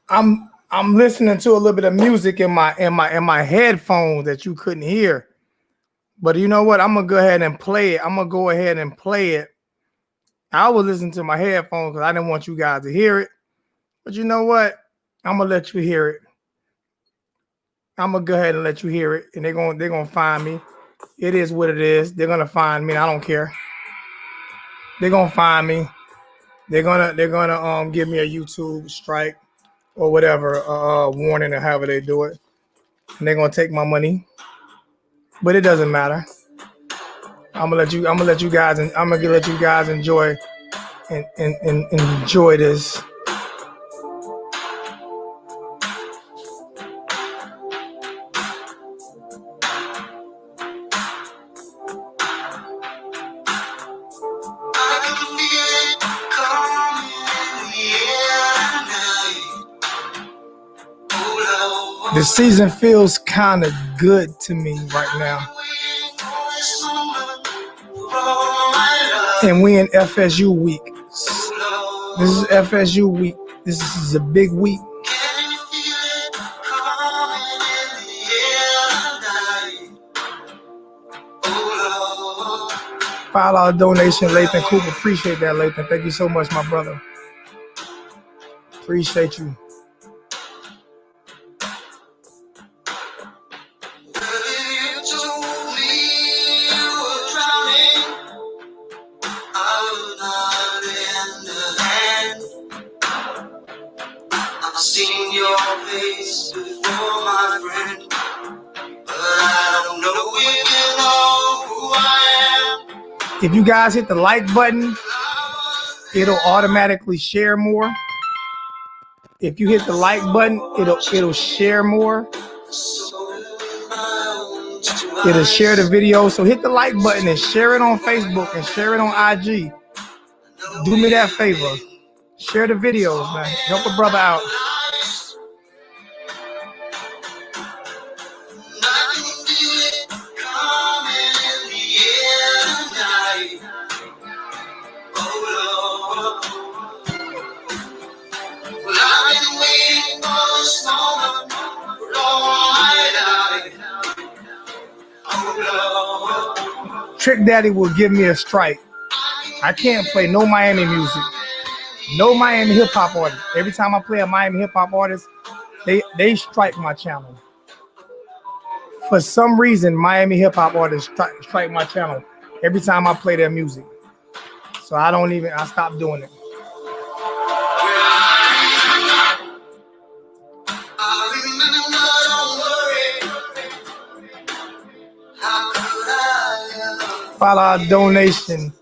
I'm listening to a little bit of music in my headphones that you couldn't hear. But you know what? I'm gonna go ahead and play it. I'm gonna go ahead and play it. I was listening to my headphones because I didn't want you guys to hear it. But you know what? I'm gonna let you hear it. I'm gonna go ahead and let you hear it, and they're gonna find me. It is what it is. They're gonna find me. I don't care. They're gonna find me. They're gonna give me a YouTube strike or whatever warning or however they do it, and they're gonna take my money. But it doesn't matter. I'm gonna let you guys enjoy and enjoy this. The season feels kind of good to me right now. And we in FSU week. This is FSU week. This is a big week. $5 donation, Lathan Cooper. Appreciate that, Lathan. Thank you so much, my brother. Appreciate you. I've seen your face before, my friend, but I don't know if you know who I am. If you guys hit the like button, it'll automatically share more. If you hit the like button, it'll share more. It'll share the video. So hit the like button and share it on Facebook and share it on IG. Do me that favor. Share the videos, man. Help a brother out. Trick Daddy will give me a strike. I can't play no Miami music. No Miami hip hop artist. Every time I play a Miami hip hop artist, they strike my channel. For some reason, Miami hip hop artists strike my channel every time I play their music. So I stopped doing it. $5 donation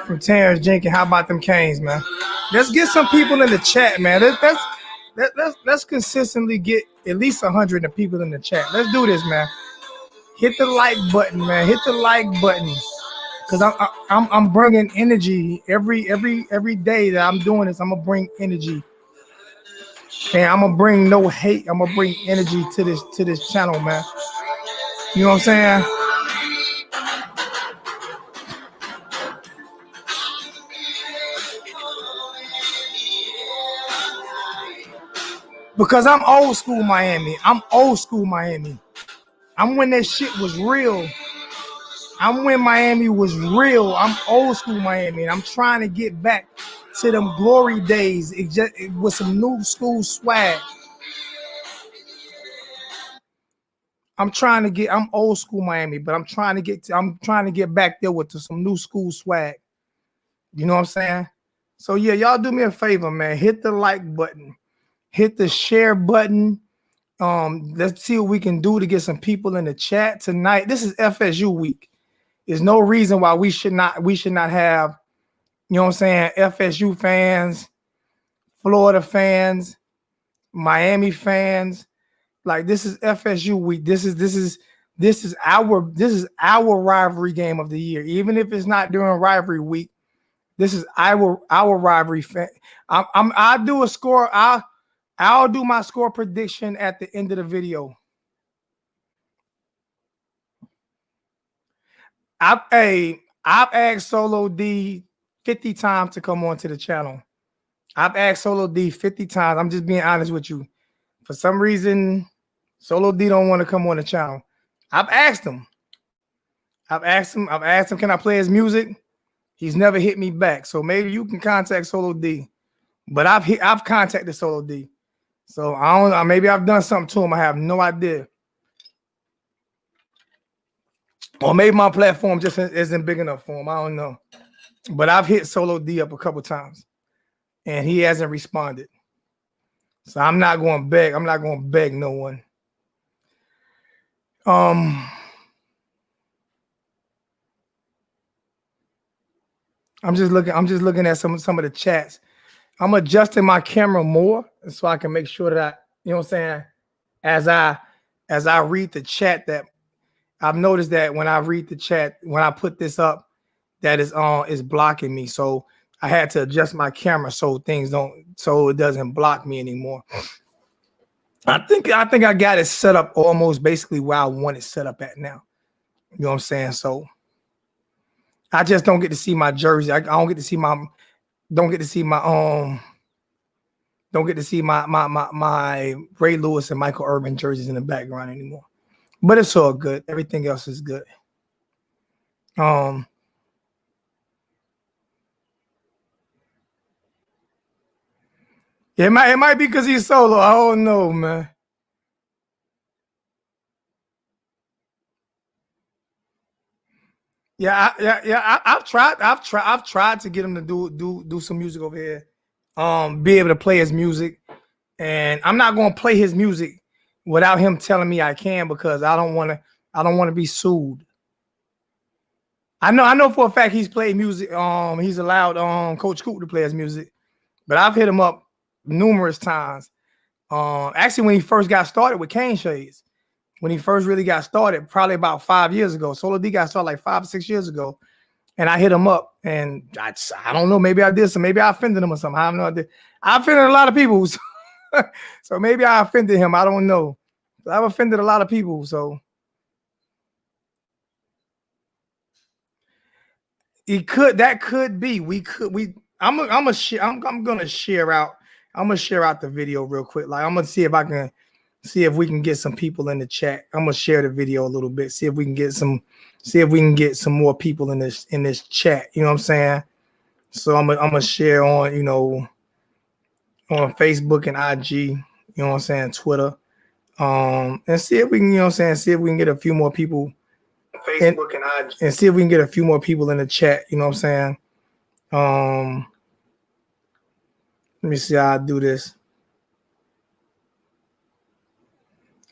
from Terrence Jenkins. How about them Canes, man? Let's get some people in the chat, man. Let's consistently get at least 100 of people in the chat. Let's do this, man. Hit the like button, man. Hit the like button, cause I'm bringing energy every day that I'm doing this. I'm gonna bring energy, and I'm gonna bring no hate. I'm gonna bring energy to this channel, man. You know what I'm saying? Because I'm old school Miami. I'm old school Miami. I'm when that shit was real. I'm when Miami was real. I'm old school Miami. And I'm trying to get back to them glory days with some new school swag. I'm old school Miami, but I'm trying to get back there with some new school swag. You know what I'm saying? So yeah, y'all do me a favor, man. Hit the like button. Hit the share button. Let's see what we can do to get some people in the chat tonight. This is FSU week. There's no reason why we should not have, you know what I'm saying, FSU fans, Florida fans, Miami fans. Like, this is FSU week. This is our rivalry game of the year. Even if it's not during rivalry week, this is our rivalry fan. I'll do a score. I'll do my score prediction at the end of the video. I've asked Solo D 50 times to come onto the channel. I've asked Solo D 50 times. I'm just being honest with you. For some reason, Solo D don't want to come on the channel. I've asked him. I've asked him, can I play his music? He's never hit me back. So maybe you can contact Solo D. But I've contacted Solo D. So I don't know. Maybe I've done something to him. I have no idea. Or maybe my platform just isn't big enough for him. I don't know. But I've hit Solo D up a couple times. And he hasn't responded. So I'm not going to beg. I'm not going to beg no one. I'm just looking at some of the chats. I'm adjusting my camera more so I can make sure that you know what I'm saying, as I read the chat, that I've noticed that when I read the chat, when I put this up, that is blocking me. So I had to adjust my camera so it doesn't block me anymore. I think I got it set up almost basically where I want it set up at now. You know what I'm saying? So I just don't get to see my jersey. I don't get to see my my Ray Lewis and Michael Irvin jerseys in the background anymore. But it's all good. Everything else is good. It might be because he's solo. I don't know, man. I've tried to get him to do some music over here. Be able to play his music. And I'm not gonna play his music without him telling me I can, because I don't want to be sued. I know for a fact he's played music. He's allowed Coach Coop to play his music, but I've hit him up numerous times. Actually, when he first got started with Cane Shades, when he first really got started, probably about 5 years ago. Solo D got started like 5 or 6 years ago, and I hit him up, and I don't know, maybe I did some, maybe I offended him or something. I have no idea. I offended a lot of people, so maybe I offended him. I don't know. I've offended a lot of people, so. That could be. I'm gonna share out the video real quick. Like, I'm gonna see if we can get some people in the chat. I'm gonna share the video a little bit, see if we can get some more people in this chat. You know what I'm saying? So I'm gonna share on, on Facebook and IG, you know what I'm saying, Twitter. And see if we can, see if we can get a few more people. Facebook and see if we can get a few more people in the chat. You know what I'm saying? Let me see how I do this.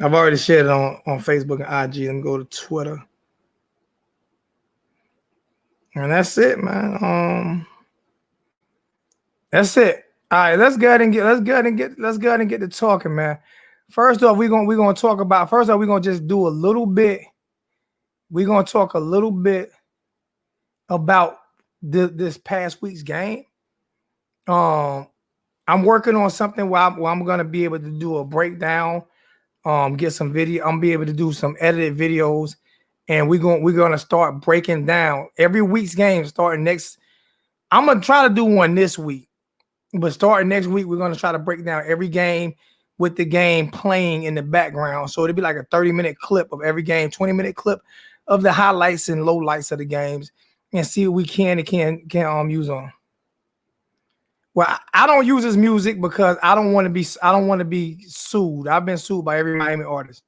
I've already shared it on Facebook and IG. Let me go to Twitter. And that's it, man. That's it. All right, let's go ahead and get to talking, man. First off, we're gonna talk about. First off, we're gonna just do a little bit. We're gonna talk a little bit about this past week's game. I'm working on something where I'm gonna be able to do a breakdown, get some video. I'm be able to do some edited videos, and we're gonna start breaking down every week's game starting next. I'm gonna try to do one this week, but starting next week, we're gonna try to break down every game with the game playing in the background. So it'll be like a 30-minute clip of every game, 20-minute clip of the highlights and lowlights of the games, and see what we can use on. Well, I don't use his music because I don't want to be sued. I've been sued by every Miami artist,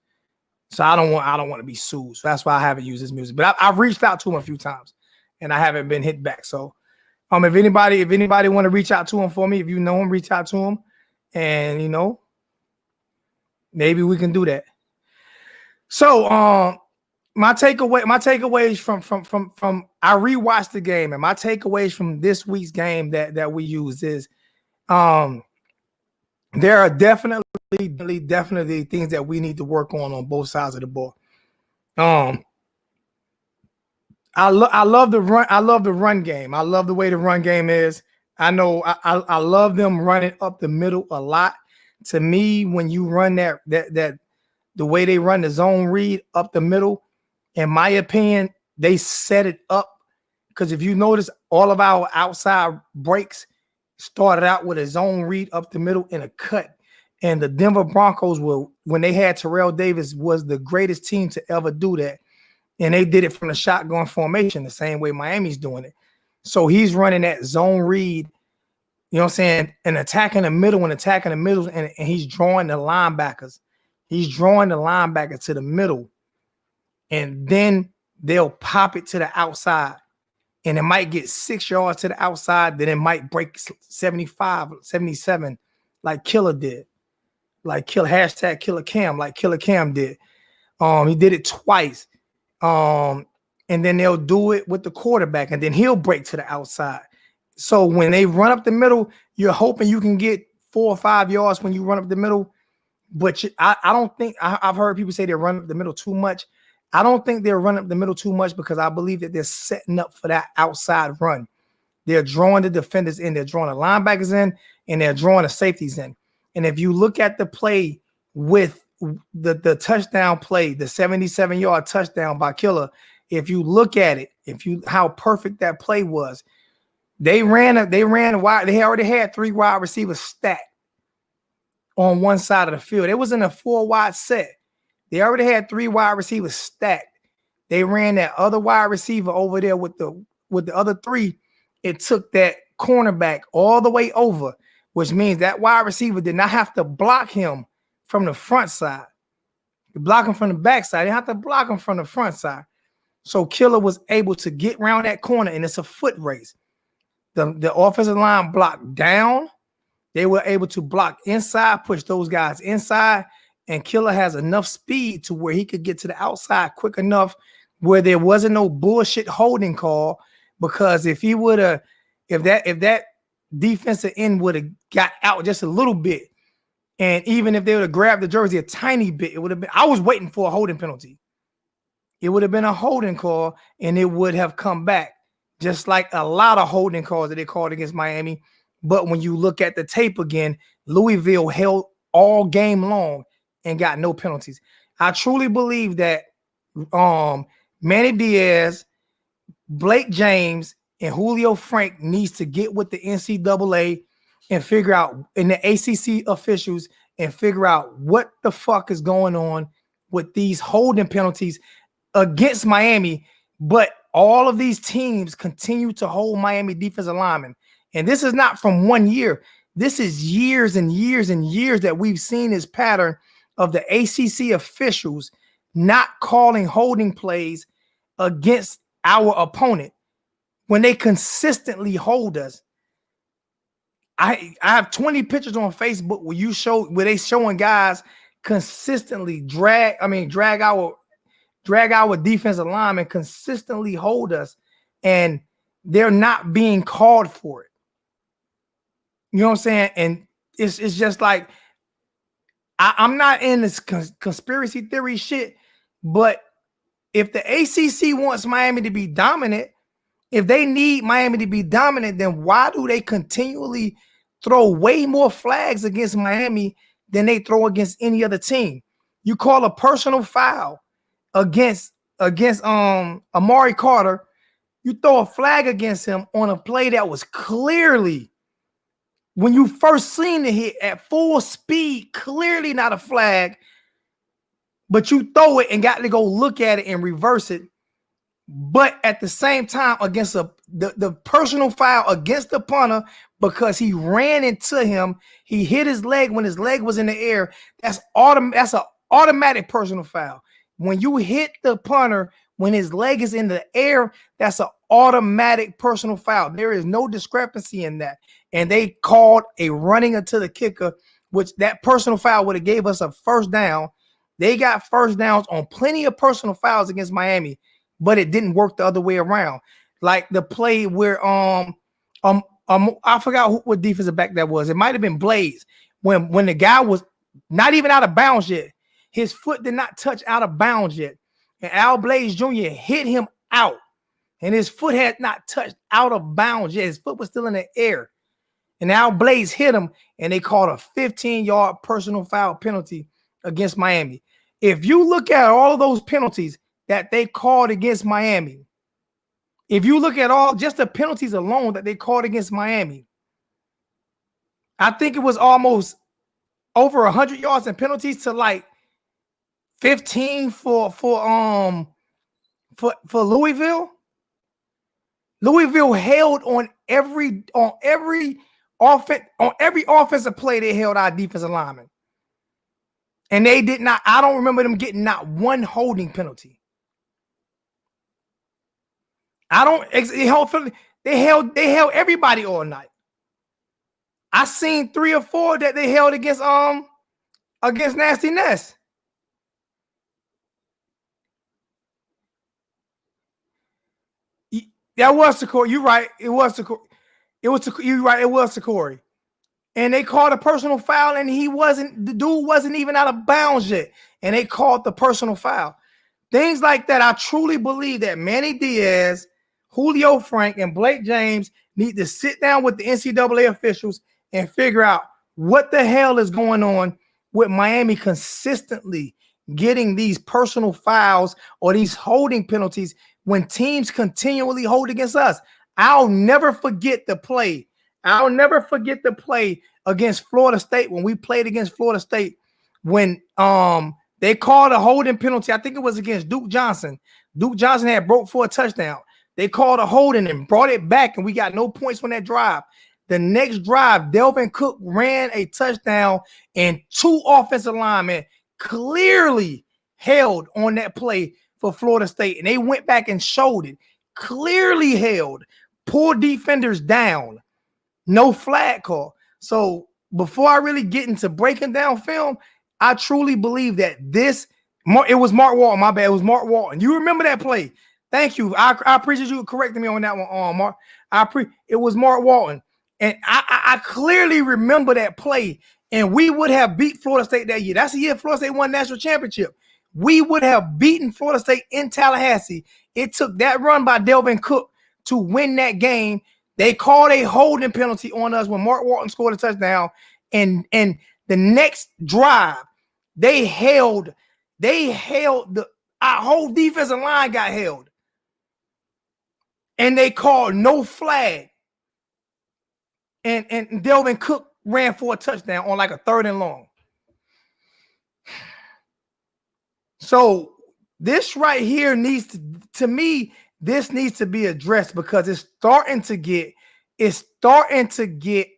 so I don't want to be sued. So that's why I haven't used his music. But I've reached out to him a few times, and I haven't been hit back. So, if anybody want to reach out to him for me, if you know him, reach out to him, and maybe we can do that. So, my takeaways from I rewatched the game, and my takeaways from this week's game that we use is there are definitely things that we need to work on both sides of the ball. I love the run. I love the run game. I love the way the run game is. I know I love them running up the middle a lot. To me, when you run that the way they run the zone read up the middle, in my opinion, they set it up, because if you notice, all of our outside breaks started out with a zone read up the middle and a cut. And the Denver Broncos were, when they had Terrell Davis, was the greatest team to ever do that. And they did it from the shotgun formation, the same way Miami's doing it. So he's running that zone read, you know what I'm saying, and attacking the middle and he's drawing the linebackers. He's drawing the linebacker to the middle. And then they'll pop it to the outside. And it might get 6 yards to the outside, then it might break 75, 77, like Killer did. Like hashtag Killer Cam, like Killer Cam did. He did it twice. And then they'll do it with the quarterback, and then he'll break to the outside. So when they run up the middle, you're hoping you can get 4 or 5 yards when you run up the middle. But I don't think I've heard people say they run up the middle too much. I don't think they're running up the middle too much because I believe that they're setting up for that outside run. They're drawing the defenders in, they're drawing the linebackers in, and they're drawing the safeties in. And if you look at the play with the touchdown play, the 77-yard touchdown by Killer, if you look at it, how perfect that play was, they ran wide. They already had 3 wide receivers stacked on one side of the field. It was in a 4-wide set. They already had 3 wide receivers stacked. They ran that other wide receiver over there with the other 3. It took that cornerback all the way over, which means that wide receiver did not have to block him from the front side. You block him from the back side. They have to block him from the front side. So Killer was able to get around that corner, and it's a foot race. The offensive line blocked down. They were able to block inside, push those guys inside, and Killer has enough speed to where he could get to the outside quick enough where there wasn't no bullshit holding call. Because if that defensive end would have got out just a little bit, and even if they would have grabbed the jersey a tiny bit, it would have been, I was waiting for a holding penalty. It would have been a holding call, and it would have come back, just like a lot of holding calls that they called against Miami. But when you look at the tape again, Louisville held all game long and got no penalties. I truly believe that Manny Diaz, Blake James, and Julio Frank needs to get with the NCAA and figure out, and the ACC officials, and figure out what the fuck is going on with these holding penalties against Miami. But all of these teams continue to hold Miami defensive linemen. And this is not from 1 year. This is years and years and years that we've seen this pattern of the ACC officials not calling holding plays against our opponent when they consistently hold us. I have 20 pictures on Facebook where they showing guys consistently drag our defensive linemen, consistently hold us, and they're not being called for it. You know what I'm saying? And it's just like, I'm not in this conspiracy theory shit, but if the ACC wants Miami to be dominant, if they need Miami to be dominant, then why do they continually throw way more flags against Miami than they throw against any other team? You call a personal foul against Amari Carter, you throw a flag against him on a play that was clearly, when you first seen the hit at full speed, clearly not a flag, but you throw it and got to go look at it and reverse it. But at the same time, against the personal foul against the punter, because he ran into him, he hit his leg when his leg was in the air. That's an automatic personal foul. When you hit the punter when his leg is in the air, that's an automatic personal foul. There is no discrepancy in that. And they called a running into the kicker, which that personal foul would have gave us a first down. They got first downs on plenty of personal fouls against Miami, but it didn't work the other way around. Like the play where I forgot what defensive back that was. It might have been Blaze when the guy was not even out of bounds yet. His foot did not touch out of bounds yet. And Al Blaze Jr. hit him out. And his foot had not touched out of bounds yet. His foot was still in the air. And Al Blaze hit him, and they called a 15-yard personal foul penalty against Miami. If you look at all of those penalties that they called against Miami, if you look at all just the penalties alone that they called against Miami, I think it was almost over 100 yards and penalties to like 15 for Louisville. Louisville held on every offensive play. They held our defensive lineman, and they did not. I don't remember them getting not one holding penalty. I don't. They held everybody all night. I seen 3 or 4 that they held against Nasty Ness. That was Sakori. You're right. It was Sakori. You're right. It was Sakori. And they called a personal foul, and the dude wasn't even out of bounds yet. And they called the personal foul. Things like that. I truly believe that Manny Diaz, Julio Frank, and Blake James need to sit down with the NCAA officials and figure out what the hell is going on with Miami consistently getting these personal fouls or these holding penalties when teams continually hold against us. I'll never forget the play. I'll never forget the play against Florida State when we played against Florida State when they called a holding penalty. I think it was against Duke Johnson. Duke Johnson had broke for a touchdown. They called a holding and brought it back, and we got no points on that drive. The next drive, Delvin Cook ran a touchdown, and 2 offensive linemen clearly held on that play for Florida State, and they went back and showed it. Clearly held. Pulled defenders down. No flag call. So before I really get into breaking down film, I truly believe that it was Mark Walton. My bad. It was Mark Walton. You remember that play? Thank you. I appreciate you correcting me on that one, Mark. It was Mark Walton. And I clearly remember that play. And we would have beat Florida State that year. That's the year Florida State won national championship. We would have beaten Florida State in Tallahassee. It took that run by Delvin Cook to win that game. They called a holding penalty on us when Mark Walton scored a touchdown. And the next drive, they held our whole defensive line got held. And they called no flag. And Delvin Cook ran for a touchdown on like a 3rd and long. So this right here needs to me, this needs to be addressed because it's starting to get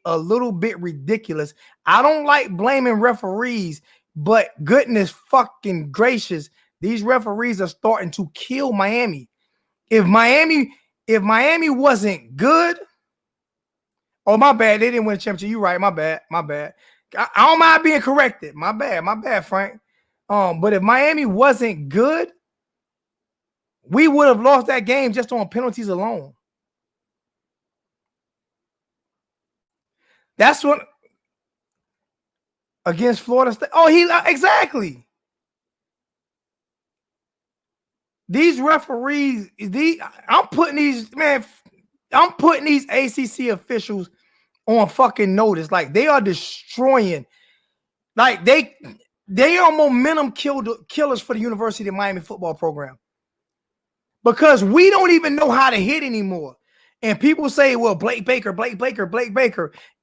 a little bit ridiculous. I don't like blaming referees, but goodness fucking gracious, these referees are starting to kill Miami. If Miami wasn't good, oh my bad, they didn't win a championship. You're right, my bad. I don't mind being corrected. My bad, Frank. But if Miami wasn't good, we would have lost that game just on penalties alone. That's what against Florida State. Oh, exactly. These referees, I'm putting these ACC officials on fucking notice. Like they are destroying. Like they are momentum killers for the University of Miami football program. Because we don't even know how to hit anymore. And people say, well, Blake Baker.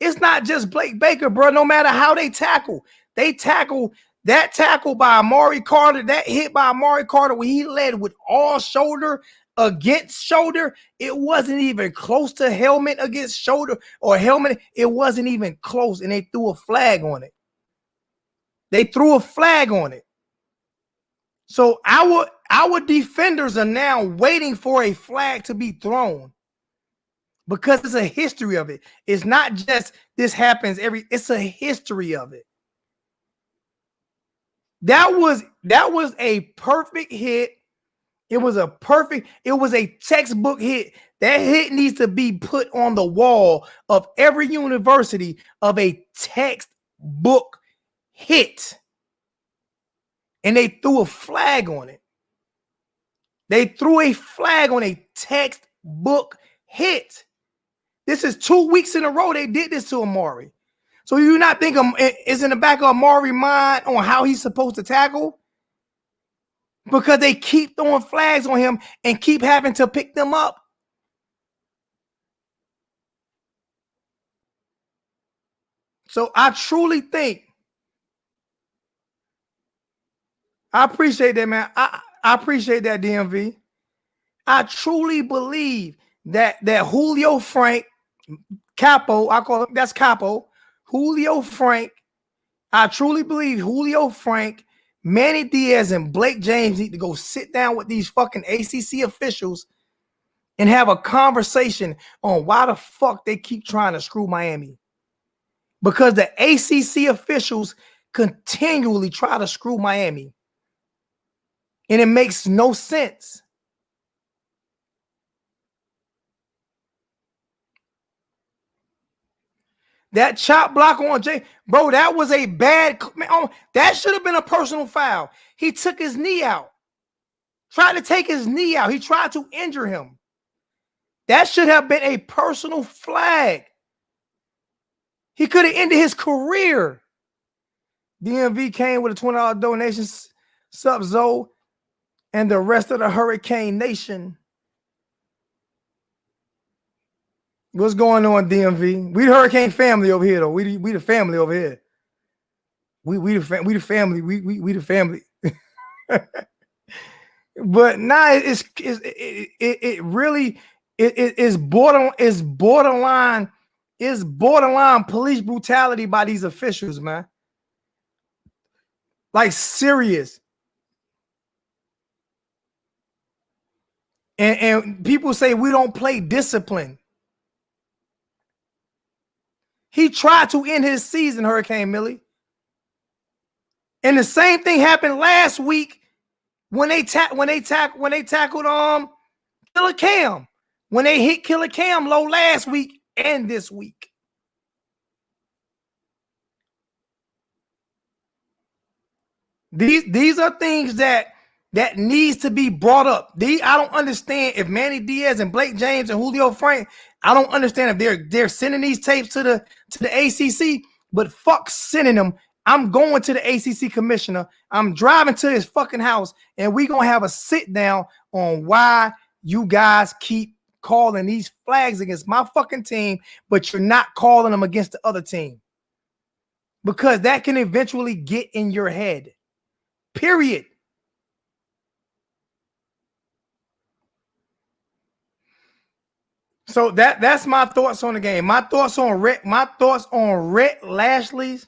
It's not just Blake Baker, bro. No matter how they tackle that tackle by Amari Carter, that hit by Amari Carter when he led with all shoulder against shoulder. It wasn't even close to helmet against shoulder or helmet. It wasn't even close. And they threw a flag on it. So our defenders are now waiting for a flag to be thrown because it's a history of it. It's not just this happens it's a history of it. That was a perfect hit. It was a textbook hit. That hit needs to be put on the wall of every university of a textbook hit. And they threw a flag on it. They threw a flag on a textbook hit. This is 2 weeks in a row they did this to Amari. So you not think it's in the back of Amari's mind on how he's supposed to tackle? Because they keep throwing flags on him and keep having to pick them up. So I truly think, I appreciate that, man. I appreciate that, DMV. I truly believe that Julio Frank, Capo, I call him, that's Capo, Julio Frank. I truly believe Julio Frank, Manny Diaz, and Blake James need to go sit down with these fucking ACC officials and have a conversation on why the fuck they keep trying to screw Miami. Because the ACC officials continually try to screw Miami. And it makes no sense. That chop block on Jay, bro, that was a bad, man, that should have been a personal foul. He took his knee out. Tried to take his knee out. He tried to injure him. That should have been a personal flag. He could have ended his career. DMV came with a $20 donation. Sup, Zoe, and the rest of the Hurricane Nation. What's going on, DMV? We the Hurricane family over here, though. We the family over here. We the family. We the family. But nah, it really is borderline police brutality by these officials, man. Like serious. And people say we don't play discipline. He tried to end his season, Hurricane Millie. And the same thing happened last week when they tackled Killer Cam. When they hit Killer Cam low last week and this week. These are things that needs to be brought up. I don't understand if Manny Diaz and Blake James and Julio Frank, I don't understand if they're sending these tapes to the ACC, but fuck sending them. I'm going to the ACC commissioner. I'm driving to his fucking house, and we're going to have a sit down on why you guys keep calling these flags against my fucking team, but you're not calling them against the other team. Because that can eventually get in your head. Period. So that's my thoughts on the game. My thoughts on Rhett Lashley's.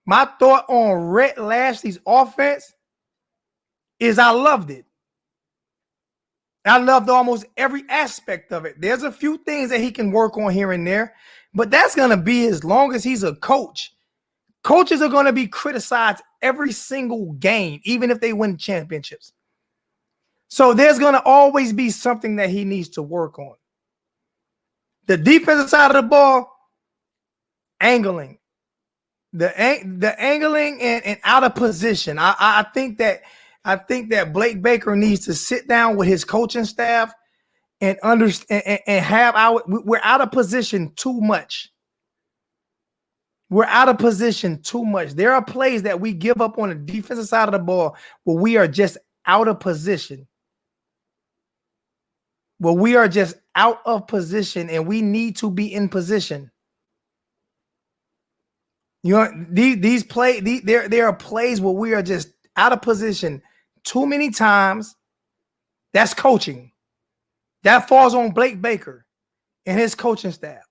My thought on Rhett Lashley's offense is I loved it. I loved almost every aspect of it. There's a few things that he can work on here and there, but that's going to be as long as he's a coach. Coaches are going to be criticized every single game, even if they win championships. So there's going to always be something that he needs to work on. The defensive side of the ball, angling. The angling and out of position. I think that Blake Baker needs to sit down with his coaching staff and understand and have we're out of position too much. We're out of position too much. There are plays that we give up on the defensive side of the ball where we are just out of position. Well, we are just out of position and we need to be in position. You know, there are plays where we are just out of position too many times. That's coaching. That falls on Blake Baker and his coaching staff.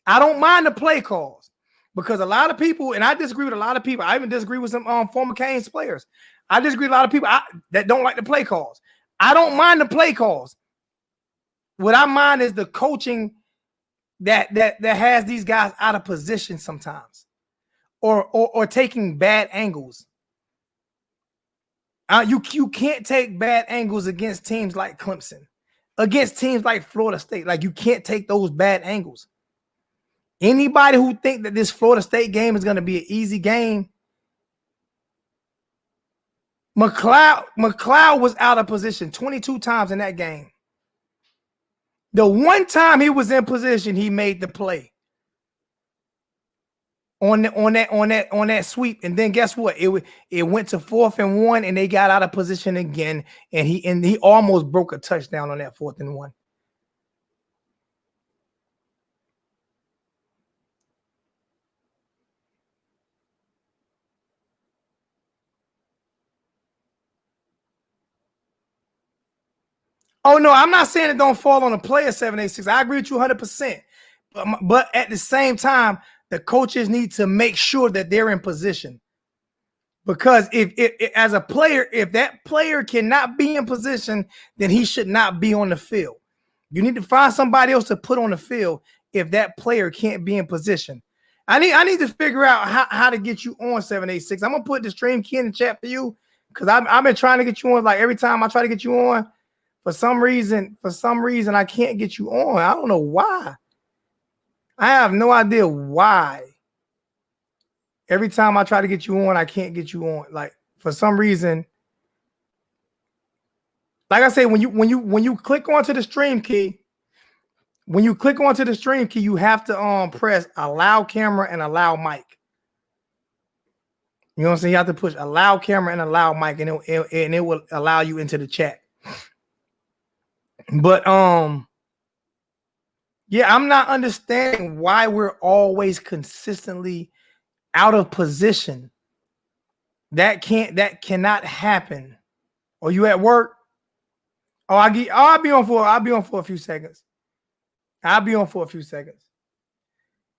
I don't mind the play calls because a lot of people, and I disagree with a lot of people. I even disagree with some former Canes players. I disagree with a lot of people that don't like the play calls. I don't mind the play calls. What I mind is the coaching that has these guys out of position sometimes, or taking bad angles. You can't take bad angles against teams like Clemson, against teams like Florida State. Like you can't take those bad angles. Anybody who think that this Florida State game is going to be an easy game, McLeod was out of position 22 times in that game. The one time he was in position, he made the play on that sweep, and then guess what? It went to 4th and 1, and they got out of position again, and he almost broke a touchdown on that 4th and 1. Oh no, I'm not saying it don't fall on the player 786. I agree with you 100%. But at the same time, the coaches need to make sure that they're in position. Because if as a player, if that player cannot be in position, then he should not be on the field. You need to find somebody else to put on the field if that player can't be in position. I need to figure out how to get you on 786. I'm gonna put the stream key in the chat for you because I've been trying to get you on. Like every time I try to get you on, for some reason I can't get you on. I don't know why. I have no idea why. Every time I try to get you on, I can't get you on. Like for some reason, like I say, when you click onto the stream key, you have to press allow camera and allow mic. You know what I'm saying? You have to push allow camera and allow mic, and it will allow you into the chat. But yeah, I'm not understanding why we're always consistently out of position. That cannot happen. Are you at work? Oh, I'll be on for a few seconds.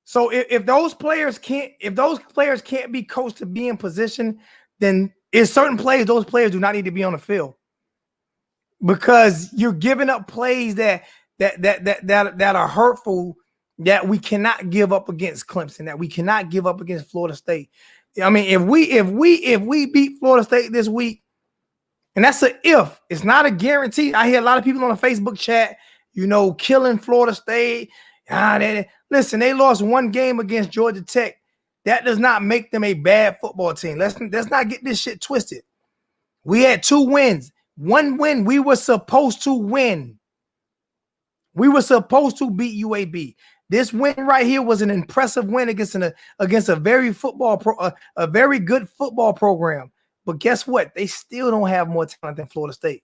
So if those players can't be coached to be in position, then in certain plays, those players do not need to be on the field because you're giving up plays that are hurtful, that we cannot give up against Clemson, that we cannot give up against Florida State. I mean, if we beat Florida State this week, and that's an if, it's not a guarantee. I hear a lot of people on the Facebook chat, killing Florida State. Listen, they lost one game against Georgia Tech. That does not make them a bad football team. Let's not get this shit twisted. We had 2 wins. 1 win, we were supposed to win. We were supposed to beat UAB. This win right here was an impressive win against a very good football program. But guess what? They still don't have more talent than Florida State.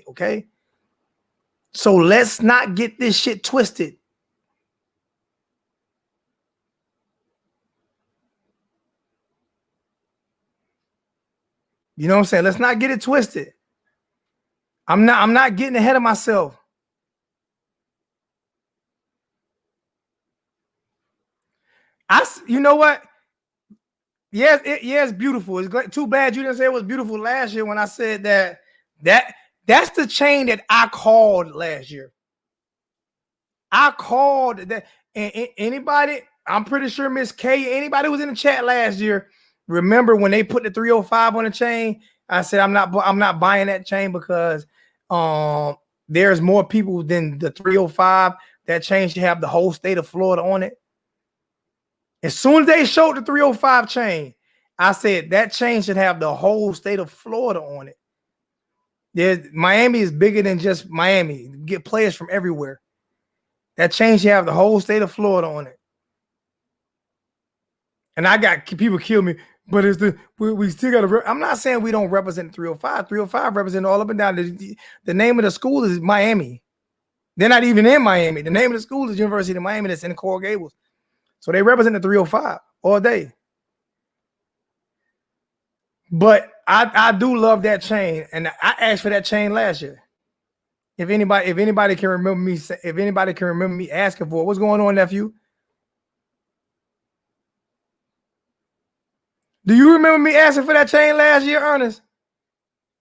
Okay? So let's not get this shit twisted. You know what I'm saying? Let's not get it twisted. I'm not getting ahead of myself. You know what? Yes, it's beautiful. It's too bad you didn't say it was beautiful last year when I said that's the chain that I called last year. I called that. And anybody, I'm pretty sure Miss K, anybody who was in the chat last year, remember when they put the 305 on the chain? I said I'm not buying that chain because there's more people than the 305. That chain should have the whole state of Florida on it. As soon as they showed the 305 chain, I said that chain should have the whole state of Florida on it. Miami is bigger than just Miami. Get players from everywhere. That chain should have the whole state of Florida on it. And I got people kill me, but we still got to. I'm not saying we don't represent 305. 305 represent all up and down. The name of the school is Miami. They're not even in Miami. The name of the school is University of Miami. That's in Coral Gables. So they represent the 305 all day. But I do love that chain, and I asked for that chain last year. If anybody can remember me asking for it. What's going on, nephew? Do you remember me asking for that chain last year, Ernest?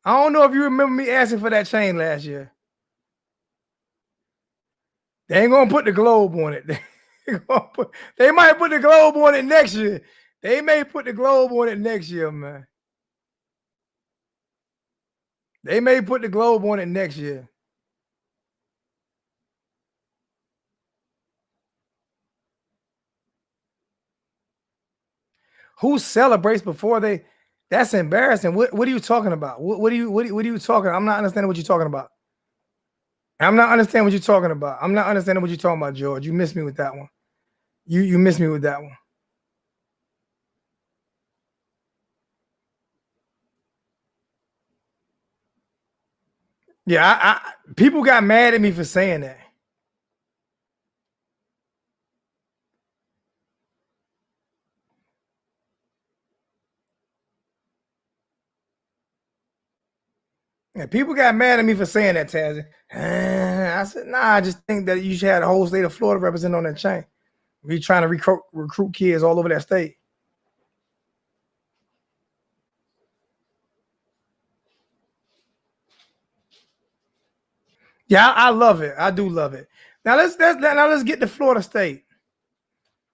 I don't know if you remember me asking for that chain last year. They ain't gonna put the globe on it. They might put the globe on it next year. They may put the globe on it next year, man. They may put the globe on it next year. Who celebrates before they? That's embarrassing. What are you talking about? What are you talking? I'm not understanding what you're talking about. I'm not understanding what you're talking about. I'm not understanding what you're talking about, George. You missed me with that one. You missed me with that one. Yeah, people got mad at me for saying that. And people got mad at me for saying that, Tazzy. I said, nah, I just think that you should have the whole state of Florida represented on that chain. We trying to recruit kids all over that state. Yeah, I love it. I do love it. Now let's get to Florida State.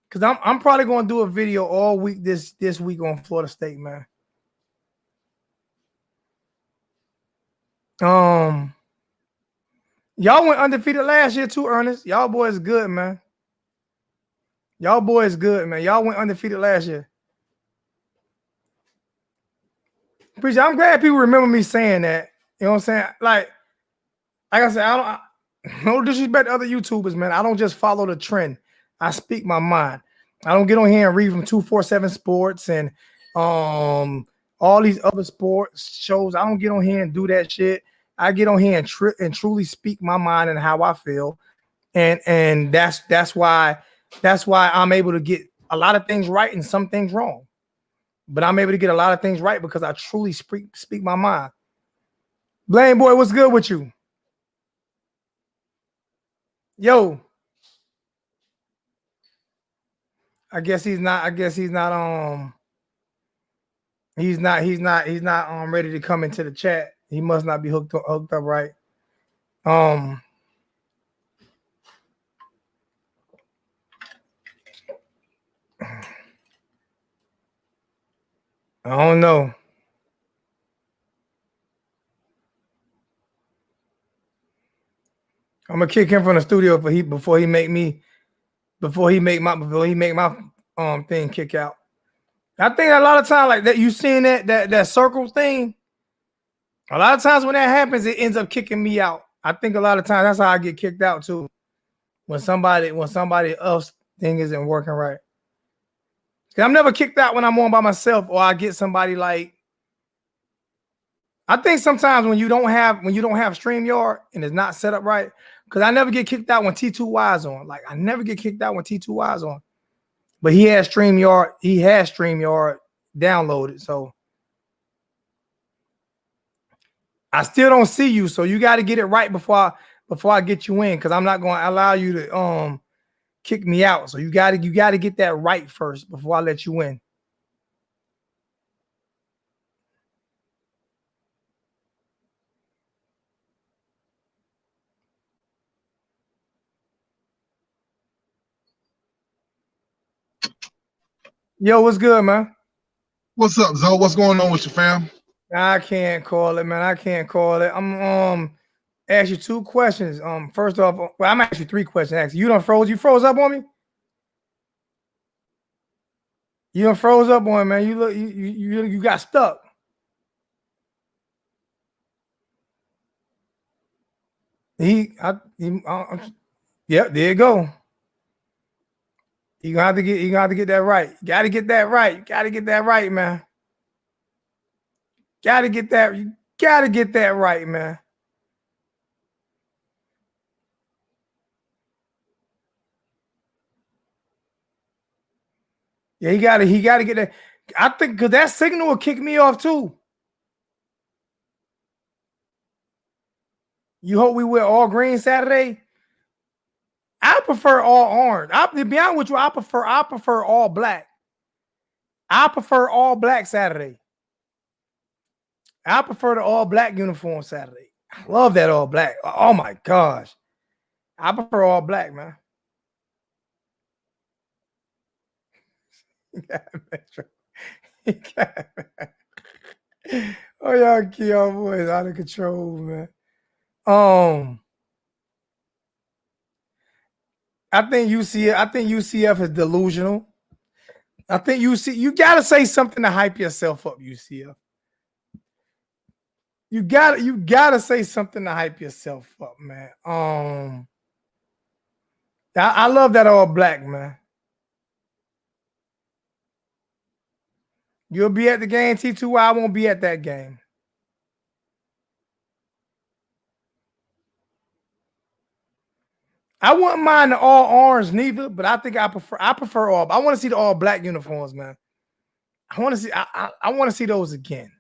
Cause I'm probably gonna do a video all week this week on Florida State, man. Y'all went undefeated last year too, Ernest. Y'all boys good, man. Y'all boys good, man. Y'all went undefeated last year. Appreciate. I'm glad people remember me saying that. You know what I'm saying? Like I said, no disrespect to other YouTubers, man. I don't just follow the trend. I speak my mind. I don't get on here and read from 247 Sports and all these other sports shows. I don't get on here and do that shit. I get on here and truly speak my mind and how I feel. And that's why I'm able to get a lot of things right and some things wrong. But I'm able to get a lot of things right because I truly speak my mind. Blame boy, what's good with you? Yo. I guess he's not ready to come into the chat. He must not be hooked up right. I don't know. I'm gonna kick him from the studio before he make my thing kick out. I think a lot of times like that, you seen that circle thing. A lot of times when that happens, it ends up kicking me out. I think a lot of times that's how I get kicked out too. When somebody else thing isn't working right. I'm never kicked out when I'm on by myself or I get somebody like. I think sometimes when you don't have StreamYard and it's not set up right, because I never get kicked out when T2Y's on. Like I never get kicked out when T2Y's on. But he has StreamYard. He has StreamYard downloaded. So I still don't see you. So you got to get it right before I get you in, because I'm not going to allow you to kick me out. So you got to get that right first before I let you in. Yo, what's good, man? What's up, Zoe? What's going on with your fam? I can't call it, man. I can't call it. I'm ask you two questions. First off, well, I'm asking you three questions. Actually, you froze up on me? You done froze up on me, man. You got stuck. Yeah, there you go. You gonna have to get that right. You gotta get that right. You gotta get that right, man. You gotta get that right, man. Yeah, he gotta get that. I think because that signal will kick me off too. You hope we wear all green Saturday? I prefer all orange. To be honest with you, I prefer all black. I prefer all black Saturday. I prefer the all black uniform Saturday. I love that all black. Oh my gosh. I prefer all black, man. Oh, y'all keep y'all boys out of control, man. I think UCF is delusional. I think you gotta say something to hype yourself up, UCF. You gotta say something to hype yourself up, man. I love that all black, man. You'll be at the game, T2Y. I won't be at that game. I wouldn't mind the all orange neither, but I think I prefer all. I want to see the all black uniforms, man. I want to see those again.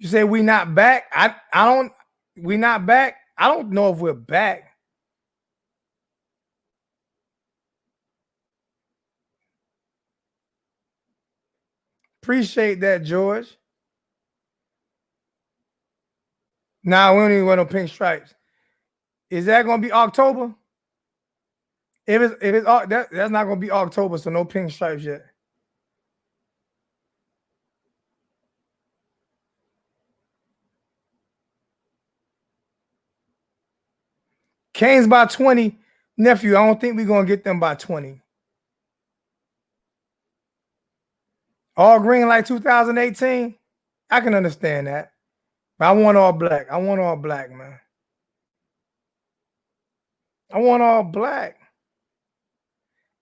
You say we not back? We not back? I don't know if we're back. Appreciate that, George. Nah, we don't even wear no pink stripes. Is that gonna be October? If it's that's not gonna be October, so no pink stripes yet. Canes by 20. Nephew, I don't think we're gonna get them by 20. All green like 2018. I can understand that. But I want all black. I want all black, man. I want all black.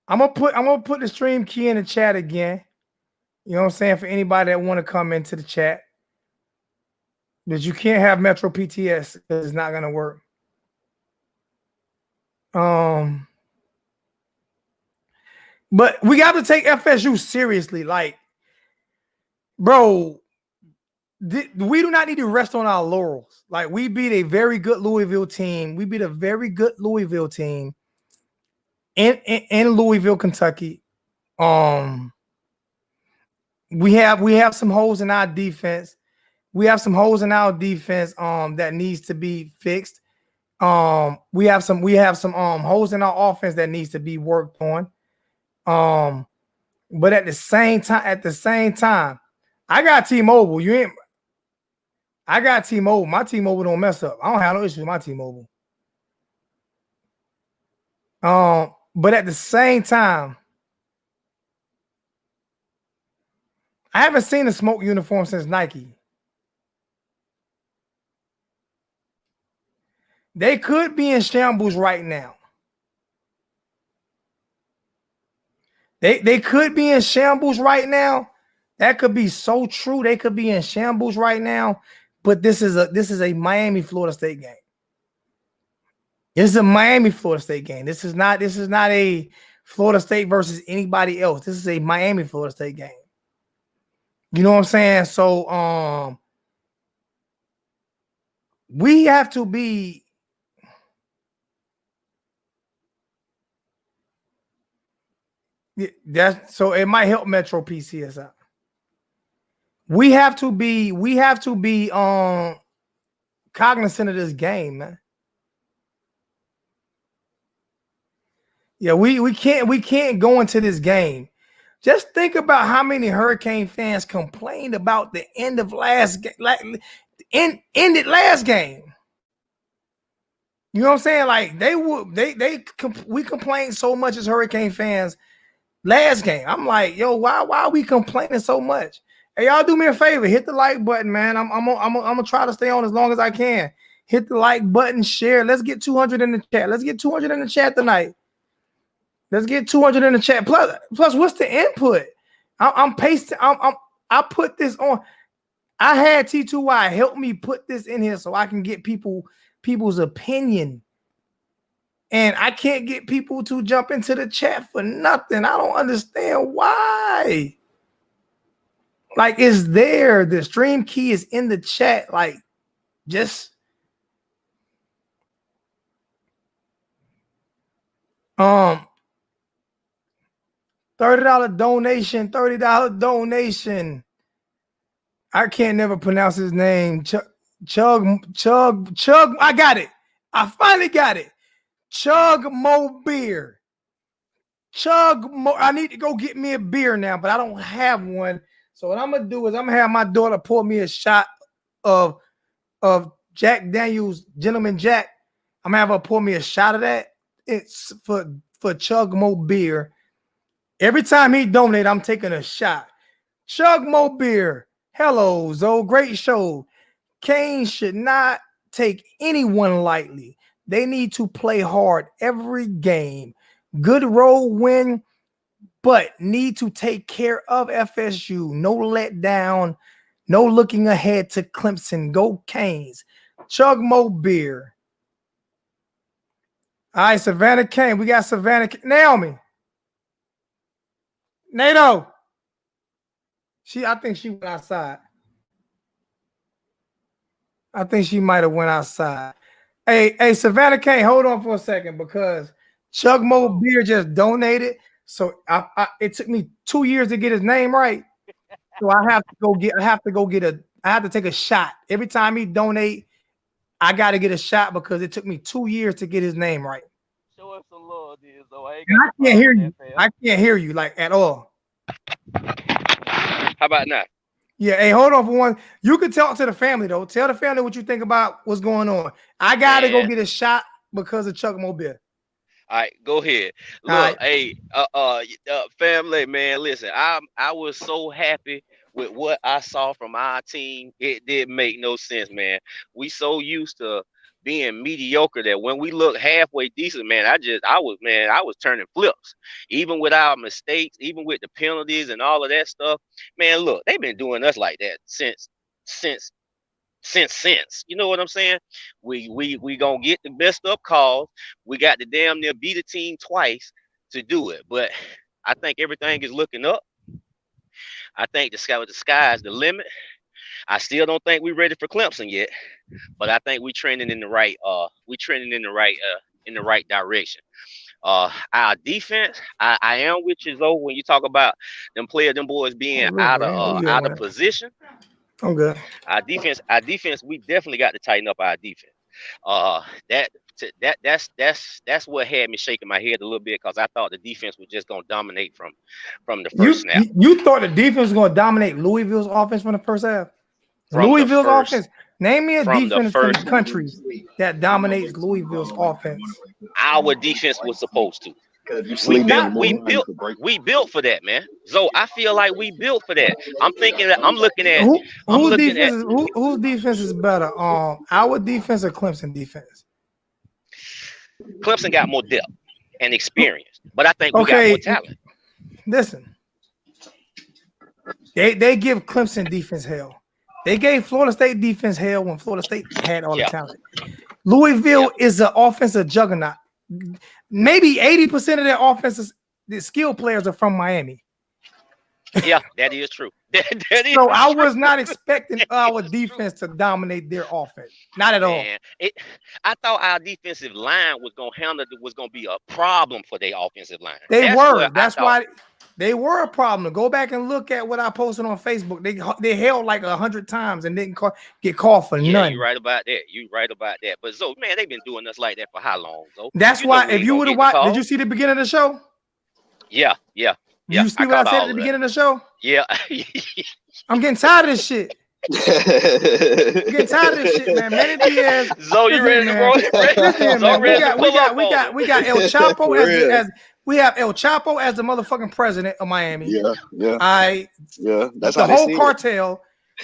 I'm gonna put the stream key in the chat again. You know what I'm saying? For anybody that want to come into the chat. But you can't have Metro PTS because it's not gonna work. But we got to take FSU seriously. Like, bro, we do not need to rest on our laurels. Like, we beat a very good Louisville team. We beat a very good Louisville team in Louisville, Kentucky. We have some holes in our defense. We have some holes in our defense that needs to be fixed. We have some holes in our offense that needs to be worked on. But at the same time, I got T-Mobile. I got T-Mobile. My T-Mobile don't mess up. I don't have no issue with my T-Mobile. But at the same time, I haven't seen a smoke uniform since Nike. They could be in shambles right now. They could be in shambles right now. That could be so true. They could be in shambles right now. But this is a Miami Florida State game. This is a Miami Florida State game. This is not a Florida State versus anybody else. This is a Miami Florida State game. You know what I'm saying? So we have to be so it might help Metro PCS out. We have to be cognizant of this game, man. Yeah, we can't go into this game. Just think about how many Hurricane fans complained about the end of last game, like ended last game. You know what I'm saying? Like we complained so much as Hurricane fans last game. I'm like, yo, why are we complaining so much? Hey, y'all do me a favor, hit the like button, man. I'm gonna try to stay on as long as I can. Hit the like button, share. Let's get 200 in the chat. Let's get 200 in the chat tonight. Let's get 200 in the chat. Plus, what's the input? I'm pasting. I put this on. I had T2Y help me put this in here so I can get people's opinion. And I can't get people to jump into the chat for nothing. I don't understand why. Like, it's there. The stream key is in the chat. Like, just $30 donation, $30 donation. I can't never pronounce his name. Chug. I got it. I finally got it. Chug Mo Beer. I need to go get me a beer now, but I don't have one. So what I'm gonna do is I'm gonna have my daughter pour me a shot of Jack Daniels Gentleman Jack. I'm gonna have her pour me a shot of that. It's for Chug Mo Beer. Every time he donates, I'm taking a shot. Chug Mo Beer. Hello, Zoe. Great show. Kane should not take anyone lightly. They need to play hard every game. Good road win, but need to take care of FSU. No letdown. No looking ahead to Clemson. Go Canes. Chug Mo Beer. All right, Savannah Kane. We got Savannah. Naomi. NATO. I think she went outside. I think she might have went outside. Hey, Savannah Kane, hold on for a second because Chuck Mo Beer just donated. So it took me 2 years to get his name right. So I have to take a shot. Every time he donate, I got to get a shot because it took me 2 years to get his name right. Show us some love, dude. So I ain't And got I no can't hear problem you. with that, fam. I can't hear you like at all. How about now? Yeah, hey, hold on for one. You can talk to the family though. Tell the family what you think about what's going on. I gotta go Man. get a shot because of Chuck Mobile. All right, go ahead. All Look, right. hey, family, man. Listen, I was so happy with what I saw from our team. It didn't make no sense, man. We so used to being mediocre that when we look halfway decent, man, I was turning flips. Even with our mistakes, even with the penalties and all of that stuff, man. Look, they've been doing us like that since since. You know what I'm saying? We gonna get the best up calls. We got to damn near beat a team twice to do it. But I think everything is looking up. I think the sky is the limit. I still don't think we're ready for Clemson yet, but I think we trending in the right in the right direction. Our defense, I am with you though when you talk about them boys Oh, being look, man, where you at, out of man? position. I'm good. Our defense, we definitely got to tighten up our defense. Uh, that that's what had me shaking my head a little bit because I thought the defense was just gonna dominate from the first You snap, you thought the defense was going to dominate Louisville's offense from the first half? from the Louisville's first offense. Name me a from the defense in the first. country that dominates Louisville's offense. Our defense was supposed to. You We sleep built in we more built we built for that, man. So I feel like we built for that. I'm Whose looking at defense is whose defense is better? Our defense or Clemson defense? Clemson got more depth and experience, but I think we got more Okay, talent. listen. They give Clemson defense hell. They gave Florida State defense hell when Florida State had all the Yeah, talent. Louisville yeah, is an offensive juggernaut. Maybe 80% of their offenses, the skill players are from Miami. yeah. That is true. That is So I true. was not expecting That our is true. defense to dominate their offense. Not at all. Man, I thought our defensive line was gonna be a problem for their offensive line. They That's were. what I That's thought. why they were a problem. Go back and look at what I posted on Facebook. They held like 100 times and didn't get called for Yeah, you none. right about that. You right about that. But Zoe, man, they've been doing us like that for how long, Zoe? That's You know why we if ain't you gonna would have get the watched, did you call. see the beginning of the show? Yeah, yeah, Did yeah. you see I what I caught said at all the of that. beginning of the show? Yeah. I'm getting tired of this shit. I'm getting tired of this shit, man. Manny Diaz. Zoe, you Listen, ready to man. roll? Listen here, Zoe man. ready to pull up on them. We got El Chapo For as real. we have El Chapo as the motherfucking president of Miami. Yeah, yeah, I yeah. That's the how they whole see cartel.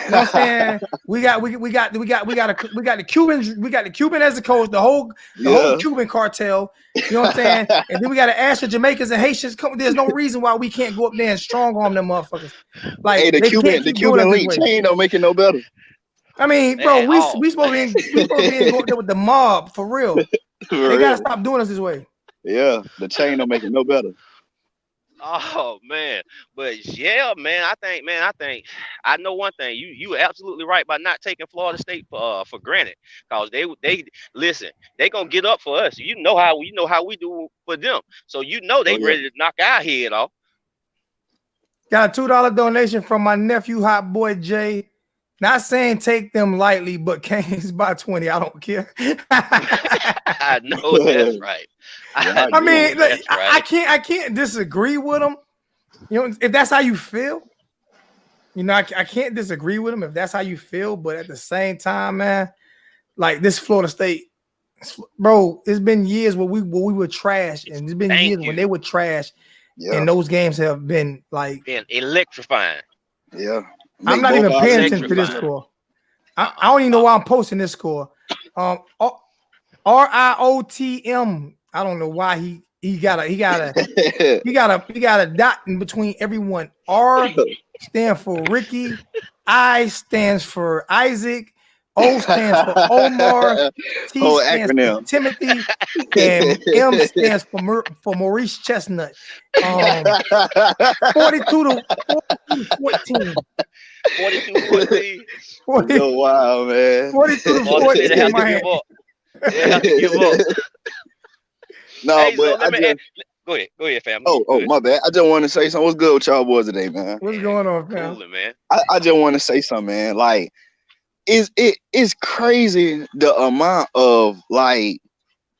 You know what I'm saying? We got the Cubans, we got the Cuban as the coach, the whole it. Cuban cartel. You know what I'm saying? And then we got to ask the Jamaicans and Haitians. There's no reason why we can't go up there and strong arm them motherfuckers. Like Hey, they can't the keep doing us Cuban this link way. chain don't make it no better. I mean, bro, At we all. supposed to be going there with the mob for real. For They gotta real. stop doing us this way. Yeah, the chain don't make it no better. Oh man, but yeah, man, I know one thing. You absolutely right by not taking Florida State for granted, cause they listen, they gonna get up for us. You know how we do for them, so you know they Oh yeah. ready to knock our head off. Got a $2 donation from my nephew, Hot Boy Jay. Not saying take them lightly, but Canes by 20. I don't care. I know that's right. Yeah, I mean, look, that's right. I can't disagree with him. You know, if that's how you feel, you know, I can't disagree with him if that's how you feel. But at the same time, man, like this Florida State, bro, it's been years where we were trash, and it's been Thank years you. when they were trash, yeah, and those games have been like Been electrifying. yeah. I'm Make not both even our paying teams attention to this better. score. I don't even know why I'm posting this score. RIOTM. I don't know why he got a dot in between everyone. R stands for Ricky. I stands for Isaac. O stands for Omar, T Whole stands for acronym. Timothy, and M stands for Maurice Chestnut. 42 to 14. 42-14. 40, Yo, wow, man. 42 to Boy, they 14. have to Man. give up. They have to give up. No, Hey, so but I just. go ahead, fam. Oh, Go ahead. my bad. I just want to say something. What's good with y'all boys today, man? What's going on, fam? Cooling, man. I just want to say something, man. Like, it's crazy the amount of like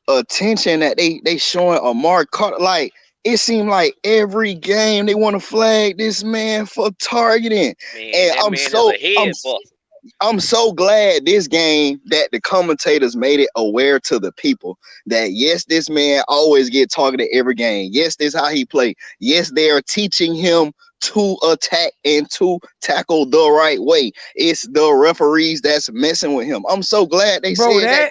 attention that they showing Amari Carter. Like, it seemed like every game they want to flag this man for targeting. Man, And that man is a head buster. I'm so glad this game that the commentators made it aware to the people that yes, this man always get targeted every game. Yes, this is how he play. Yes, they are teaching him to attack and to tackle the right way. It's the referees that's messing with him. I'm so glad they Bro, said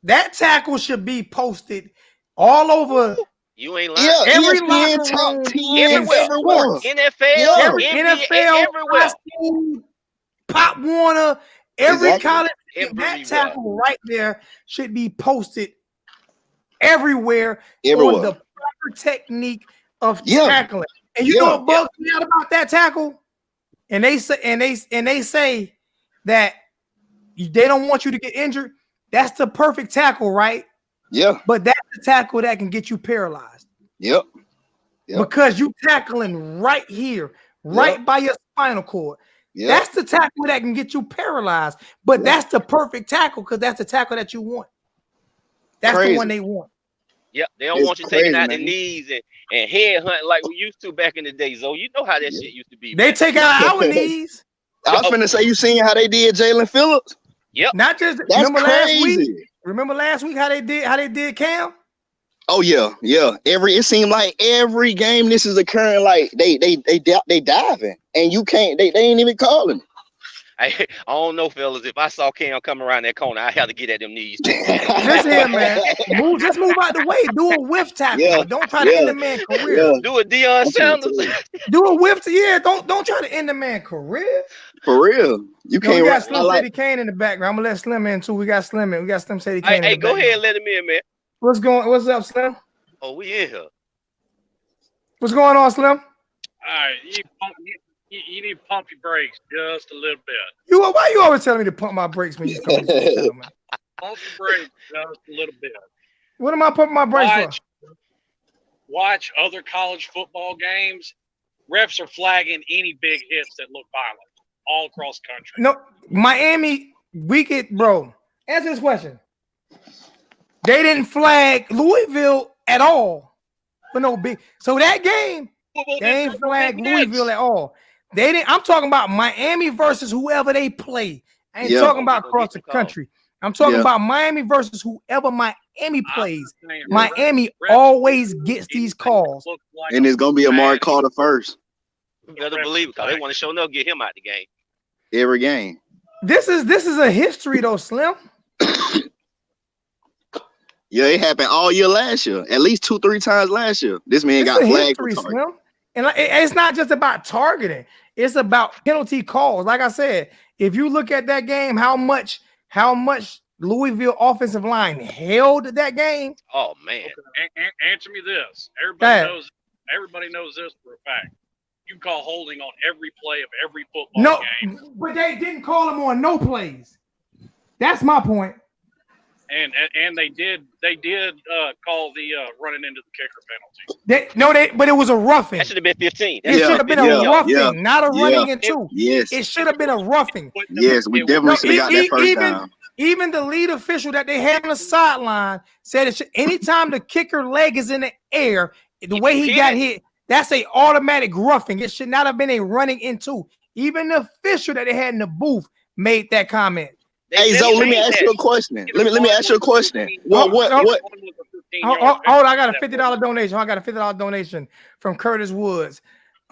that tackle should be posted all over. You ain't lying. Yeah, Every ESPN locker top room 10 everywhere. sports. NFL, Every NBA, NFL, everywhere. high school, Pop Warner, every Exactly. college, Everywhere. that tackle right there should be posted everywhere. On the proper technique of tackling. And you know what bugs me out about that tackle? And they say that they don't want you to get injured. That's the perfect tackle, right? Yeah. But that's the tackle that can get you paralyzed. Yep. Because you tackling right here, right by your spinal cord. Yep. That's the tackle that can get you paralyzed. But that's the perfect tackle because that's the tackle that you want. That's the one they want. Yep, they don't want you taking out the knees and head hunting like we used to back in the day. So you know how that shit used to be. They man. take out our knees. I was finna say, you seen how they did Jalen Phillips? Yep. Not just That's remember crazy. last week. Remember last week how they did Cam? Oh yeah. It seemed like every game this is occurring, like they diving, and you can't. They ain't even calling it. I don't know, fellas. If I saw Cam come around that corner, I had to get at them knees too. Listen here, man. Just move out the way. Do a whiff tackle. Yeah, But don't try to end the man's career. Yeah. Do a Deion Sanders. Do a whiff. Don't try to end the man's career. For real. You can't. We got Slim Sadie Kane in the background. I'm gonna let Slim in too. We got Slim in. We got Slim Sadie Kane. Hey, go ahead and let him in, man. What's up, Slim? Oh, we in here. What's going on, Slim? All right, you need to pump your brakes just a little bit. Why you always telling me to pump my brakes when you come to the show, man? Pump your brakes just a little bit. What am I pumping my brakes for? Watch other college football games. Refs are flagging any big hits that look violent all across the country. No, Miami, bro. Answer this question. They didn't flag Louisville at all for no big. So that game, they ain't flagged Louisville at all. They didn't. I'm talking about Miami versus whoever they play. I ain't talking about across the country. I'm talking about Miami versus whoever Miami plays. Miami always gets these calls. And it's gonna be Amari Carter first. You better believe it, because they want to show enough get him out the game. Every game. This is a history though, Slim. Yeah, it happened all year last year. At least 2-3 times last year. This man got flagged for targeting. Slim. And it's not just about targeting. It's about penalty calls. Like I said, if you look at that game, how much Louisville offensive line held that game. Oh man! Okay. Answer me this. Everybody knows this for a fact. You call holding on every play of every football game. No, but they didn't call him on no plays. That's my point. And they did call the running into the kicker penalty. But it was a roughing. That should have been 15. It should have been a roughing, not a running into. Yes. It should have been a roughing. Yes, we definitely should have got that first down. Even the lead official that they had on the sideline said anytime the kicker leg is in the air, the way he got hit, that's a automatic roughing. It should not have been a running into. Even the official that they had in the booth made that comment. Hey, Zoe, let me ask you a question. Let me ask you a question. Hold on, I got a $50 donation. I got a $50 donation from Curtis Woods.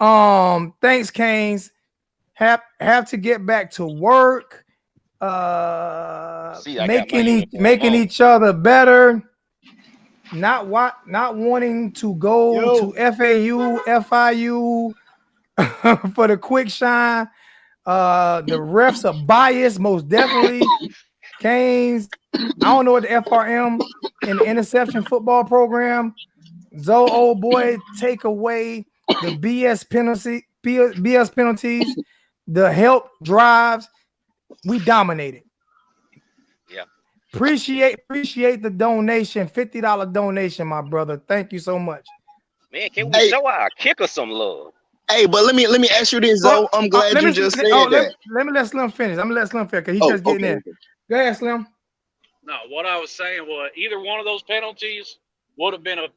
Thanks, Canes. Have to get back to work. Making each other better. Not wanting to go to FIU for the quick shine. The refs are biased, most definitely. Canes, I don't know what the FRM in the interception football program. Zoe, old boy, take away the BS penalties, the help drives. We dominated. Yeah. Appreciate the donation, $50 donation, my brother. Thank you so much. Man, can we show our kicker some love? Hey, but let me ask you this, Zoe. I'm glad you just said that. Let me let Slim finish. I'm gonna let Slim finish because he just getting in. Okay. Go ahead, Slim. No, what I was saying was either one of those penalties would have been a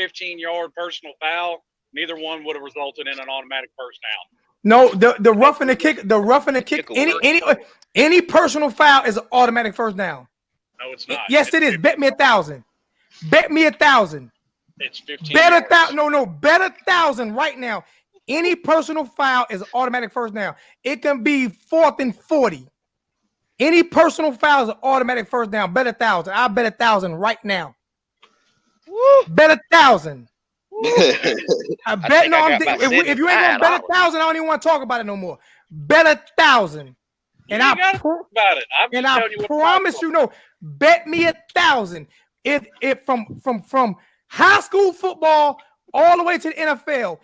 15-yard personal foul. Neither one would have resulted in an automatic first down. No, the roughing the kick, any personal foul is an automatic first down. No, it's not. Yes, it is. Bet me 1,000. Bet me 1,000. It's 15. Bet 1,000. No, bet 1,000 right now. Any personal foul is an automatic first down. It can be 4th and 40. Any personal foul is an automatic first down. Bet 1,000. I'll bet 1,000 right now. Woo. Bet 1,000. I bet no. If you ain't gonna bet 1,000, I don't even want to talk about it no more. Bet 1,000. And I promise you, no. Bet me 1,000. If from high school football all the way to the NFL,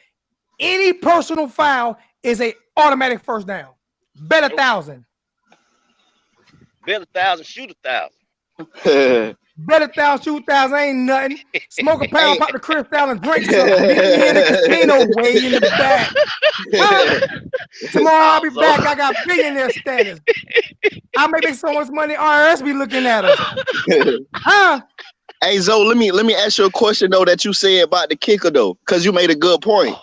any personal foul is a automatic first down. Bet 1,000. Bet 1,000, shoot 1,000. Bet 1,000, shoot 1,000, ain't nothing. Smoke a pound, pop the crystal, and drink something. Meet me in the casino way in the back. Tomorrow I'll be back. I got billionaire status. I may make so much money. RS be looking at us. Hey Zoe, let me ask you a question though that you said about the kicker though, because you made a good point.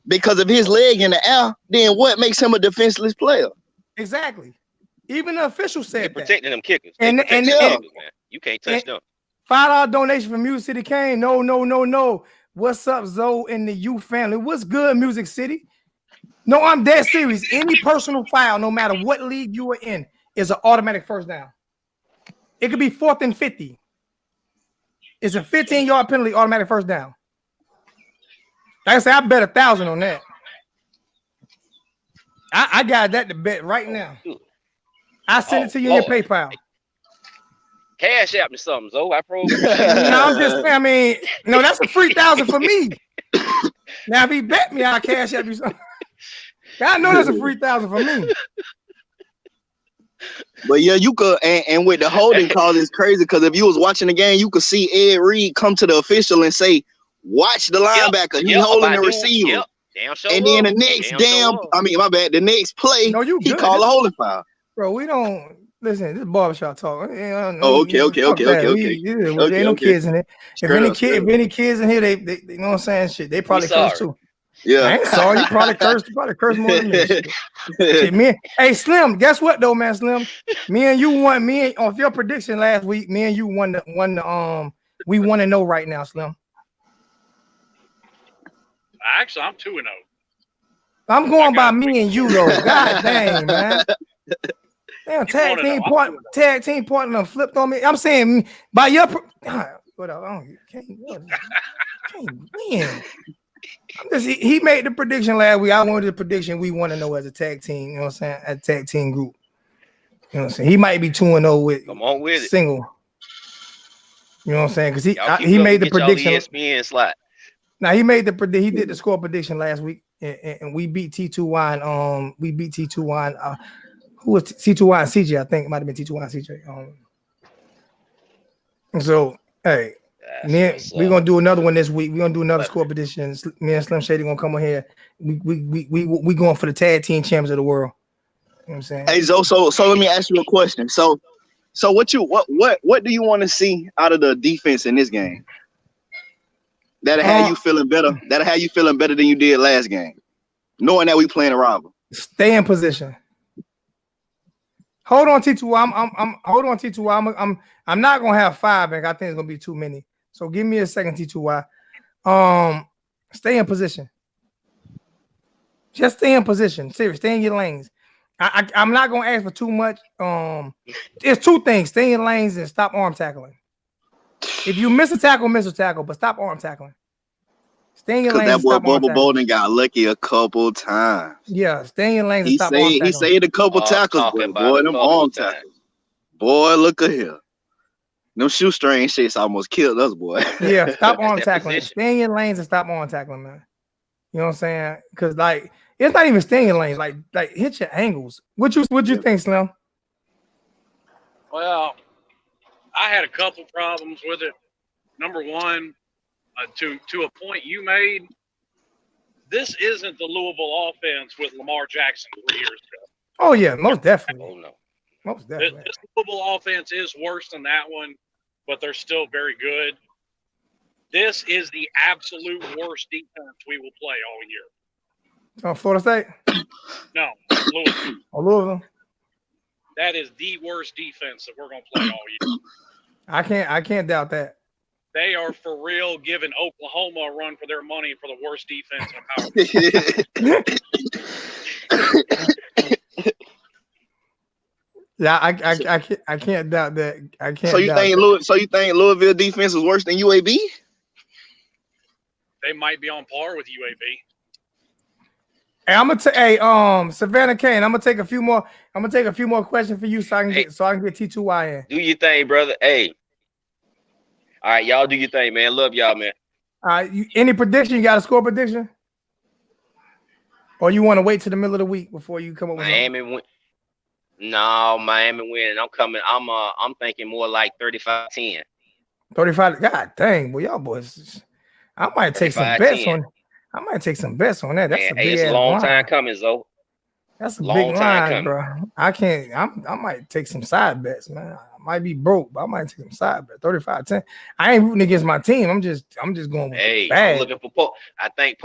Because of his leg in the air, then what makes him a defenseless player? Exactly. Even the official said that. Protecting them kickers. And you can't touch them. $5 donation from Music City Kane. No. What's up, Zoe and the U family? What's good, Music City? No, I'm dead serious. Any personal foul, no matter what league you are in, is an automatic first down. It could be 4th and 50. It's a 15-yard penalty, automatic first down. Like I said, I bet 1,000 on that. I got that to bet right now. I send it to you in your PayPal. Cash out me something, Zoe. I program. I'm just saying, I mean, no, that's a free 1,000 for me. Now, if he bet me, I'll cash out you something. I know that's a free 1,000 for me. But yeah, you could, and with the holding call, it's crazy because if you was watching the game, you could see Ed Reed come to the official and say, "Watch the linebacker, he's holding the receiver." And then the next play, he called a holding foul. Bro, we don't listen. This is barbershop talk. Okay. Ain't no kids in it. If any kids in here, they you know what I'm saying? Shit, they probably curse too. Yeah, I ain't sorry. You probably curse more than me. Shit, hey, Slim. Guess what though, man? Slim, me and you won. Off your prediction last week. Me and you won the we 1-0 right now, Slim. Actually, I'm 2-0. I'm going by me and you though. God dang, man. Damn, tag team partner flipped on me. I'm saying by your can't win. He made the prediction last week. I wanted the prediction we want to know as a tag team. You know what I'm saying? A tag team group. You know what I'm saying? He might be 2-0 with Come on with single. You know what I'm saying? Because he made the prediction. ESPN slot. Now he did the score prediction last week, and we beat T2Y. We beat T2Y. Who was T2Y and CJ? I think it might have been T2Y and CJ. And so, hey, we're gonna do another one this week. We're gonna do another score prediction. Me and Slim Shady gonna come on here. We going for the tag team champions of the world. You know what I'm saying? Hey, so let me ask you a question. So what do you want to see out of the defense in this game? That'll have you feeling better. That'll have you feeling better than you did last game, knowing that we playing a rival. Stay in position. Hold on, T2. Hold on, T2. I'm not gonna have 5, and I think it's gonna be too many. So give me a second, T2Y. Stay in position. Just stay in position. Seriously, stay in your lanes. I'm not gonna ask for too much. There's 2 things: stay in lanes and stop arm tackling. If you miss a tackle, but stop arm tackling. Stay in your Because lanes that and boy stop arm Bubba tackling. Bolden got lucky a couple times. Yeah, stay in your lanes and He stop arm saved tackling. a couple tackles, talking but about boy, a them couple arm times. tackles. Boy, look at here. Them shoestring shits almost killed us, boy. Yeah, stop arm That tackling. position. Stay in your lanes and stop arm tackling, man. You know what I'm saying? Because like it's not even staying in your lanes. Like hit your angles. What you think, Slim? Well, I had a couple problems with it. Number one, to a point you made, this isn't the Louisville offense with Lamar Jackson 3 years ago. Oh yeah, most definitely. Oh no. Most definitely. This Louisville offense is worse than that one, but they're still very good. This is the absolute worst defense we will play all year. Oh, Florida State? No, Louisville. Oh, Louisville? That is the worst defense that we're going to play all year. I can't doubt that. They are for real giving Oklahoma a run for their money for the worst defense in power. Yeah, I can't doubt that. I can't. So you think Louisville defense is worse than UAB? They might be on par with UAB. Hey, I'm gonna Savannah Kane. I'm gonna take a few more questions for you so I can get T2Y in. Do your thing, brother. Hey. All right, y'all do your thing, man. Love y'all, man. All right, any prediction? You got a score prediction? Or you want to wait till the middle of the week before you come up with Miami win. No, Miami win. I'm thinking more like 35-10. 35. God dang, boy, y'all boys. I might take some bets on. I might take some bets on that. That's a big it's a long time coming, Zoe. That's a big line, bro. I can't. I might take some side bets, man. I might be broke, but I might take some side bets. 35-10. I ain't rooting against my team. I'm just going with the bag. I'm looking for Pope. I think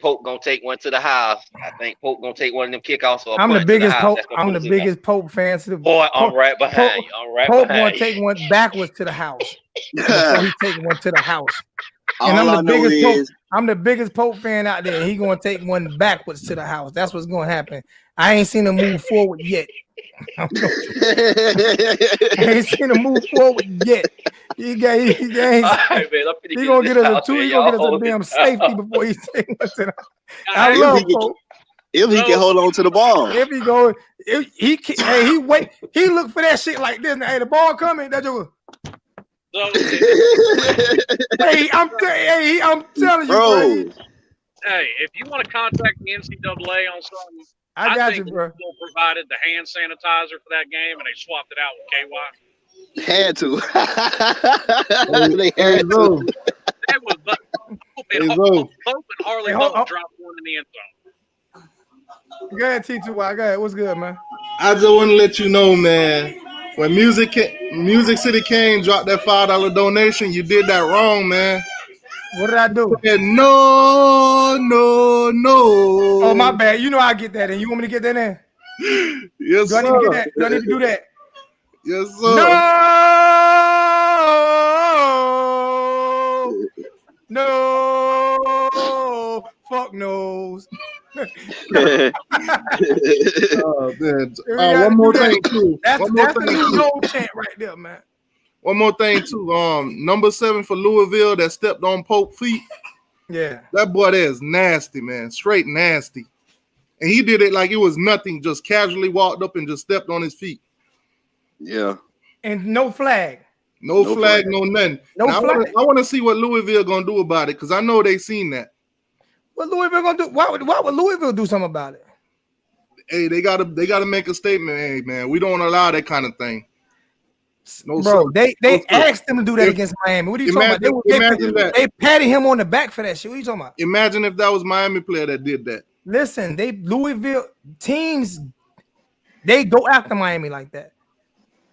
Pope gonna take one to the house. I think Pope gonna take one of them kickoffs. Or I'm the biggest Pope. I'm the biggest Pope fan. To the boy, I'm right behind you. I'm right Pope behind you. Pope gonna take one backwards to the house before he take one to the house. And I'm the biggest Pope fan out there. He gonna take one backwards to the house. That's what's gonna happen. I ain't seen him move forward yet. I ain't seen him move forward yet. He gonna get us a 2. He gonna get us a damn safety before he take one to the house. I love Pope. If he can hold on to the ball. If he go, he wait. He look for that shit like this. Hey, the ball coming. That just. I'm telling you, bro. Hey, if you want to contact the NCAA on something, I got you, think bro. Louisville provided the hand sanitizer for that game, and they swapped it out with KY. Had to. They had to. That was Pope and Harley both dropped one in the end zone. Go ahead, T2Y. Go ahead. What's good, man? I just want to let you know, man. When Music City Kane dropped that $5 donation, you did that wrong, man. What did I do? No. Oh, my bad. You know I get that in. You want me to get that in? Yes, sir. Do I need to get that? Do I need to do that? Yes, sir. No. Fuck no's. One more thing, too. That's the no chant right there, man. One more thing, too. Number 7 for Louisville that stepped on Pope's feet. Yeah. That boy there is nasty, man. Straight nasty. And he did it like it was nothing. Just casually walked up and just stepped on his feet. Yeah. And no flag. No flag, no nothing. No flag. I want to see what Louisville going to do about it because I know they seen that. What Louisville going to do? Why would Louisville do something about it? Hey, they gotta make a statement. Hey, man, we don't allow that kind of thing. No, bro, they asked them to do that against Miami. What are you talking about? They patted him on the back for that shit. What are you talking about? Imagine if that was Miami player that did that. Listen, Louisville teams, they go after Miami like that.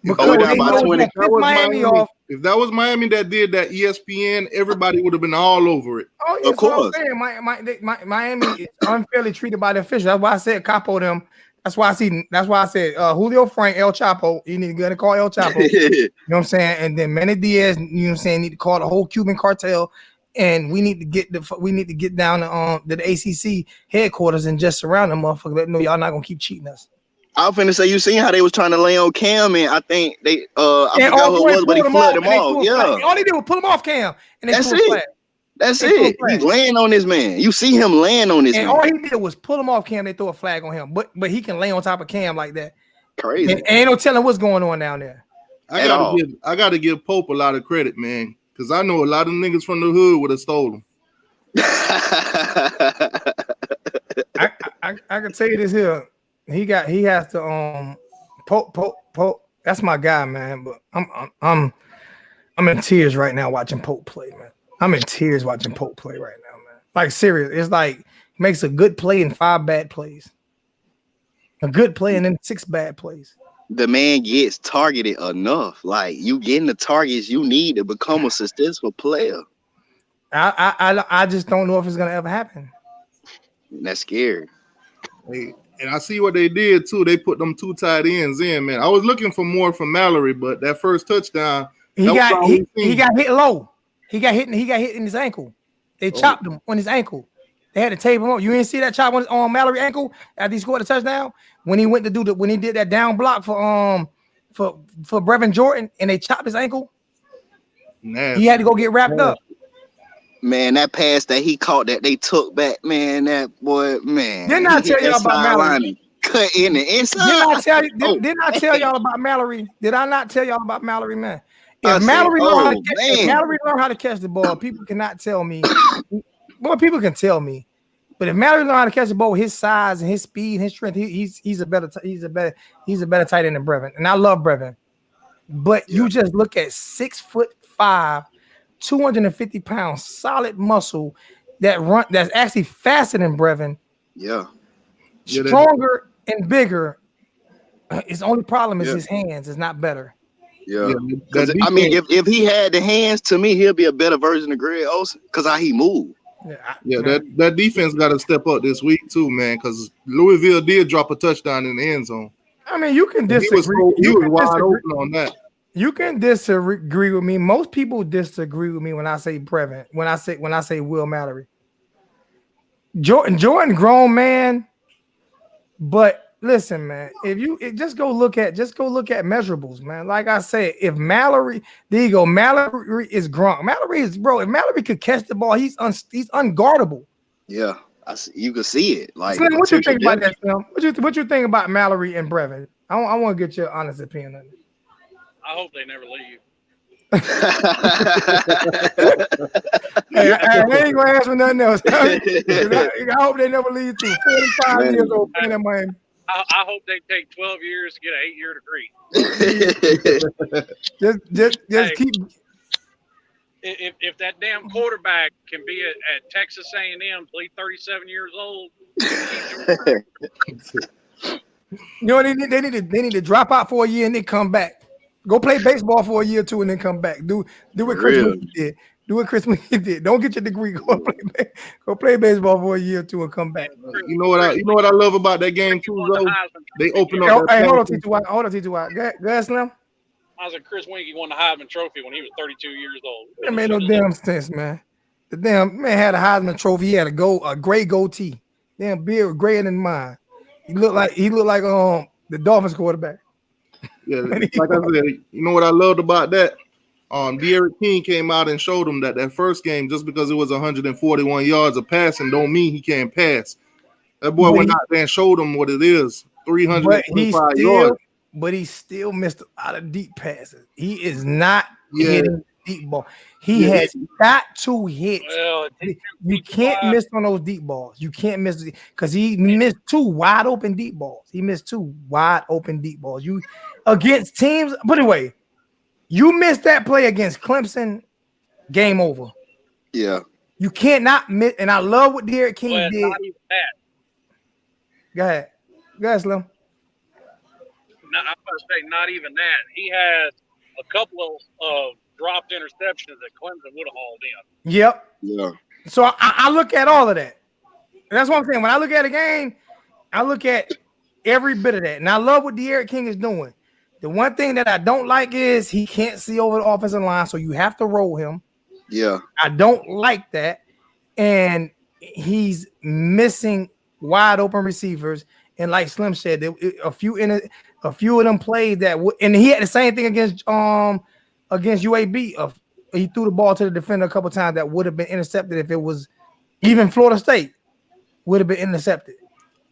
Because they know that Miami off. If that was Miami that did that, ESPN, everybody would have been all over it. Oh, yeah, of course. Miami is unfairly treated by the officials. That's why I said capo them. That's why I said Julio Frank, El Chapo. You need to call El Chapo. You know what I'm saying? And then Manny Diaz, you know what I'm saying, need to call the whole Cuban cartel. And we need to get down to the ACC headquarters and just surround them motherfuckers. Let them know y'all not gonna keep cheating us. I was finna say, you seen how they was trying to lay on Cam, and I think they I forgot who it was, but he flooded them off. Yeah, all they did was pull them off Cam, and they That's pulled flag. That's They threw a it. He's flag. laying on this man. You see him laying on this And man. all he did was pull him off Cam. They throw a flag on him, but he can lay on top of Cam like that. Crazy. And ain't no telling what's going on down there. At all. I gotta give Pope a lot of credit, man, because I know a lot of niggas from the hood would have stole him. I can tell you this here. He has to Pope. That's my guy, man. But I'm in tears right now watching Pope play, man. I'm in tears watching Pope play right now, man. Like serious. It's like he makes a good play and 5 bad plays. A good play and then 6 bad plays. The man gets targeted enough. Like you getting the targets you need to become a successful player. I just don't know if it's gonna ever happen. And that's scary. Hey, and I see what they did too. They put them 2 tight ends in, man. I was looking for more from Mallory, but that first touchdown, he got hit low. He got hit in his ankle. They chopped him on his ankle. They had to tape him up. You didn't see that chop on Mallory ankle after he scored a touchdown when he went to when he did that down block for Brevin Jordan and they chopped his ankle. Nasty. He had to go get wrapped up. Man, that pass that he caught that they took back, man, that boy, man. Didn't I tell y'all about Mallory? Cut in the inside. Didn't I tell y'all about Mallory? Did I not tell y'all about Mallory, man? If Mallory learn how to catch the ball, people cannot tell me. Well, people can tell me, but if Mallory learn how to catch the ball with his size and his speed and his strength, he's a better tight end than Brevin. And I love Brevin, but you just look at 6'5", 250 pounds, solid muscle that's actually faster than Brevin. Yeah, stronger and bigger. His only problem is his hands. It's not better. Yeah, I mean, if he had the hands, to me, he'll be a better version of Greg Olsen because how he moved. That defense got to step up this week too, man. Because Louisville did drop a touchdown in the end zone. I mean, you can disagree. He was wide open on that. You can disagree with me. Most people disagree with me when I say Brevin. When I say Will Mallory. Jordan grown man, but listen, man. If just go look at measurables, man. Like I said, if Mallory, there you go. Mallory is grown. Mallory is bro. If Mallory could catch the ball, he's unguardable. Yeah, you can see it. Like, Slim, what you think about that, Slim? What you think about Mallory and Brevin? I want to get your honest opinion on it. I hope they never leave. Hey, I ain't gonna ask for nothing else. I hope they never leave too. 45 years old, playing in Miami. I hope they take 12 years to get an 8-year degree. just keep. If that damn quarterback can be at Texas A&M till he's 37 years old, you know they need to drop out for a year and then come back. Go play baseball for a year or 2 and then come back. Do what Chris Winkie did. Do what Chris Winkie did. Don't get your degree. Go play baseball for a year or 2 and come back. You know what I love about that game too, though? They open up. Hey, hold on, T2. Go ahead, Slim. I was like, Chris Winkie won the Heisman Trophy when he was 32 years old. That made no damn sense, man. The damn man had a Heisman Trophy. He had a gray goatee. Damn beard grayer than mine. He looked like the Dolphins quarterback. Yeah, like I said, you know what I loved about that? De'Aaron King came out and showed him that first game, just because it was 141 yards of passing, don't mean he can't pass. That boy went out there and showed him what it is, 325 yards. But he still missed a lot of deep passes. He is not hitting deep ball. He has got to hit. Well, you can't miss on those deep balls. You can't miss because he missed 2 wide open deep balls. You against teams. But anyway, you missed that play against Clemson. Game over. Yeah. You cannot miss. And I love what Derek King did. Not even that. Go ahead, Slim. No, I'm going to say not even that. He has a couple of dropped interceptions that Clemson would have hauled in. Yep. Yeah. So I look at all of that. And that's what I'm saying. When I look at a game, I look at every bit of that. And I love what De'Aaron King is doing. The one thing that I don't like is he can't see over the offensive line, so you have to roll him. Yeah. I don't like that. And he's missing wide open receivers. And like Slim said, a few of them played that, and he had the same thing against UAB. he threw the ball to the defender a couple times that would have been intercepted if it was even Florida State would have been intercepted.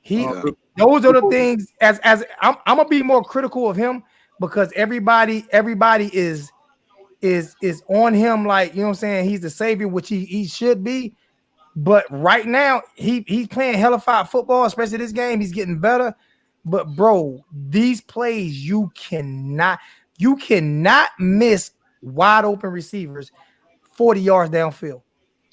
Those are the things. As I'm gonna be more critical of him because everybody is on him, like, you know what I'm saying, he's the savior, which he should be. But right now, he's playing hellified football, especially this game. He's getting better. But bro, these plays you cannot miss wide open receivers 40 yards downfield.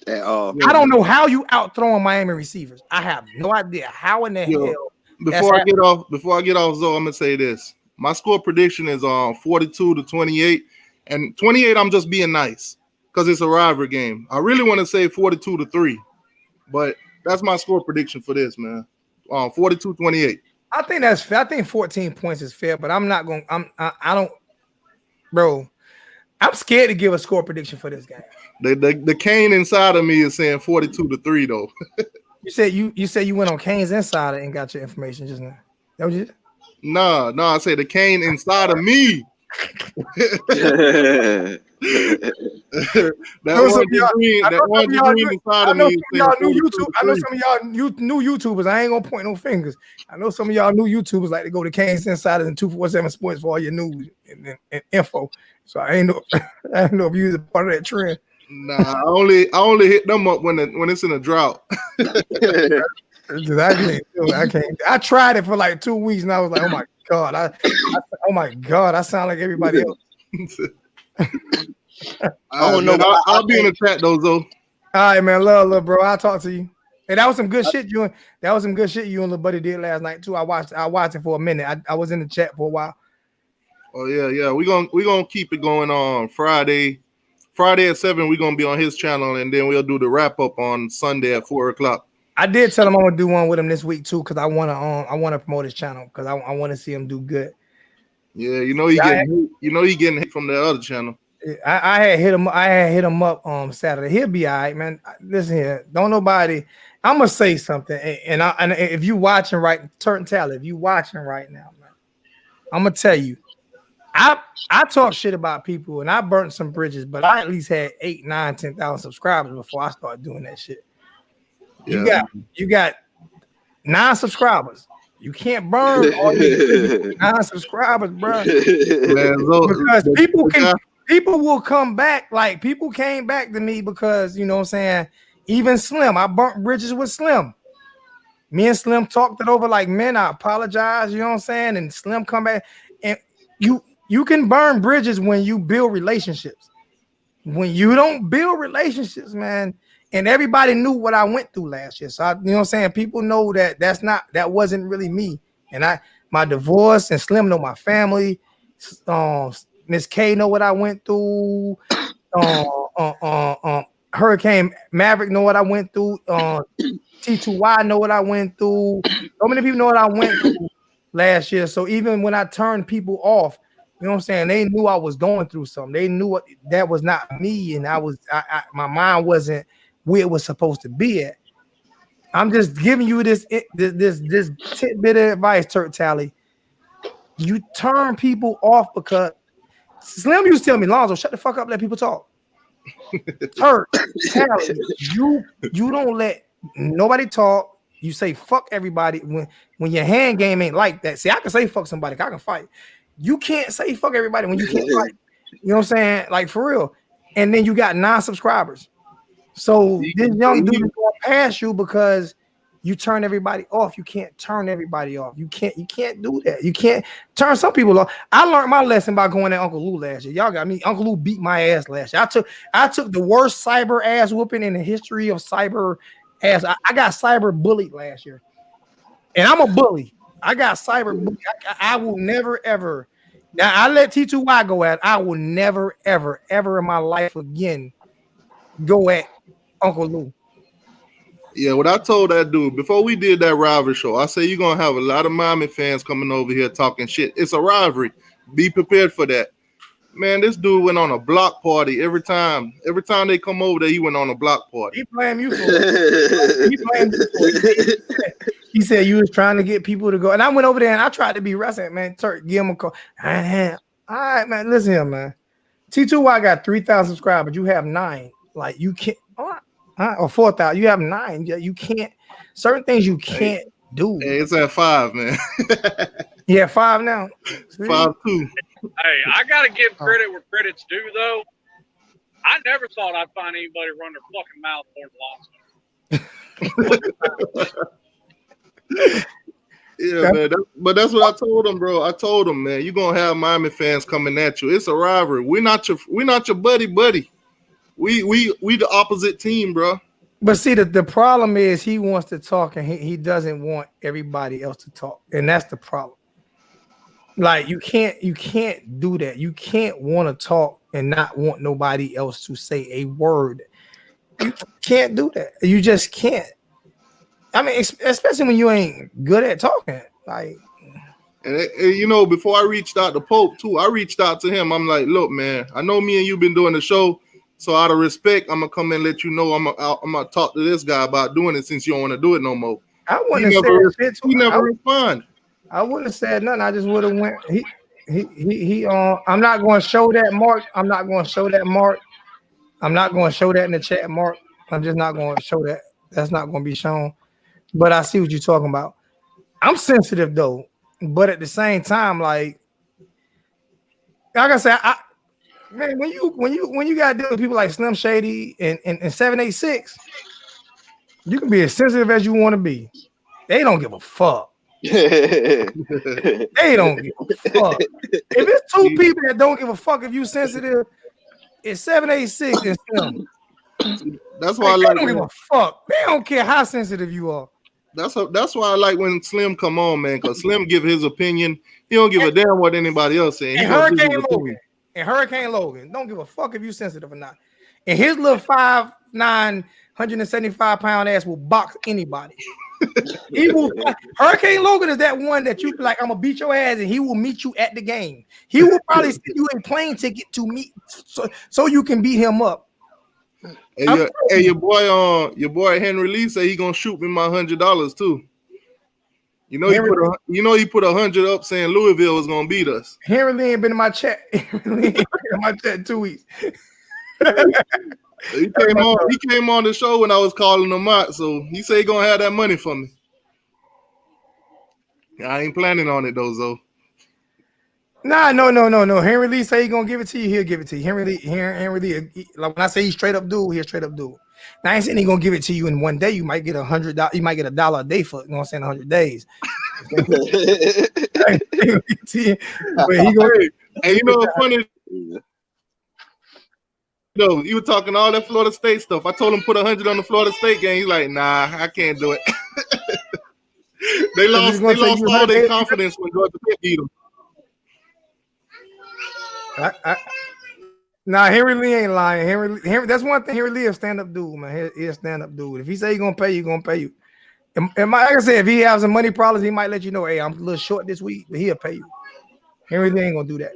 I don't know how you out throwing Miami receivers. I have no idea how in the hell. Before I get off, Zoe, I'm gonna say this. My score prediction is 42-28, and 28. I'm just being nice because it's a rivalry game. I really want to say 42-3, but that's my score prediction for this, man. 42-28. I think that's fair. I think 14 points is fair, but I'm not going. I don't, bro. I'm scared to give a score prediction for this game. The Kane inside of me is saying 42-3 though. You said you went on Kane's Insider and got your information just now. That was it? No, I say the Kane inside of me. I know some of y'all new YouTubers. I ain't gonna point no fingers. I know some of y'all new YouTubers like to go to Kane's Insiders and 247 Sports for all your news and info. So I don't know if you was a part of that trend. Nah, I only hit them up when it's in a drought. Exactly. I can't. I tried it for like 2 weeks and I was like, oh my God. Oh my God, I sound like everybody else. I don't know. I'll be in the chat though. All right, man. Love, bro. I'll talk to you. Hey, that was some good shit. You and little buddy did last night too. I watched it for a minute. I was in the chat for a while. Oh yeah. We're gonna keep it going on Friday. Friday at 7, we're gonna be on his channel, and then we'll do the wrap up on Sunday at 4:00. I did tell him I'm gonna do one with him this week too, because I wanna promote his channel because I want to see him do good. Yeah, he getting hit from the other channel. I had hit him up Saturday. He'll be all right, man. Listen here, don't nobody. I'm gonna say something, and if you watching right, turn talent. If you watching right now, man, I'm gonna tell you. I talk shit about people and I burnt some bridges, but I at least had 8, 9, 10,000 subscribers before I started doing that shit. Yeah. You got 9 subscribers. You can't burn all your 9 subscribers, bro. Because people will come back. Like people came back to me because, you know what I'm saying, even Slim, I burnt bridges with Slim. Me and Slim talked it over like, man, I apologize, you know what I'm saying? And Slim come back and you can burn bridges when you build relationships. When you don't build relationships, man, and everybody knew what I went through last year. So you know what I'm saying? People know that wasn't really me. And my divorce, and Slim know my family. Miss K know what I went through. Hurricane Maverick know what I went through. T2Y know what I went through. So many people know what I went through last year. So even when I turned people off, you know what I'm saying, they knew I was going through something. They knew that was not me, and my mind wasn't where it was supposed to be at. I'm just giving you this tidbit of advice, Turk Tally. You turn people off because Slim used to tell me, Lonzo, shut the fuck up, let people talk. Turk Tally, you don't let nobody talk. You say fuck everybody when your hand game ain't like that. See, I can say fuck somebody, I can fight. You can't say fuck everybody when you can't fight. You know what I'm saying? Like for real. And then you got 9 subscribers. So this young dude is going past you because you turn everybody off. You can't turn everybody off. You can't do that. You can't turn some people off. I learned my lesson by going at Uncle Lou last year. Y'all got me. Uncle Lou beat my ass last year. I took the worst cyber ass whooping in the history of cyber ass. I got cyber bullied last year. And I'm a bully. I got cyber bullied. I will never ever. Now I let T2Y go at. I will never ever in my life again go at Uncle Lou. Yeah, what I told that dude before we did that rivalry show, I said you're gonna have a lot of Miami fans coming over here talking shit. It's a rivalry. Be prepared for that. Man, this dude went on a block party every time. Every time they come over there, he went on a block party. He blamed you for it. He blamed you for it. He said you was trying to get people to go. And I went over there and I tried to be wrestling, man. Turk, give him a call. All right, man. Listen here, man. T2Y got 3,000 subscribers. You have 9. Like you can't, or 4,000. You have 9. Yeah, you can't. Certain things you can't do. Hey, it's at 5, man. Yeah, 5 now. 5-2. Hey, I gotta give credit where credit's due, though. I never thought I'd find anybody run their fucking mouth more than Lonzo. Yeah, man. But that's what I told him, bro. I told him, man, you're gonna have Miami fans coming at you. It's a rivalry. We're not your buddy. We the opposite team, bro. But see, the problem is he wants to talk and he doesn't want everybody else to talk, and that's the problem. Like you can't do that. You can't want to talk and not want nobody else to say a word. You can't do that. You just can't. I mean, especially when you ain't good at talking. Like, and you know, before I reached out to Pope too, I reached out to him. I'm like, look, man, I know me and you been doing the show, so out of respect, I'm gonna come and let you know I'm gonna talk to this guy about doing it since you don't want to do it no more. I wouldn't have said shit. He never respond. I wouldn't have said nothing. I just would have went. He. I'm not going to show that, Mark. I'm not going to show that, Mark. I'm not going to show that in the chat, Mark. I'm just not going to show that. That's not going to be shown. But I see what you're talking about. I'm sensitive though, but at the same time, like I said, man, when you got to deal with people like Slim Shady and 786, you can be as sensitive as you want to be. They don't give a fuck. They don't give a fuck. If it's 2 people that don't give a fuck if you sensitive, it's 786 and Slim. That's why they don't give a fuck. They don't care how sensitive you are. That's why I like when Slim come on, man, because Slim give his opinion. He don't give a damn what anybody else saying. And Hurricane Logan don't give a fuck if you sensitive or not. And his little 5'9", 175-pound ass will box anybody. He will. Hurricane Logan is that one that you be like, I'm gonna beat your ass, and he will meet you at the game. He will probably send you a plane ticket to meet, so you can beat him up. Hey, your boy Henry Lee say he gonna shoot me my $100 too. You know, he put 100 up saying Louisville was gonna beat us. Henry Lee ain't been in my chat. In my chat in 2 weeks. He came on the show when I was calling him out, so he said he gonna have that money for me. I ain't planning on it though, Zoe. Nah, no. Henry Lee say he gonna give it to you. He'll give it to you. Henry Lee. Like when I say he's straight up dude, he'll straight up dude. Now I ain't saying he gonna give it to you in one day. You might get $100. You might get $1 a day for, you know what I'm saying, 100 days. But he gonna. And you know what's funny? No, you were talking all that Florida State stuff. I told him put 100 on the Florida State game. He's like, nah, I can't do it. They lost all their confidence when Georgia Tech beat them. Nah, Henry Lee ain't lying. Henry, that's one thing. Henry Lee is stand up dude, man. He's a stand up dude. If he say he gonna pay you, gonna pay you. And like I said, if he has some money problems, he might let you know, hey, I'm a little short this week, but he'll pay you. Henry Lee ain't gonna do that.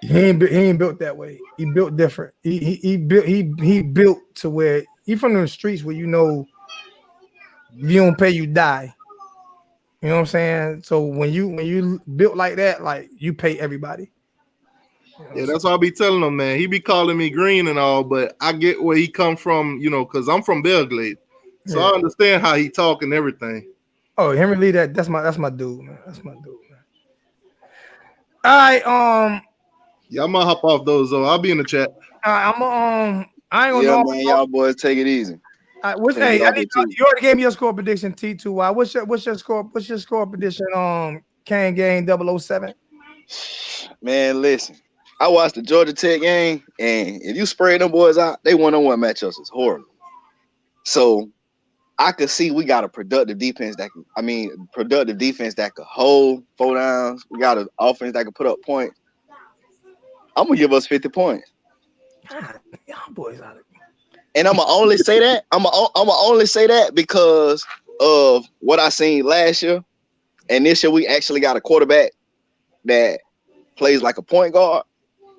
He ain't built that way. He built different. He built to where he from the streets where you know if you don't pay, you die. You know what I'm saying? So when you built like that, like you pay everybody. Yeah, that's why I be telling him, man. He be calling me green and all, but I get where he come from, you know, because I'm from Belgrade. So I understand how he talk and everything. Oh, Henry Lee, that's my dude, man. That's my dude, man. All right, yeah, I'm gonna hop off those though. I'll be in the chat. I ain't gonna know. Man, y'all boys take it easy. I need you already gave me your score prediction, T2Y. What's your score? What's your score prediction on Kane game 007? Man, listen. I watched the Georgia Tech game, and if you spread them boys out, they one-on-one matchups is horrible. So I could see we got a productive defense that could hold 4 downs. We got an offense that could put up points. I'm gonna give us 50 points. God, y'all boys out of. And I'm gonna only say that. I'm gonna only say that because of what I seen last year, and this year we actually got a quarterback that plays like a point guard.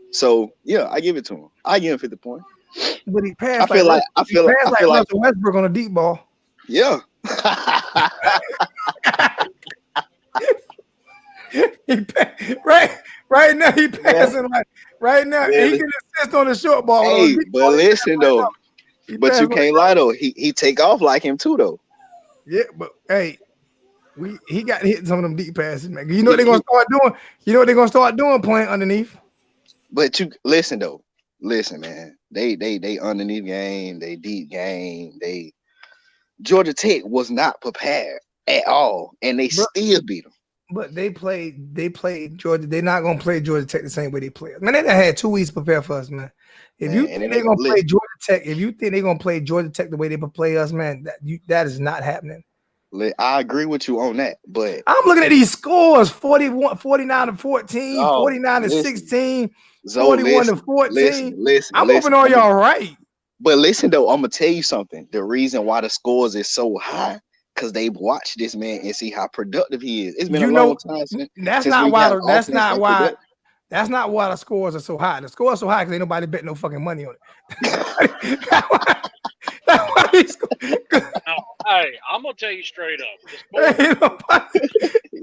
So yeah, I give it to him. I give him 50 points. But he passed. I feel like Russell Westbrook on a deep ball. Yeah. Right now he passing Right now, Yeah, he can assist on the short ball. On hey, the deep but ball, listen though, he but pass you on can't lie though. He take off like him too though. yeah, but hey, he got hit some of them deep passes, man. You know what He, they're gonna he start doing? You know what they're gonna start doing? Playing underneath. but you listen though. Listen, man. They underneath game, they deep game, they Georgia Tech was not prepared at all, and they But still beat them. but they played Georgia. They're not gonna play Georgia Tech the same way they play us. Man, they done had 2 weeks to prepare for us, man. If Man, you and think then they're gonna play listen, Georgia Tech, if you think they're gonna play Georgia Tech the way they play us, man, that is not happening. I agree with you on that, but I'm looking at these scores 41, 49 to 14, oh, 49 to listen, 16, so 41 to 14. I'm hoping all Listen. y'all right. But listen though, I'm gonna tell you something. The reason why the scores is so high, because they watch this man and see how productive he is. It's been a You long know, time that's since not we why got an offense that product. that's not why the scores are so high. The scores are so high because ain't nobody bet no fucking money on it. That's why these Now, hey, I'm gonna tell you straight up. The score, ain't nobody.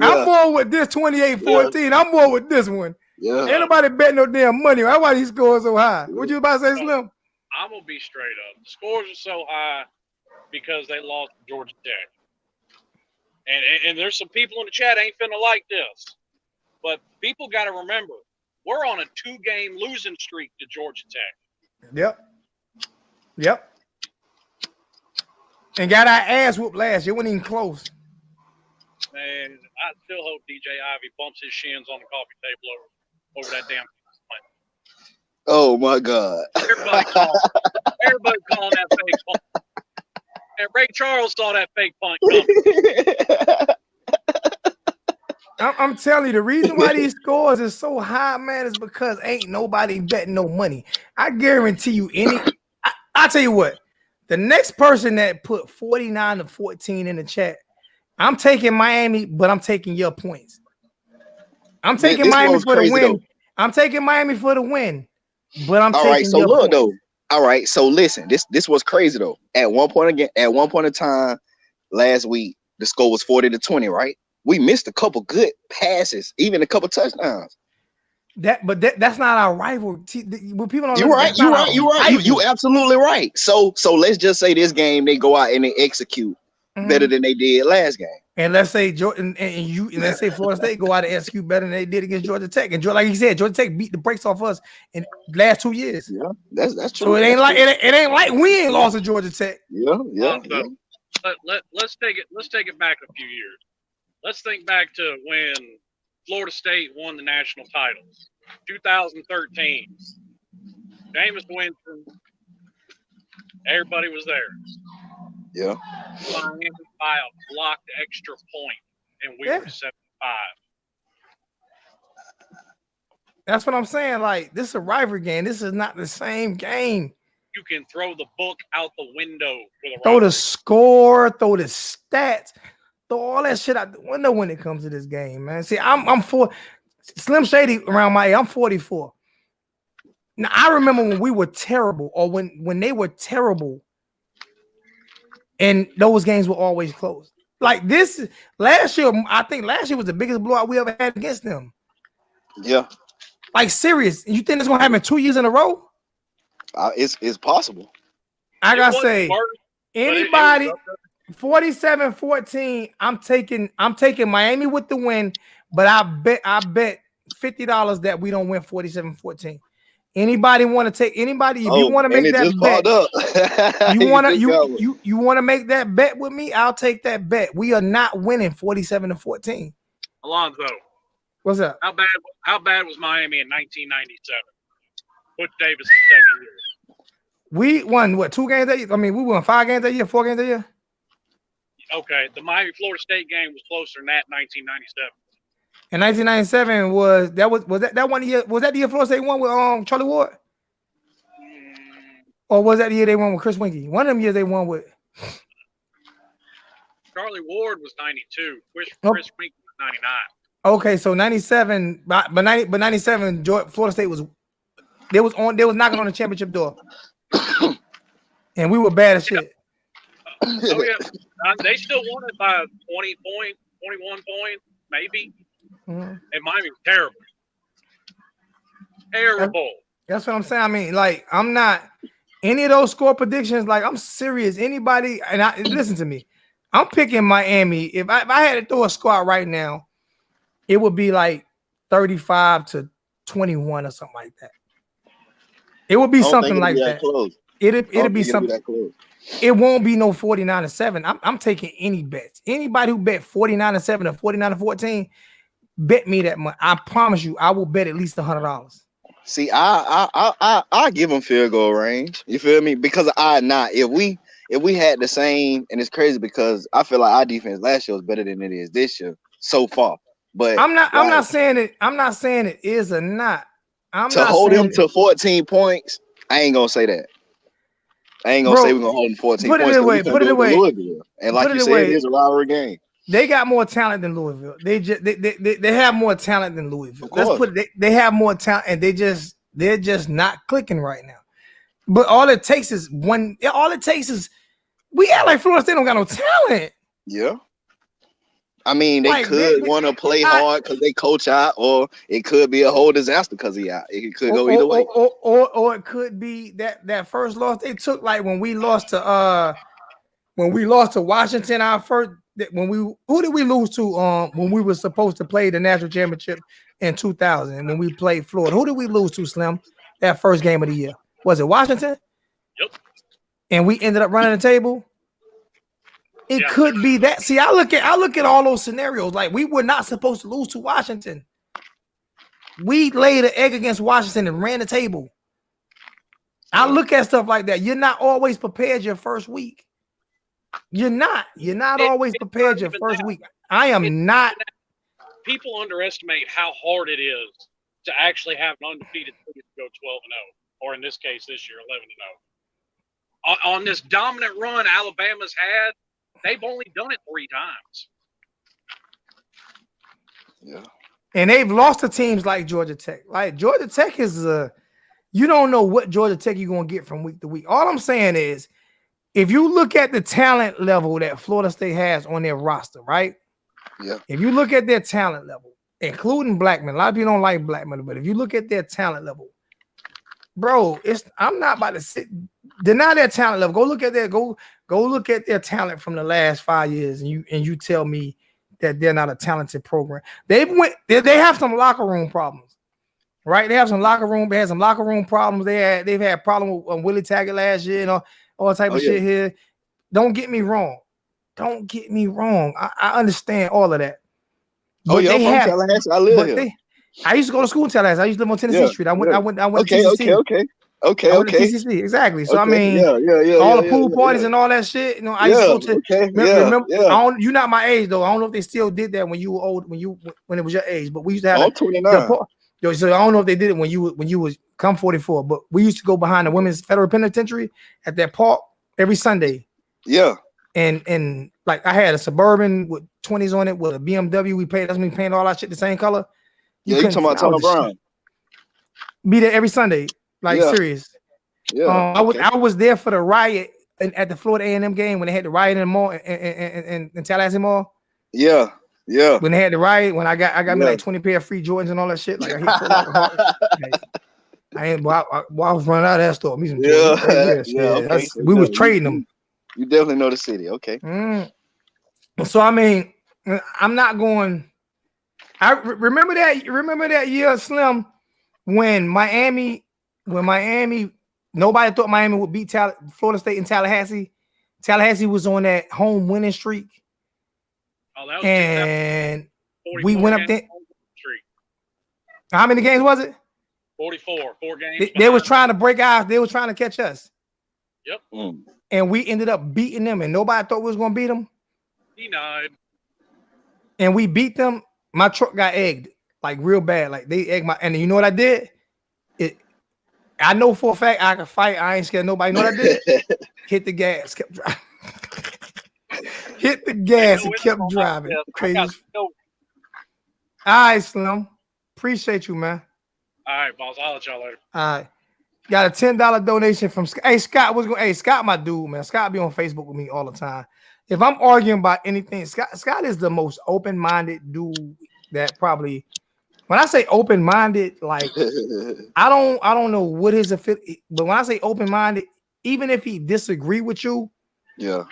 I'm Yeah, more with this 28-14. I'm more with this one. yeah. Ain't nobody bet no damn money. That's why these scores so high. What you about to say, Slim? I'm gonna be straight up. The scores are so high because they lost to Georgia Tech. And there's some people in the chat ain't finna like this. But people got to remember, we're on a 2-game losing streak to Georgia Tech. Yep. And got our ass whooped last year. It wasn't even close. Man, I still hope DJ Ivy bumps his shins on the coffee table over that damn punt. Oh my God. Everybody calling that fake punt. And Ray Charles saw that fake punt coming. I'm telling you, the reason why these scores is so high, man, is because ain't nobody betting no money. I guarantee you I tell you what, the next person that put 49 to 14 in the chat, I'm taking Miami, but I'm taking your points. I'm taking Miami for the win. I'm taking Miami for the win, but I'm taking so your look points. though. All right, so listen, this was crazy though. At one point in time last week, the score was 40 to 20, right? We missed a couple good passes, even a couple touchdowns. That's not our rival. When people don't You're right. You absolutely right. So let's just say this game they go out and they execute better than they did last game. And let's say Jordan and let's say Florida State go out and execute better than they did against Georgia Tech. And like he said, Georgia Tech beat the brakes off us in the last 2 years. Yeah, that's true. So it ain't like we ain't lost to Georgia Tech. Yeah. Let's take it back a few years. Let's think back to when Florida State won the national titles, 2013. Jameis Winston, everybody was there. Yeah. Miami by a blocked extra point, and we were 75. That's what I'm saying. Like, this is a rivalry game. This is not the same game. You can throw the book out the window with a throw the score, throw the stats, throw all that shit out the window when it comes to this game, man. See, I'm for Slim Shady around my age. I'm 44. Now I remember when we were terrible, or when they were terrible, and those games were always close. Like this last year, I think last year was the biggest blowout we ever had against them. Yeah. Like serious. You think it's gonna happen 2 years in a row? It's possible. I gotta say, anybody 47-14. I'm taking Miami with the win, but I bet $50 that we don't win 47-14. Anybody want to take anybody? If you want to make that bet, you want to make that bet with me? I'll take that bet. We are not winning 47-14. Alonzo, what's up? How bad was Miami in 1997? Butch Davis' second year. We won what, 2 games that year? I mean, we won 5 games that year, 4 games that year. Okay, the Miami Florida State game was closer than that in 1997. And 1997 was that one year? Was that the year Florida State won with Charlie Ward? Or was that the year they won with Chris Winkie? One of them years they won with Charlie Ward was 92. Chris Winkie was 99. Okay, so 97, but 97, Florida State was knocking on the championship door. And we were bad as shit. Oh yeah. They still won it by 20 points, 21 points, maybe. And Miami was terrible. Terrible. That's what I'm saying. I mean, like, I'm not any of those score predictions. Like, I'm serious. Anybody, and listen to me. I'm picking Miami. If I had to throw a score out right now, it would be like 35-21 or something like that. It would be something like that. Close. It'll be something that close. It won't be no 49-7. I'm taking any bets. Anybody who bet 49-7 or 49-14, bet me that much. I promise you, I will bet at least $100. See, I give them field goal range. You feel me? Because if we had the same, and it's crazy because I feel like our defense last year was better than it is this year so far. But I'm not saying it is or not. To hold him to 14 points, I ain't gonna say that. I ain't gonna say we're gonna hold him 14 points. Put it away. And like you said, it is a rivalry game. They got more talent than Louisville. They have more talent than Louisville. Let's put it. They have more talent, and they're just not clicking right now. But all it takes is one. All it takes is we act like Florida State don't got no talent. Yeah. I mean, they could want to play hard because they coach out, or it could be a whole disaster because he out. It could go either way. Or it could be that first loss they took, like when we lost to Washington. Our first who did we lose to when we were supposed to play the national championship in 2000 when we played Florida? Who did we lose to, Slim? That first game of the year, was it Washington? Yep. And we ended up running the table. It could be that. See, I look at all those scenarios. Like, we were not supposed to lose to Washington. We laid an egg against Washington and ran the table. I look at stuff like that. You're not always prepared your first week. You're not always prepared your first week. I am not. People underestimate how hard it is to actually have an undefeated team to go 12-0, or in this case, this year 11-0. On this dominant run Alabama's had, they've only done it 3 times. Yeah. And they've lost to teams like Georgia Tech. Like, Georgia Tech is you don't know what Georgia Tech you're going to get from week to week. All I'm saying is, if you look at the talent level that Florida State has on their roster, right? Yeah. If you look at their talent level, including Blackman, a lot of people don't like Blackman, but if you look at their talent level, bro, I'm not about to deny their talent level. Go look at their talent from the last 5 years, and you tell me that they're not a talented program. They have some locker room problems, right? They had some locker room problems. They've had problems with Willie Taggart last year and all type of shit here. Don't get me wrong. I understand all of that. But I'm from Tallahassee. I live here. I used to go to school in Tallahassee. I used to live on Tennessee Street. I went to TCC. Okay. TCC, exactly. So I mean, all the pool parties and all that shit. You know, I used to go to. Remember, you're not my age though. I don't know if they still did that when you were old, when it was your age. But we used to have. I'm 29. So I don't know if they did it when you was come 44. But we used to go behind the women's federal penitentiary at that park every Sunday. Yeah. And like, I had a Suburban with 20s on it with a BMW. We painted all our shit the same color. You talking about Tom Brown? Be there every Sunday, like serious. Yeah, I was there for the riot at the Florida A&M game when they had the riot in the mall in Tallahassee Mall. Yeah. When they had the riot, when I got me like 20 pair of free Jordans and all that shit. Like, I hit I was running out of that store. Me some Jordans. We was trading them. You definitely know the city, okay? So I mean, I'm not going. I remember that year, Slim, when Miami, nobody thought Miami would beat Florida State in Tallahassee. Tallahassee was on that home winning streak. Oh, that was and we went up there. How many games was it? 44, 4 games. They was trying to break out. They was trying to catch us. Yep. And we ended up beating them, and nobody thought we was gonna beat them. Denied. And we beat them. My truck got egged, like real bad. Like, they egged and you know what I did? I know for a fact I can fight. I ain't scared of nobody. You know what I did? Hit the gas, kept driving. Hit the gas and kept driving. Crazy. All right, Slim. Appreciate you, man. All right, boss. I'll let y'all later. All right. Got a $10 donation from Scott. Hey, Scott, Scott, my dude, man. Scott be on Facebook with me all the time. If I'm arguing about anything, Scott is the most open-minded dude that probably When I say open-minded, like I don't know what his affiliate, but when I say open-minded, even if he disagree with you, yeah,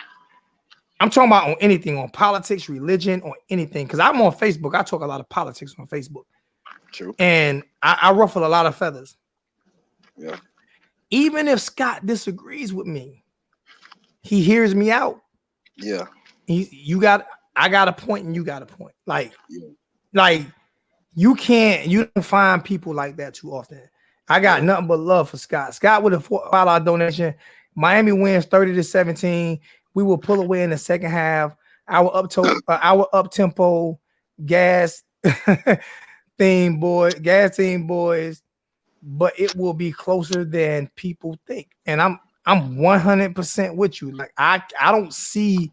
I'm talking about on anything, on politics, religion, on anything. Because I'm on Facebook. I talk a lot of politics on Facebook. true. And I ruffle a lot of feathers. Yeah. Even if Scott disagrees with me, he hears me out. Yeah. I got a point and you got a point. Like Yeah. you don't find people like that too often. I got nothing but love for Scott. Scott with a $4 donation. Miami wins 30-17. We will pull away in the second half. Our up tempo gas team boys, but it will be closer than people think. And I'm 100% with you. Like I don't see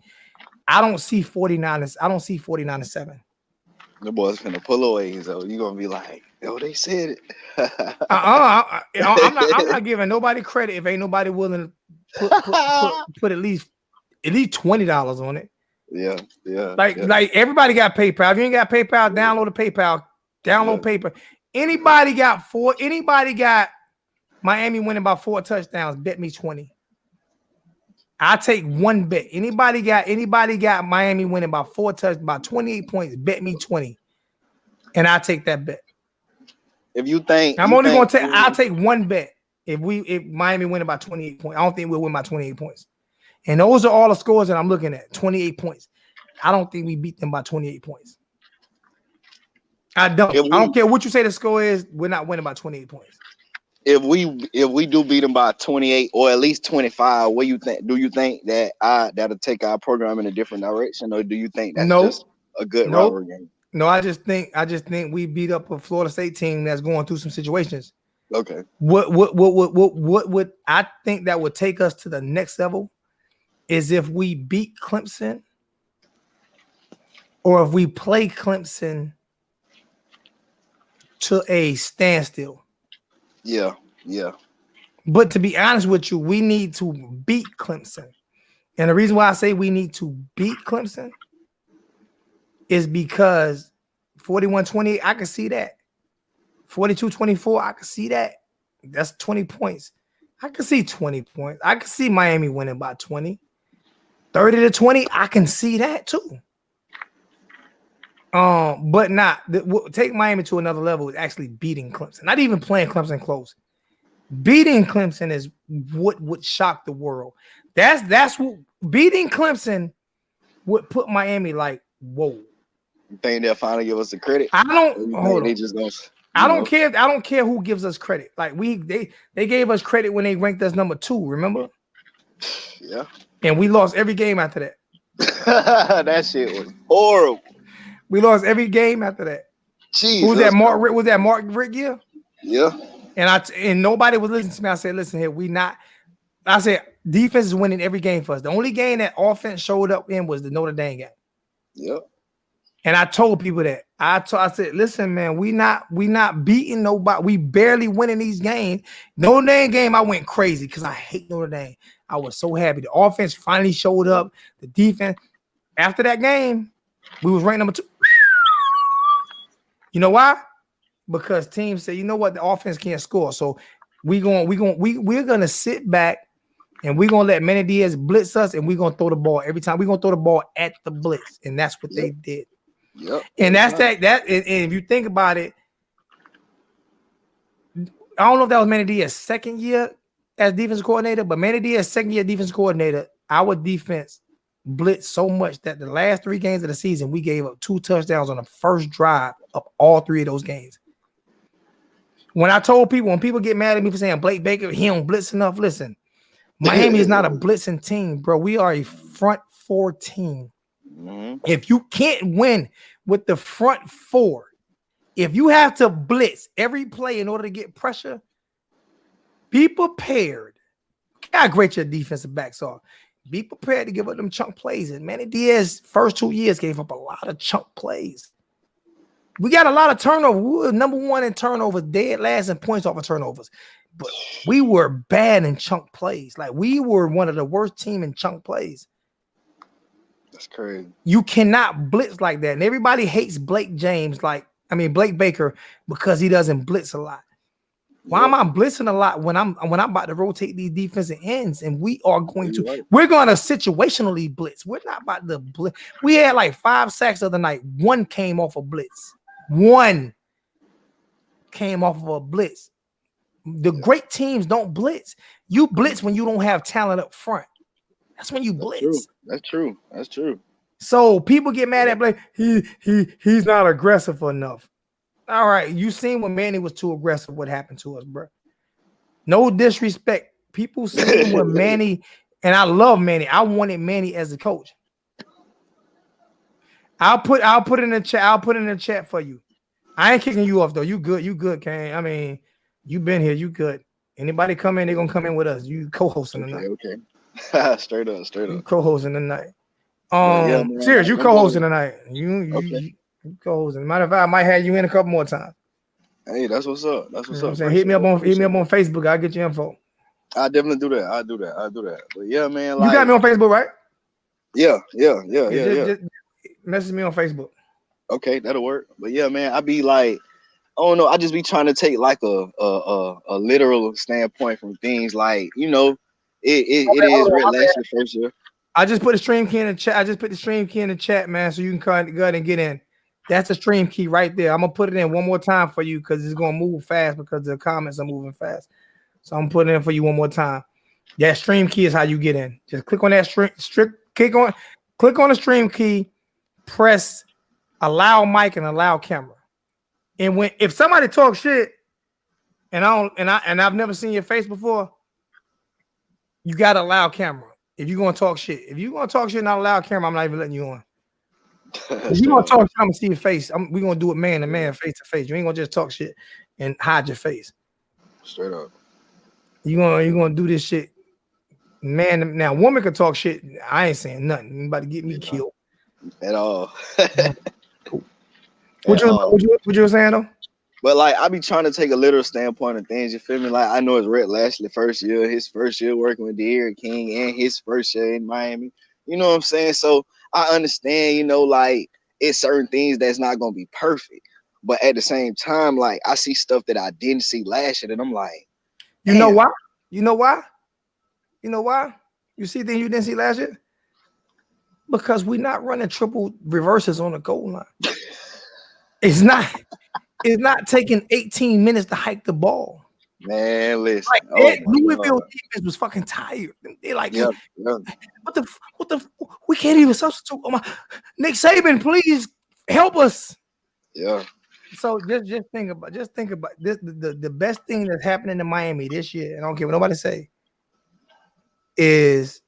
49. I don't see 49-7. The boy's finna pull away, so you gonna be like, "Oh, they said it." I'm not giving nobody credit if ain't nobody willing to put at least $20 on it. Yeah. Like everybody got PayPal. If you ain't got PayPal, download the PayPal. Download PayPal. Anybody got Miami winning by 4 touchdowns? Bet me 20. I take one bet. Anybody got Miami winning by 4 touchdowns by 28 points? Bet me 20, and I take that bet. If you think I'll take one bet if Miami winning by 28 points. I don't think we'll win by 28 points. And those are all the scores that I'm looking at. 28 points. I don't think we beat them by 28 points. I don't care what you say the score is. We're not winning by 28 points. If we do beat them by 28 or at least 25, what you think? Do you think that that'll take our program in a different direction, or do you think that's just a good rivalry game? No, I just think we beat up a Florida State team that's going through some situations. Okay. What would I think that would take us to the next level is if we beat Clemson or if we play Clemson to a standstill. Yeah. But to be honest with you, we need to beat Clemson. And the reason why I say we need to beat Clemson is because 41-28, I can see that. 42-24, I can see that. That's 20 points. I can see 20 points. I can see Miami winning by 20. 30-20, I can see that too. But not take Miami to another level is actually beating Clemson. Not even playing Clemson close. Beating Clemson is what would shock the world. That's what beating Clemson would put Miami like, whoa. You think they'll finally give us the credit? I don't care. I don't care who gives us credit. Like they gave us credit when they ranked us number 2, remember? Yeah. And we lost every game after that. That shit was horrible. We lost every game after that. Jeez, Who was that? Mark Rick year? Yeah. And nobody was listening to me. I said, listen here, I said defense is winning every game for us. The only game that offense showed up in was the Notre Dame game. Yep. And I told people that. I said, listen, man, we not beating nobody. We barely winning these games. Notre Dame game, I went crazy because I hate Notre Dame. I was so happy. The offense finally showed up. The defense. After that game, we was ranked number 2. You know why? Because teams say, you know what, the offense can't score. So we're gonna sit back and we're gonna let Manny Diaz blitz us, and we're gonna throw the ball every time. We're gonna throw the ball at the blitz, and that's what they did. Yep. And that's that. And if you think about it, I don't know if that was Manny Diaz's second year as defense coordinator, but Manny Diaz's second year defense coordinator, our defense blitzed so much that the last 3 games of the season, we gave up 2 touchdowns on the first drive of all 3 of those games. When people get mad at me for saying Blake Baker, he don't blitz enough, listen, Miami is not a blitzing team, bro. We are a front 4 team. Mm-hmm. If you can't win with the front 4, if you have to blitz every play in order to get pressure, be prepared. How great your defensive backs are. Be prepared to give up them chunk plays. And Manny Diaz, first 2 years, gave up a lot of chunk plays. We got a lot of turnover. We were number 1 in turnovers, dead last in points off of turnovers. But we were bad in chunk plays. Like, we were one of the worst team in chunk plays. That's crazy. You cannot blitz like that. And everybody hates Blake James. Like, Blake Baker, because he doesn't blitz a lot. Why am I blitzing a lot when I'm about to rotate these defensive ends and we're going to situationally blitz? We're not about to blitz. We had like 5 sacks the other night. One came off a blitz. One came off of a blitz. The great teams don't blitz. You blitz when you don't have talent up front. That's when you blitz. That's true. So people get mad at Blake. He's not aggressive enough. All right, you seen when Manny was too aggressive, what happened to us, bro. No disrespect. People seen when Manny, and I love Manny. I wanted Manny as a coach. I'll put it in the chat. I'll put it in the chat for you. I ain't kicking you off though. You good, Kane. I mean, you been here. You good. Anybody come in, they're gonna come in with us. You co-hosting tonight. Okay. Straight up. You co-hosting tonight. Serious, you co-hosting tonight. You co-hosting. Matter of fact, I might have you in a couple more times. Hey, that's what's up. That's what's up. Hit me up on Facebook. I'll get you info. I'll definitely do that. I'll do that. But yeah, man. You got me on Facebook, right? Yeah. Just message me on Facebook. Okay, that'll work. But yeah, man, I be like, I don't know. I just be trying to take like a literal standpoint from things like, it is Red Lashley first year. I just put the stream key in the chat. I just put the stream key in the chat, man, so you can go ahead and get in. That's the stream key right there. I'm gonna put it in one more time for you because it's gonna move fast because the comments are moving fast. So I'm putting it in for you one more time. That stream key is how you get in. Just click on that click on the stream key, press allow mic and allow camera. And if somebody talks shit and I've never seen your face before, you gotta allow camera. If you're gonna talk shit, and not allow camera, I'm not even letting you on. If you're gonna talk shit, I'm gonna see your face. We're gonna do it man to man, face to face. You ain't gonna just talk shit and hide your face. Straight up. You're gonna do this shit. Man, now woman can talk shit. I ain't saying nothing. You about to get me killed. At all. Cool. What you were saying though? But like I be trying to take a literal standpoint of things, you feel me? Like I know it's Red Lashley his first year working with De'Aaron King and his first year in Miami. You know what I'm saying? So I understand, like it's certain things that's not gonna be perfect. But at the same time, like I see stuff that I didn't see last year, and I'm like, You know why? You know why? You see things you didn't see last year? Because we're not running triple reverses on the goal line. It's not taking 18 minutes to hike the ball. Man, listen. Like Louisville defense was fucking tired. They like, what the we can't even substitute. Oh my, Nick Saban, please help us. Yeah. So just think about this. The best thing that's happening in Miami this year, and I don't care what nobody say, is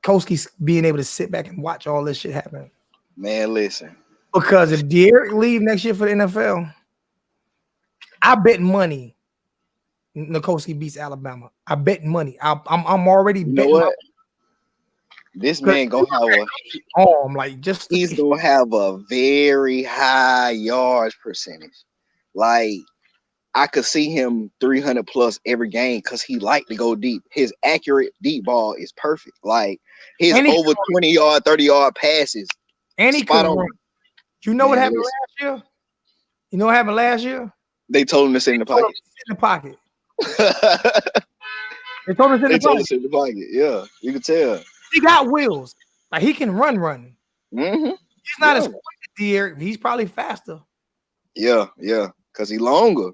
Koski being able to sit back and watch all this shit happen. Man, listen. Because if Derek leave next year for the NFL, I bet money Nikoski beats Alabama. I bet money. I'm already betting. What? This man gonna have he's gonna have a very high yards percentage. Like I could see him 300 plus every game because he like to go deep. His accurate deep ball is perfect. Like his over 20-yard, 30-yard passes. And he could run. You know what happened last year? You know what happened last year? They told him to sit in the pocket. They told him to sit in the pocket. Yeah, you can tell. He got wheels. Like he can run. Mm-hmm. He's not as quick as Derek. He's probably faster. Yeah, because he's longer.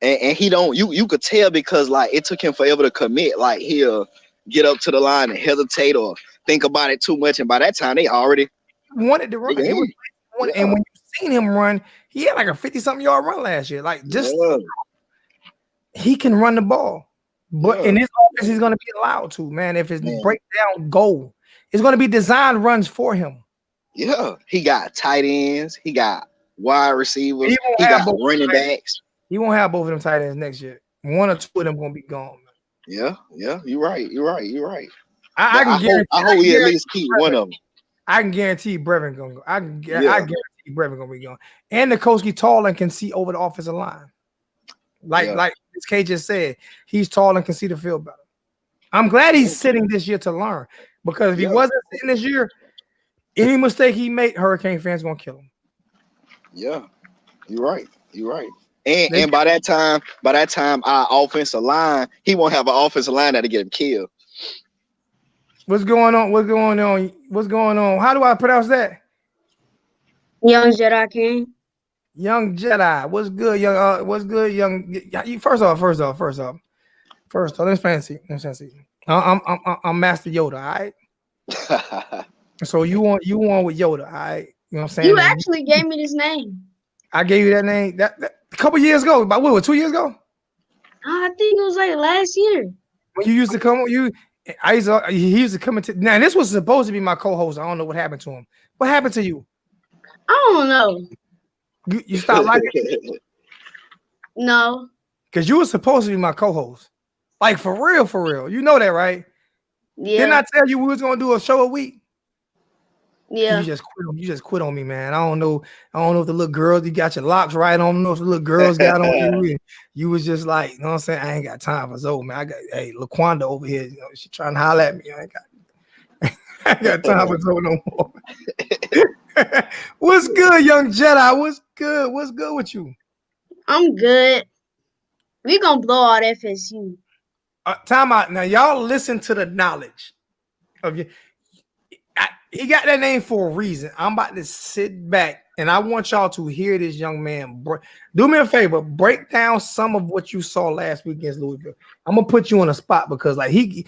And he don't. You could tell because like it took him forever to commit. Like he'll get up to the line and hesitate or think about it too much, and by that time they already wanted to run. And when you seen him run, he had like a 50-something yard run last year. Like he can run the ball. But in this offense, he's going to be allowed to, man. If it's breakdown goal, it's going to be designed runs for him. Yeah, he got tight ends, he got wide receivers, he got running backs. He won't have both of them tight ends next year. One or two of them going to be gone. Man. Yeah, you're right. I hope we at least keep one of them. I can guarantee Brevin gonna go. I guarantee Brevin gonna be gone. And Nikoski tall and can see over the offensive line. Like Ms. K just said, he's tall and can see the field better. I'm glad he's sitting this year to learn. Because if he wasn't sitting this year, Any mistake he make, Hurricane fans gonna kill him. Yeah, you're right. You're right. And by that time, our offensive line, he won't have an offensive line that'll get him killed. What's going on? What's going on? What's going on? How do I pronounce that? Young Jedi King. Young Jedi. What's good, young? What's good, young? First off. Let's fancy. I'm Master Yoda. All right. So you want with Yoda? All right. You know what I'm saying? You actually gave me this name. I gave you that name that a couple years ago. About what? 2 years ago? I think it was like last year. When you used to come, he used to come into. Now this was supposed to be my co-host. I don't know what happened to him. What happened to you? I don't know. You stopped liking it? No. Because you were supposed to be my co-host. Like for real. You know that, right? Yeah. Didn't I tell you we was gonna do a show a week? Yeah. You just quit on me, man. I don't know if the little girls, you got your locks right. I don't know if the little girls got on you. You was just like, you know what I'm saying? I ain't got time for Zoe, man. I got LaQuanda over here, you know, she trying to holler at me. I ain't got time for Zoe no more. What's good, young Jedi? What's good? What's good with you? I'm good. We gonna blow out FSU. Time out. Now, y'all listen to the knowledge of you. He got that name for a reason. I'm about to sit back and I want y'all to hear this young man. Do me a favor, break down some of what you saw last week against Louisville. I'm gonna put you on a spot because like he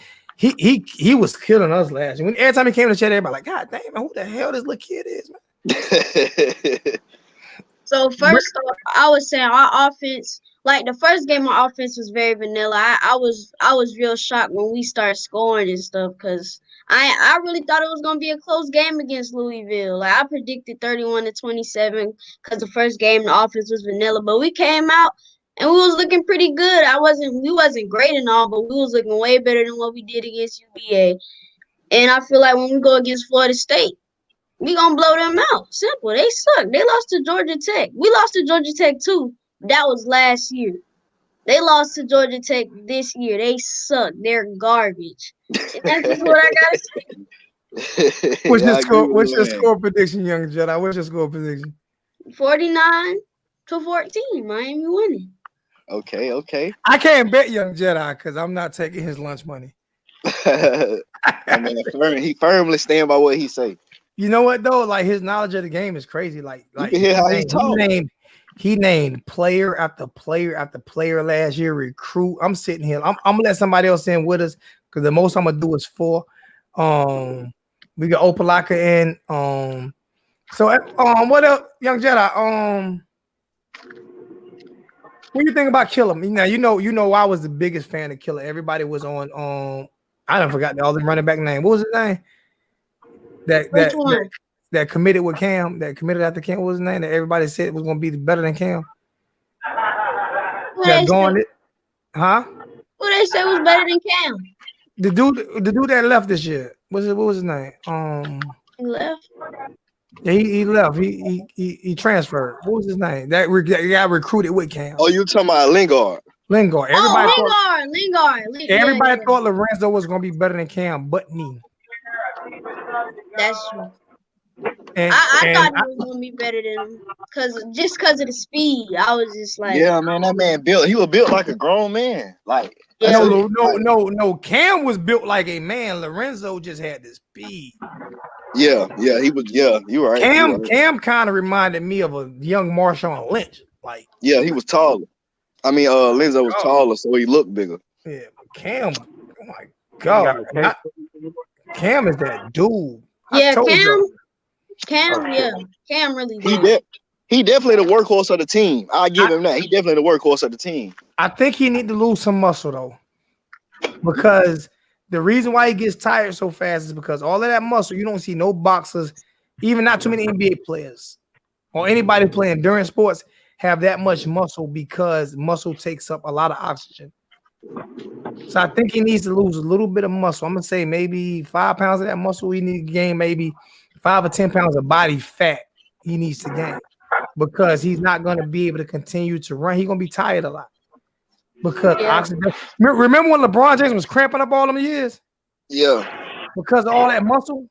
was killing us last year. Every time he came to chat, everybody like, God damn, man, who the hell this little kid is, man? So first off, I was saying our offense, like the first game, our offense was very vanilla. I was real shocked when we started scoring and stuff because I really thought it was gonna be a close game against Louisville. Like I predicted 31-27 because the first game the offense was vanilla, but we came out and we was looking pretty good. We wasn't great and all, but we was looking way better than what we did against UVA. And I feel like when we go against Florida State, we gonna blow them out. Simple. They suck. They lost to Georgia Tech. We lost to Georgia Tech too. That was last year. They lost to Georgia Tech this year. They suck. They're garbage. And that's just what I gotta say. What's your score prediction, young Jedi? What's your score prediction? 49-14. Miami winning. Okay. I can't bet young Jedi because I'm not taking his lunch money. I mean, he firmly stand by what he say. You know what though? Like his knowledge of the game is crazy. Like you can hear how he talk. He named player after player after player last year. Recruit. I'm sitting here. I'm gonna let somebody else in with us because the most I'm gonna do is 4. We got Opalaka in. So what up, young Jedi? What do you think about Killer? Now you know I was the biggest fan of Killer. Everybody was on. I don't forgot all the running back name. What was his name? That committed with Cam, that committed after Cam, what was his name? That everybody said was gonna be better than Cam. That going it, huh? Who they say was better than Cam? The dude that left this year. What was his name? He left. Yeah, he left. He transferred. What was his name? That got recruited with Cam. Oh, you talking about Lingard? Lingard. Lingard. Everybody thought Lorenzo was gonna be better than Cam, but me. That's true. I thought he was gonna be better than him because of the speed. I was just like, yeah, man, that man he was built like a grown man. Like no. Cam was built like a man. Lorenzo just had the speed. Yeah, he was. Yeah, you right. Cam kind of reminded me of a young Marshawn Lynch. Like, yeah, he was taller. I mean, Lorenzo was taller, so he looked bigger. Yeah, but Cam, oh my God, Cam is that dude. Yeah, Cam, yeah, Cam really did. He definitely the workhorse of the team. I give him that. He definitely the workhorse of the team. I think he need to lose some muscle though, because the reason why he gets tired so fast is because all of that muscle. You don't see no boxers, even not too many NBA players or anybody playing during sports have that much muscle because muscle takes up a lot of oxygen. So I think he needs to lose a little bit of muscle. I'm gonna say maybe 5 pounds of that muscle. He needs to gain maybe 5 or 10 pounds of body fat. He needs to gain because he's not gonna be able to continue to run. He's gonna be tired a lot because oxygen. Remember when LeBron James was cramping up all them years? Yeah, because of all that muscle.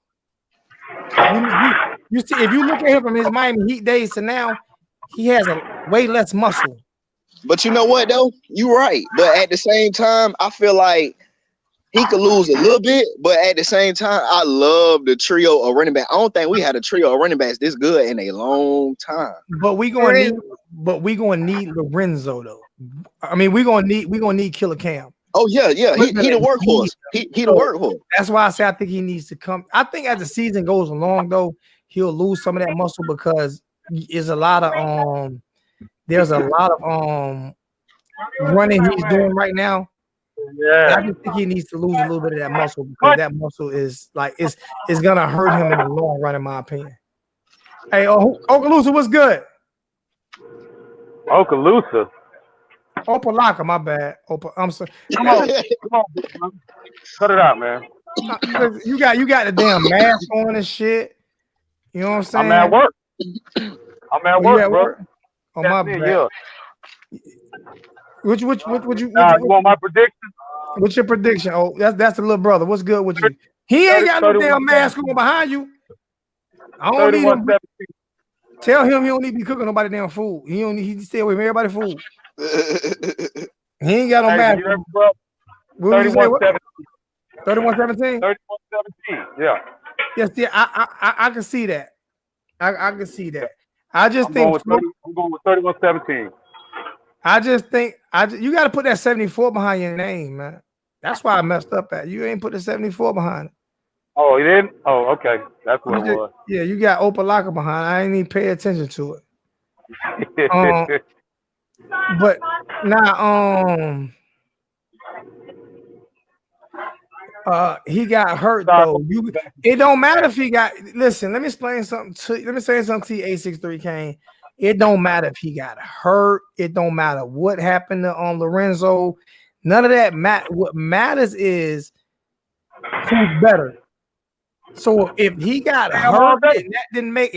You see, if you look at him from his Miami Heat days to now, he has a way less muscle. But you know what though? You're right. But at the same time, I feel like he could lose a little bit, but at the same time, I love the trio of running back. I don't think we had a trio of running backs this good in a long time. But we gonna need Lorenzo though. I mean, we gonna need Killer Cam. Oh yeah. He the workhorse. He the workhorse. That's why I say I think he needs to come. I think as the season goes along though, he'll lose some of that muscle because there's a lot of running he's doing right now. Yeah. I just think he needs to lose a little bit of that muscle because that muscle is like it's gonna hurt him in the long run, in my opinion. Hey, Okaloosa, what's good? Okaloosa. Opalaka, my bad. I'm sorry. Come on, cut it out, man. You got the damn mask on and shit. You know what I'm saying? I'm at work. Bro. Work? Oh, my bad. Yeah. What you you want my prediction? What's your prediction? Oh, that's the little brother. What's good with you? He ain't got no damn mask on behind you. I don't need him. Tell him he don't need to be cooking nobody damn food. He stay away from everybody food. He ain't got no mask. 31-17. 31-17? 31-17. Yeah. Yes, yeah, I can see that. I can see that. I'm going with 31-17. I just think you got to put that 74 behind your name, man. That's why I messed up at. You ain't put the 74 behind it. Oh, you didn't? Oh, okay. That's what it was. Yeah, you got Opalaka behind. I ain't even pay attention to it. But now, he got hurt though. It don't matter if he got. Listen, let me explain something to you. Let me say something to you, A63 Kane. It don't matter if he got hurt. It don't matter what happened to Lorenzo. None of that matters. What matters is who's better. So if he got hurt and that didn't make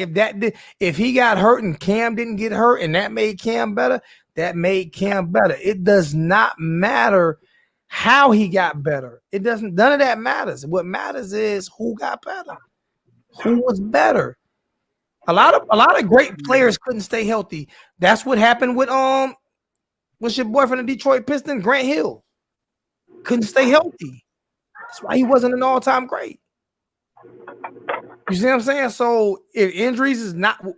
if he got hurt and Cam didn't get hurt and that made Cam better, that made Cam better. It does not matter how he got better. It doesn't. None of that matters. What matters is who got better. Who was better. A lot of great players couldn't stay healthy. That's what happened with what's your boy from the Detroit Pistons, Grant Hill. Couldn't stay healthy. That's why he wasn't an all-time great. You see what I'm saying? So if injuries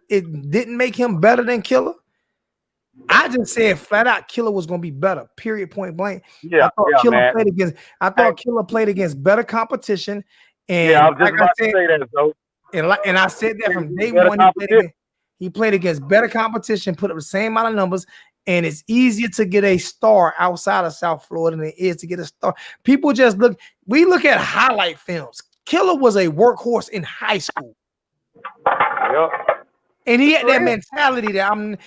it didn't make him better than Killer. I just said flat out Killer was gonna be better. Period. Point blank. Yeah, I thought Killer played against better competition. And I was just about to say that, though. And I said that from day one. He played against better competition, put up the same amount of numbers, and it's easier to get a star outside of South Florida than it is to get a star. People just look at highlight films. Killer was a workhorse in high school. Yep. And he had that mentality that when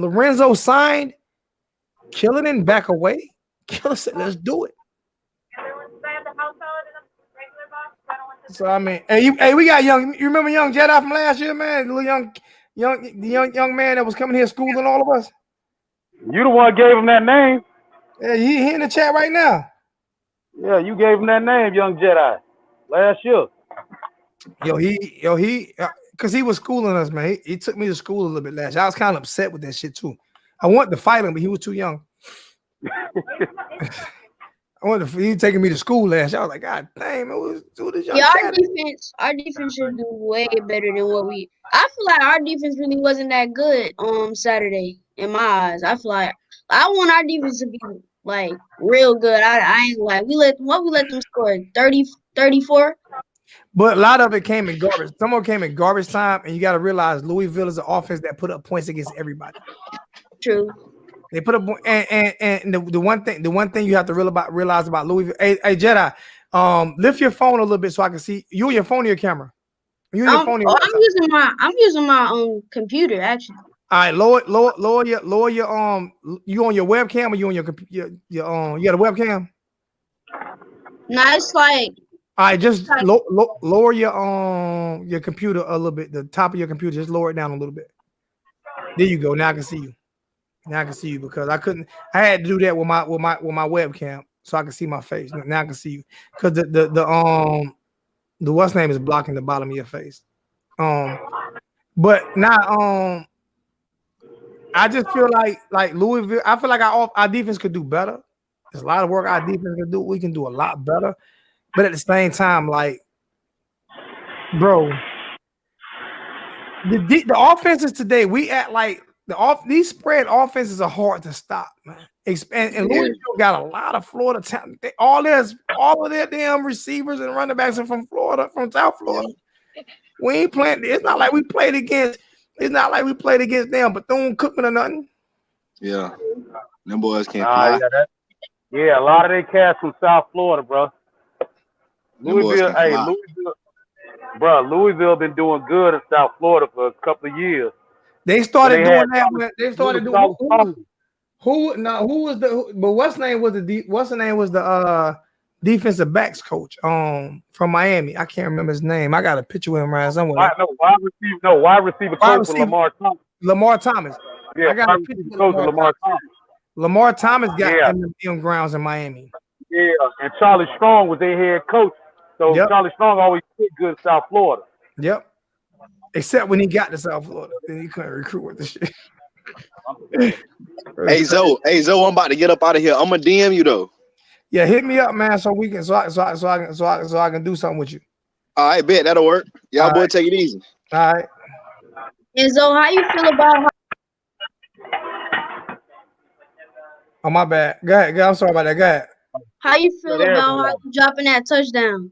Lorenzo signed, Killer didn't back away. Killer said, "Let's do it." So I mean, hey, we got young. You remember young Jedi from last year, man? The little young man that was coming here schooling all of us. You the one gave him that name. Yeah, he in the chat right now. Yeah, you gave him that name, young Jedi, last year. Because he was schooling us, man. He took me to school a little bit last year. I was kind of upset with that shit too. I wanted to fight him, but he was too young. He taking me to school last year. I was like, God damn, it was this young our defense should do way better than what we. I feel like our defense really wasn't that good on Saturday in my eyes. I feel like I want our defense to be like real good. I ain't like we let them score 30, 34. But a lot of it came in garbage. Some of it came in garbage time, and you got to realize Louisville is an offense that put up points against everybody. True. They put up and the one thing you have to realize about Louisville. Hey Jedi, lift your phone a little bit so I can see you on your phone or your camera. You on your phone. I'm using my computer actually. All right, lower your you on your webcam or you on your computer? You got a webcam? No, it's like. All right, just lower your computer a little bit. The top of your computer, just lower it down a little bit. There you go. Now I can see you. Now I can see you because I had to do that with my webcam so I can see my face. Now I can see you because The what's name is blocking the bottom of your face. But now I just feel like Louisville. I feel like our defense could do better. There's a lot of work our defense can do. We can do a lot better. But at the same time, like, bro, the offenses today, we act like these spread offenses are hard to stop, man. And Louisville got a lot of Florida talent. All of their damn receivers and running backs are from Florida, from South Florida. We ain't playing. It's not like we played against. It's not like we played against them Bethune-Cookman or nothing. Yeah, them boys can't fly. Yeah, a lot of they cats from South Florida, bro. Louisville, Louisville been doing good in South Florida for a couple of years. They started doing that when they started doing. Who was the? But what's the name was the defensive backs coach from Miami. I can't remember his name. I got a picture with him around somewhere. Wide receiver coach for Lamar Thomas. Lamar Thomas. Yeah, I got a picture with Lamar Thomas. Lamar Thomas got in grounds in Miami. Yeah, and Charlie Strong was their head coach. So Charlie Strong always did good in South Florida. Yep. Except when he got to South Florida, then he couldn't recruit with the shit. Hey Zoe, I'm about to get up out of here. I'm gonna DM you though. Yeah, hit me up, man, so we can so I can do something with you. All right, bet that'll work. Y'all boy, take it easy. All right. And so, how you feel about? Oh, my bad. Go ahead. I'm sorry about that. Go ahead. How you feel about Harley dropping that touchdown?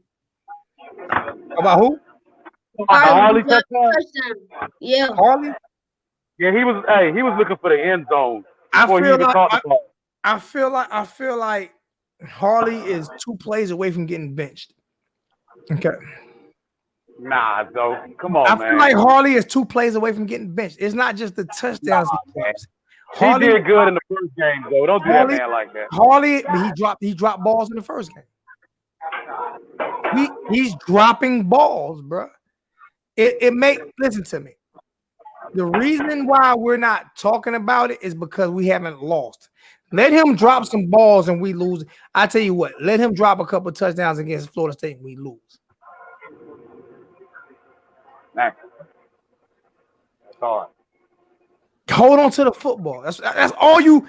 About who? Harley touchdown. Yeah. Harley? Yeah, he was looking for the end zone. I feel like Harley is 2 plays away from getting benched. Okay. Nah, though. Come on, man. I feel like Harley is 2 plays away from getting benched. It's not just the touchdowns he drops. He did good in the first game, though. Don't do that man like that. Harley, he dropped balls in the first game. He's dropping balls, bro. Listen to me. The reason why we're not talking about it is because we haven't lost. Let him drop some balls and we lose. I tell you what, let him drop a couple touchdowns against Florida State and we lose. That's hard. Hold on to the football. That's all you,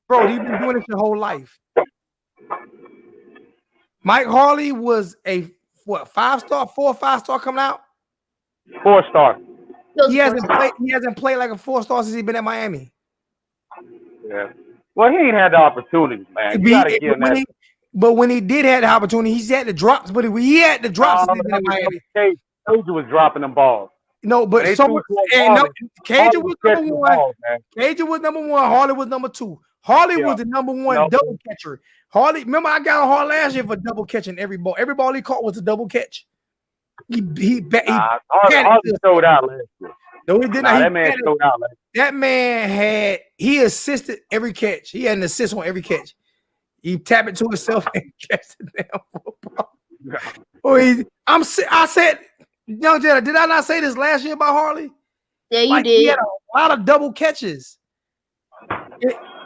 bro. You've been doing this your whole life. Mike Harley was a 5-star, 4 or 5-star coming out. 4-star. He hasn't played like a 4-star since he's been at Miami. Yeah. Well, he ain't had the opportunity, man. You gotta give him that. But when he did have the opportunity, he's had the drops. But he had the drops since he's been at Miami. Cajun was dropping them balls. No, but Cajun was number 1. Cajun was number 1. Harley was number 2. Harley was the number 1 double catcher. Harley, remember I got on Harley last year for double catching every ball. Every ball he caught was a double catch. Harley showed out last year. No, he did not. That man showed out last year. That man he assisted every catch. He had an assist on every catch. He tapped it to himself and catch the damn football. I said, Young Jedi, did I not say this last year about Harley? Yeah, you did. He had a lot of double catches.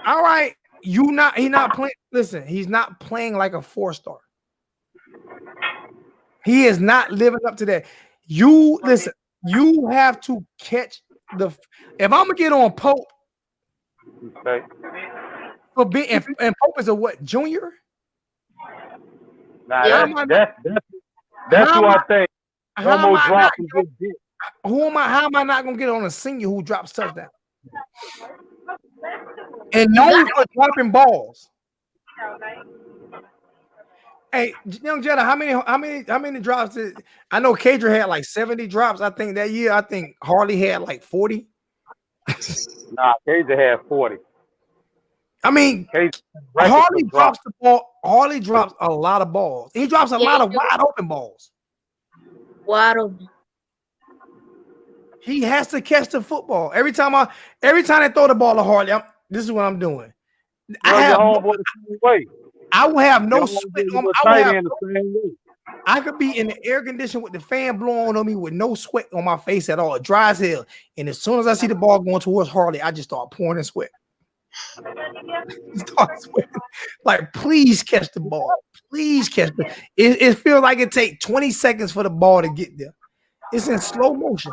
All right, he's not playing. Listen, he's not playing like a 4-star. He is not living up to that. You have to catch if I'm gonna get on Pope for being and Pope is a what, junior? Nah, that's who I think. How am I not gonna get on a senior who drops touchdown? And known for dropping balls. Hey, Young Jedi, how many drops I know Cadre had like 70 drops, I think that year. I think Harley had like 40. Nah, Cadre had 40. I mean, Harley drops the ball. Harley drops a lot of balls. He drops a lot of wide open balls. Wide open. He has to catch the football. Every time they throw the ball to Harley, this is what I'm doing. I will have no sweat on I could be in the air condition with the fan blowing on me with no sweat on my face at all. It dry as hell. And as soon as I see the ball going towards Harley, I just start pouring in sweat. He starts sweating. Like, please catch the ball. Please catch it feels like it takes 20 seconds for the ball to get there. It's in slow motion.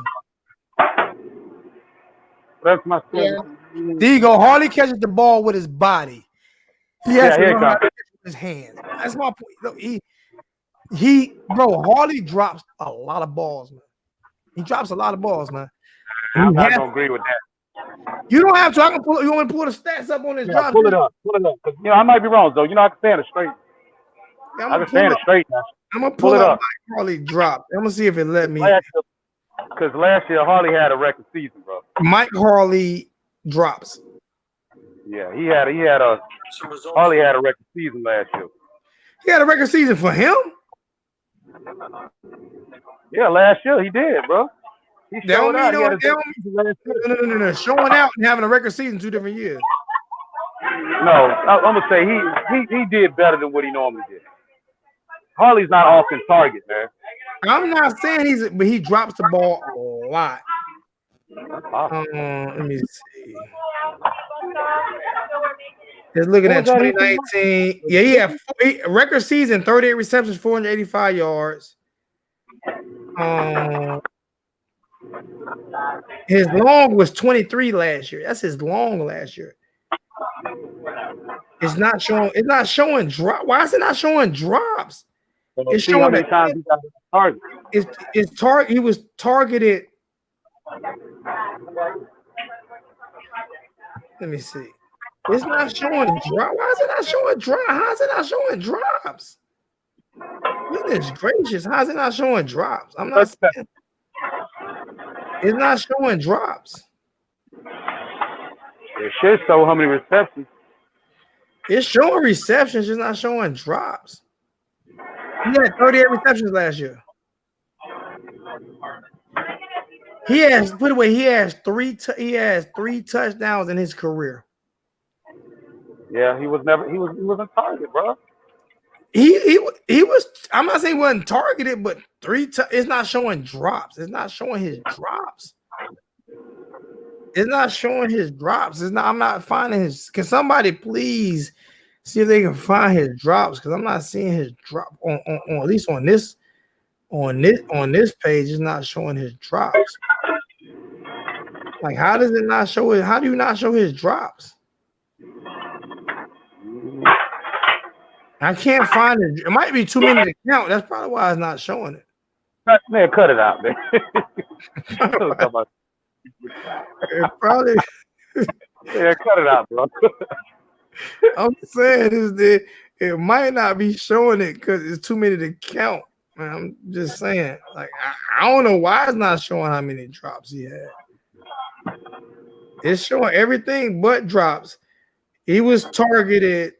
That's my Yeah. There you go. Harley catches the ball with his body. He has to learn how to catch it with his hands. That's my point. Look, bro, Harley drops a lot of balls, man. He drops a lot of balls, man. I'm not gonna agree with that. You don't have to. I can pull. You want to pull the stats up on his drop? Pull it up. Cause I might be wrong, though. I can stand it straight. Yeah, I can stand it straight now. I'm gonna pull it up. Mike Harley drop. I'm gonna see if it let me. Because last year Harley had a record season, bro. Mike Harley drops. Yeah, he had a Harley had a record season last year. He had a record season for him. Yeah, last year he did, bro. He showed out. No. Showing out and having a record season 2 different years. No, I'm gonna say he did better than what he normally did. Harley's not often target, man. I'm not saying but he drops the ball a lot. Let me see. Just looking at 2019. Yeah, he had record season, 38 receptions, 485 yards. His long was 23 last year. That's his long last year. It's not showing drop. Why is it not showing drops? It's showing how many times he got target. He was targeted. Let me see. It's not showing drop. Why is it not showing drop? How is it not showing drops? Goodness gracious, how is it not showing drops? I'm not saying it's not showing drops. It should show how many receptions. It's showing receptions, it's not showing drops. He had 38 receptions last year. He has three touchdowns in his career. Yeah, he was a target, bro. He was. I'm not saying he wasn't targeted, but it's not showing drops. It's not showing his drops. It's not showing his drops. I'm not finding his. Can somebody please see if they can find his drops? Because I'm not seeing his drop on at least on this page. It's not showing his drops. Like, how does it not show it? How do you not show his drops? I can't find it. It might be too many to count. That's probably why it's not showing it. Man, cut it out, man. It probably. Yeah, cut it out, bro. I'm saying it might not be showing it because it's too many to count. Man, I'm just saying. Like, I don't know why it's not showing how many drops he had. It's showing everything but drops. He was targeted.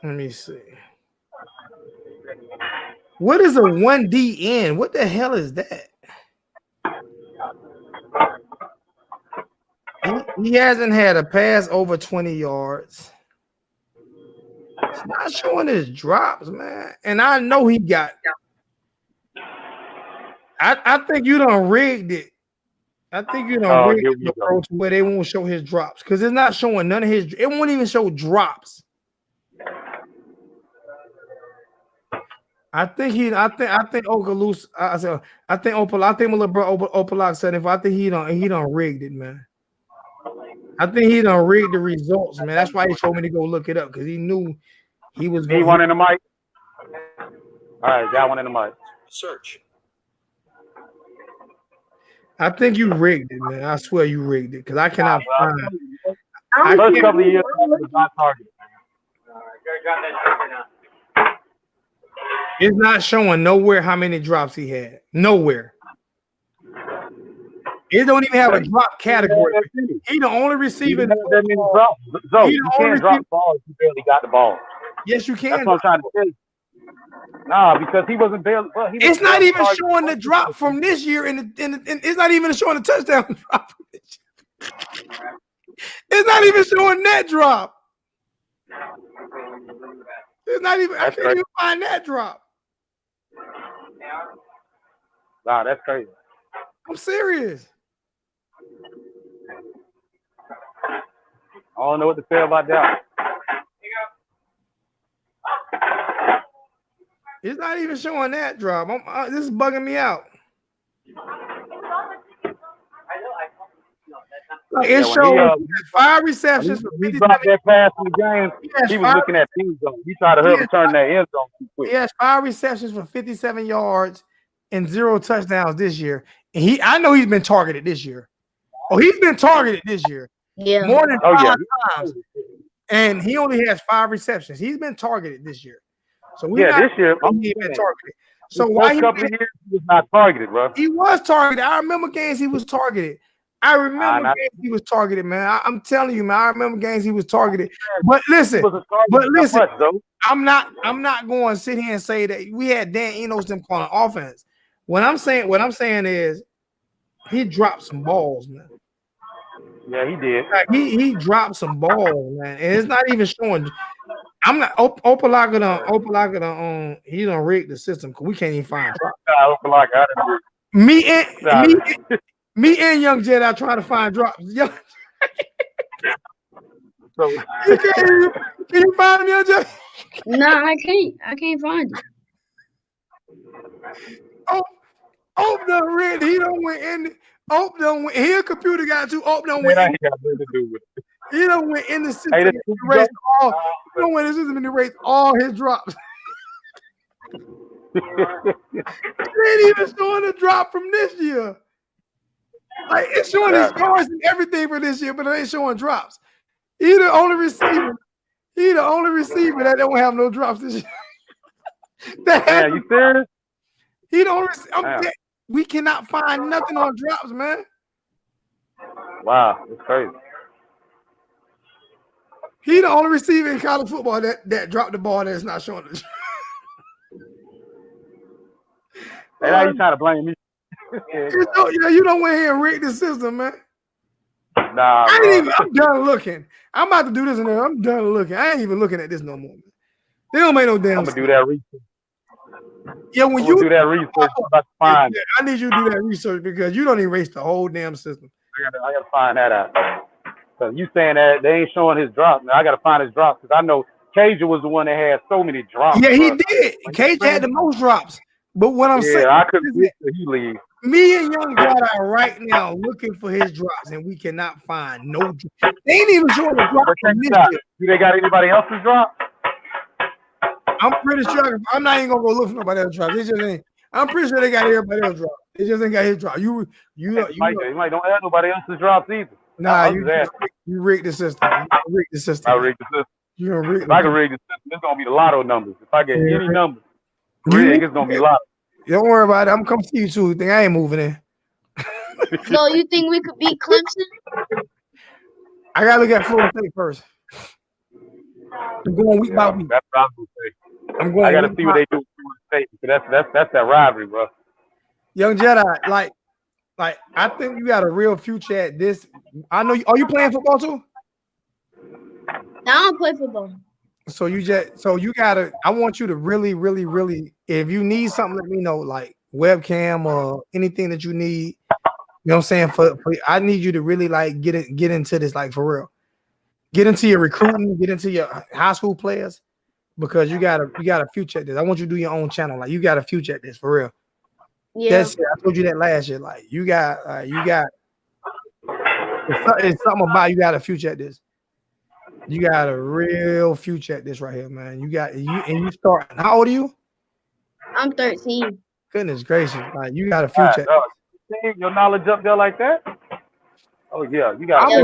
Let me see. What is a 1DN? What the hell is that? He hasn't had a pass over 20 yards. It's not showing his drops, man. And I know he got. I think you done rigged it. I think you done rigged the approach where they won't show his drops because it's not showing none of his. It won't even show drops. I think Okalus. I think my little bro Opalak said if I think he done rigged it, man. I think he done rigged the results, man. That's why he told me to go look it up because he knew he was. He one in the mic. All right, got one in the mic. Search. I think you rigged it, man. I swear you rigged it because I cannot find. First couple of years, was not targeted. It's not showing nowhere how many drops he had. Nowhere. It don't even have a drop category. He the only receiving. That means drop. So you can't drop the ball if you barely got the ball. Yes, you can. That's what I'm trying to tell you. Nah, because he wasn't barely. Well, it's not even showing the drop from this year, and it's not even showing the touchdown drop from this year. It's not even showing that drop. It's not even. I can't even find that drop. Nah, that's crazy. I'm serious. I don't know what to say about that. It's not even showing that drop. This is bugging me out. Like it showed 5 receptions for 57 dropped that pass in the game. He was looking at end zone. He tried to overturn that end zone too quick. He has 5 receptions for 57 yards and 0 touchdowns this year. And I know he's been targeted this year. Oh, he's been targeted this year. Yeah. More than 5 times. And he only has 5 receptions. He's been targeted this year. So this year he's been targeted. So why he was not targeted, bro? He was targeted. I remember games he was targeted. I remember games he was targeted, man. I'm telling you, man. I remember games he was targeted. But listen, I'm not going to sit here and say that we had Dan Enos them calling offense. What I'm saying is he dropped some balls, man. Yeah, he did. Like he dropped some balls, man. And it's not even showing. I'm not Opalaka he done rigged the system because we can't even find drops. Me and Young Jedi trying to find drops. So can you find him, Young Jedi? No, I can't find it. Done rigged. He don't went in. Done went. He a computer guy too. Done went. Ain't got nothing to do with it. He done went in the system and erased all. He done went in the system and erased all his drops. They ain't even showing a drop from this year. Like it's showing his scores and everything for this year, but it ain't showing drops. He the only receiver that don't have no drops this year. You serious? He the only receiver. We cannot find nothing on drops, man. Wow, it's crazy. He the only receiver in college football that dropped the ball that's not showing it. Hey, now you trying to blame me? You don't went here and rigged the system, man. Nah, I'm done looking. I'm about to do this and then I'm done looking. I ain't even looking at this no more. They don't make no damn sense. I'm gonna do that research. Yeah, when you do that research, I'm about to find I need you to do that research because you don't erase the whole damn system. I gotta find that out. So you saying that they ain't showing his drops. Now I gotta find his drops because I know Cajun was the one that had so many drops. Yeah, he did. Cajun had the most drops. But what I'm saying, I couldn't wait till he leaves. Me and Young God are right now looking for his drops, and we cannot find no drops. They ain't even showing the drops from this year. Do they got anybody else's drop? I'm pretty sure. I'm not even gonna go look for nobody else's drops. They just ain't. I'm pretty sure they got everybody else's drop. They just ain't got his drop. You might don't have nobody else's drops either. Nah, you rigged the system. You rigged the system. I rigged the system. You gonna rig? If I can rig the system, it's gonna be the lotto numbers. If I get any numbers, it's gonna be lotto. Don't worry about it. I'm coming to you too. Think I ain't moving in. So you think we could beat Clemson? I gotta look at Florida State first. I'm going week by week. That's what I was gonna say. I gotta see what they do with Florida State. That's that rivalry, bro. Young Jedi, like I think you got a real future at this. I know. Are you playing football too? I don't play football. So you gotta. I want you to really, really, really. If you need something, let me know. Like webcam or anything that you need. You know what I'm saying? For I need you to really like get into this, like for real. Get into your recruiting. Get into your high school players because you got a future at this. I want you to do your own channel. Like you got a future at this for real. Yeah, I told you that last year. Like you got. It's something about you got a future at this. You got a real future at this right here, man. You start. How old are you? I'm 13. Goodness gracious, like you got a future. Your knowledge up there like that? Oh yeah, you got. I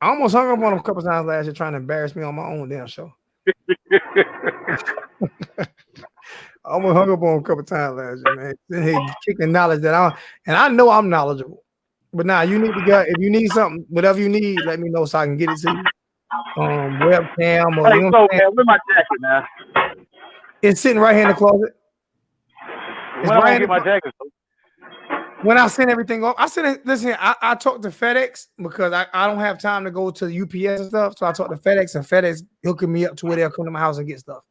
almost hung up on him a couple times last year trying to embarrass me on my own damn show. I almost hung up on him a couple times last year, man. He kicking knowledge I know I'm knowledgeable. But now you need to go. If you need something, whatever you need, let me know so I can get it to you. Webcam or you know what I'm saying? Where's my jacket, man? It's sitting right here in the closet. When I get my jacket. When I send everything off, I send it. Listen, I talked to FedEx because I don't have time to go to UPS and stuff. So I talked to FedEx and FedEx hooking me up to where they'll come to my house and get stuff.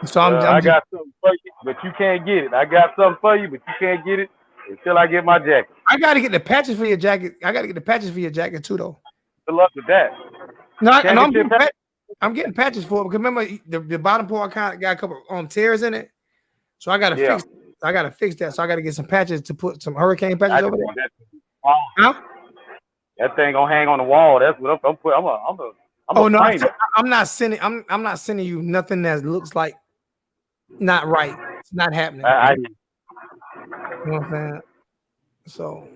So I got something for you, but you can't get it. I got something for you, but you can't get it until I get my jacket. I got to get the patches for your jacket. I got to get the patches for your jacket too, though. Good luck with that. No, Championship I'm getting patches for it because remember the bottom part kind of got a couple tears in it, so I gotta fix. I gotta fix that. So I gotta get some patches to put some hurricane patches over there. Huh? That thing gonna hang on the wall. That's what I'm putting. I'm not sending. I'm not sending you nothing that looks like not right. It's not happening. You know what I'm saying? So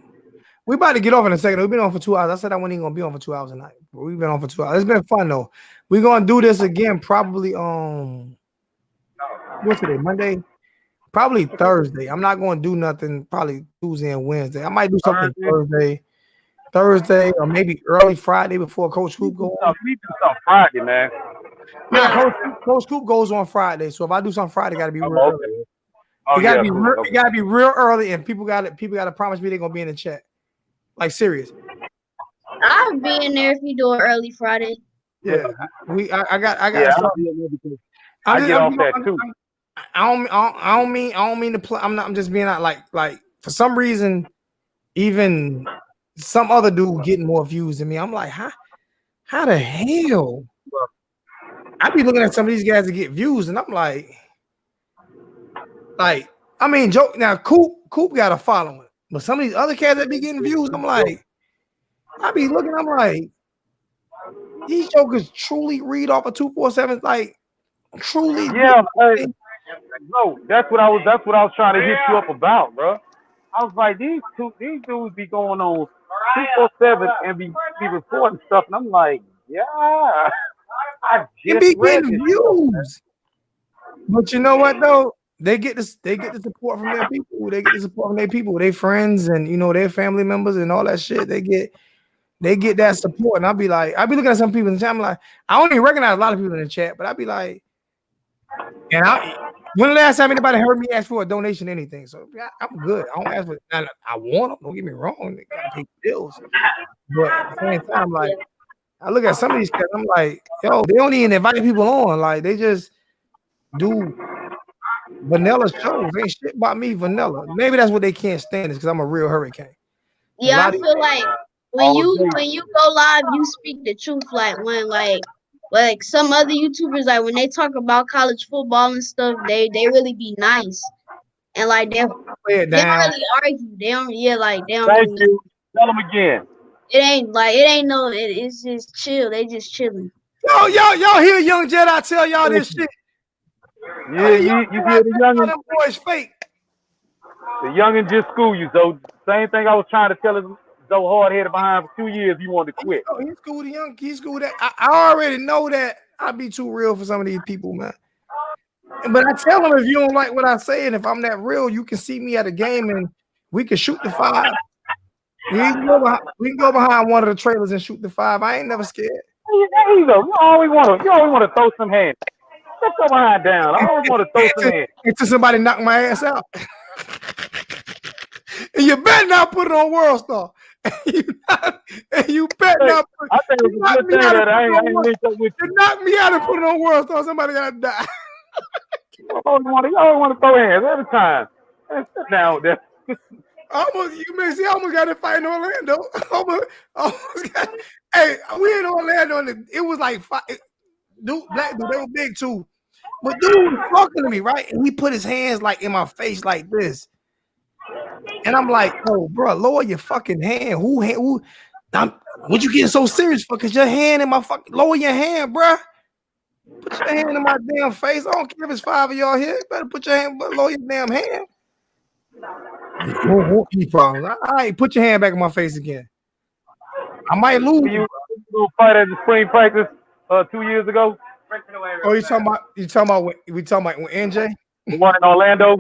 we about to get off in a second. We've been on for 2 hours. I said I wasn't even gonna be on for 2 hours tonight. But we've been on for 2 hours. It's been fun though. We're gonna do this again probably what's today? Monday? Probably Thursday. I'm not gonna do nothing probably Tuesday and Wednesday. I might do something Thursday, or maybe early Friday before Coach Coop goes on. We do something Friday, man. Nah, Coach Coop goes on Friday. So if I do something Friday, gotta be real early. It gotta be real early, and people gotta promise me they're gonna be in the chat. Like serious. I'll be in there if you do it early Friday. Yeah, I got. I get off that too. I don't mean to play. I'm just being out like for some reason, even some other dude getting more views than me. I'm like, how the hell? I be looking at some of these guys that get views, and I'm like, I mean, joke now. Coop got a following, but some of these other cats that be getting views, I'm like, I be looking, I'm like, these jokers truly read off of 247, like truly. Yeah, bro, that's what I was trying to hit you up about, bro. I was like, these dudes be going on 247 and be reporting stuff, and I'm like, yeah, I just be getting views. But you know what though? They get the support from their people. They get the support from their people, their friends, and their family members and all that shit. They get that support, and I be looking at some people in the chat. I'm like, I don't even recognize a lot of people in the chat, but I be like, when the last time anybody heard me ask for a donation, anything? So yeah, I'm good. I don't ask for. I want them. Don't get me wrong. They gotta pay bills, but at the same time, like I look at some of these cats, I'm like, yo, they don't even invite people on. Like they just do vanilla shows. Ain't shit about me vanilla. Maybe that's what they can't stand is because I'm a real hurricane. Yeah, I feel like when you go live, you speak the truth. Like when like some other YouTubers, like when they talk about college football and stuff, they really be nice and like they don't really argue. They don't Thank you. Tell them again. It's just chill. They just chilling. Y'all hear Young Jedi tell y'all this shit. Yeah, you hear the youngin'. Them boys fake. The youngin' just school you, so same thing I was trying to tell him. So hard headed behind for 2 years, he wanted to quit. He's cool with the young. He's cool with that. I already know that I be too real for some of these people, man. But I tell them if you don't like what I say, and if I'm that real, you can see me at a game and we can shoot the 5. We can go behind one of the trailers and shoot the 5. I ain't never scared. There you go. You always want to throw some hands. Let's go behind down. I always want to throw some hands. Until somebody knock my ass out. And you better not put it on World Star. You better not put it. I think it's a good thing that I ain't linked up with you. You knock me out and put it on World Star. Somebody gotta die. You always want to throw hands every time. Sit down with that. I almost got to fight in Orlando. Hey, we in Orlando, and it was like black dude, they were big too. But dude was talking to me, right? And he put his hands like in my face like this. And I'm like, oh, bro, lower your fucking hand. What you getting so serious for? Because your hand in my lower your hand, bro. Put your hand in my damn face. I don't care if it's 5 of y'all here. You better put your hand, lower your damn hand. All right, put your hand back in my face again. I might lose. You fight at the spring practice 2 years ago. Oh, you talking about when NJ? The one in Orlando.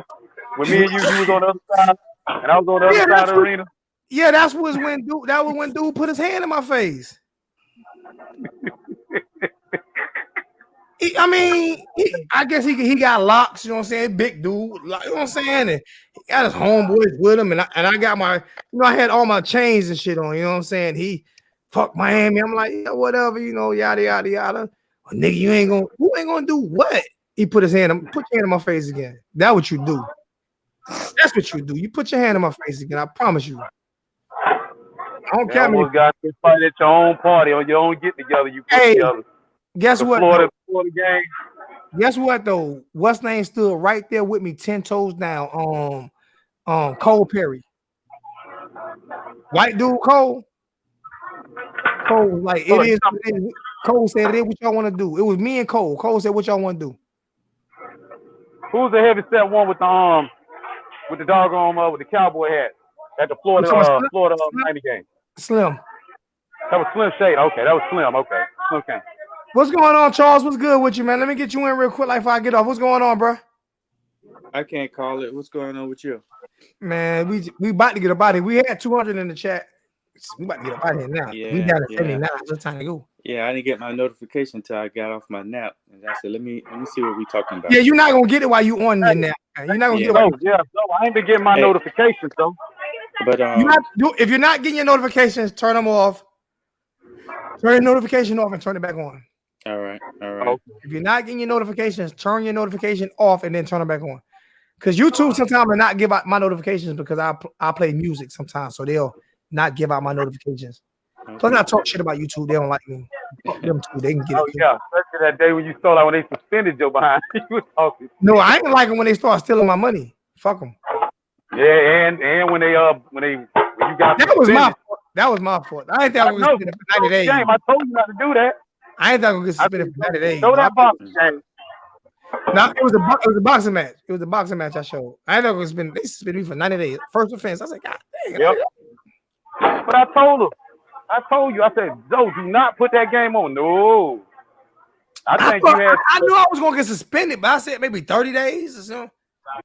When me and you was on the other side, and I was on the other side of the arena. Yeah, that was when dude put his hand in my face. I guess he got locks, you know what I'm saying? Big dude, you know what I'm saying? And he got his homeboys with him, and I got my, I had all my chains and shit on, you know what I'm saying? He fucked Miami. I'm like, yeah, whatever, yada yada yada. Well, nigga, who ain't gonna do what? He put your hand in my face again. That's what you do. That's what you do. You put your hand in my face again. I promise you. I don't They care. almost got to fight at your own party or your own get together. You put Hey, together guess the what? Florida game. Guess what though? What's name stood right there with me, 10 toes down. Cole Perry, white dude. Cole was like, it is. Cole said, "It is what y'all want to do." It was me and Cole. Cole said, "What y'all want to do?" Who's the heavyset one with the doggone with the cowboy hat at the Florida Miami game? Slim. That was Slim Shade. Okay, that was Slim. Okay, okay. What's going on, Charles? What's good with you, man? Let me get you in real quick, like if I get off. What's going on, bro? I can't call it. What's going on with you? Man, we about to get up out here. We had 200 in the chat. We about to get up out here now. Yeah, we down to 79. It's time to go. Yeah, I didn't get my notification until I got off my nap, and I said, "Let me see what we talking about." Yeah, you're not gonna get it while you on your nap. You're not gonna get it. I ain't been getting my notifications though. But if you're not getting your notifications, turn them off. Turn your notification off and turn it back on. All right. If you're not getting your notifications, turn your notification off and then turn it back on. Because YouTube sometimes will not give out my notifications because I play music sometimes, so they'll not give out my notifications. Okay. Plus, I talk shit about YouTube. They don't like me. Fuck them too. They can get it. Yeah, especially that day when you saw like when they suspended your behind. You was talking. No, I ain't like them when they start stealing my money. Fuck them. Yeah, and when you got that was my fault. That was my fault. I ain't think I was gonna get suspended for 90 days. Game, I told you not to do that. I ain't think I was gonna get suspended for 90 days. Show that box game. No, it was a boxing match. It was a boxing match I showed. I ain't think it was been. They suspended me for 90 days. First offense. I said, God dang. Yep. But I told you. I said, Joe, do not put that game on. No. I knew I was gonna get suspended, but I said maybe 30 days or something.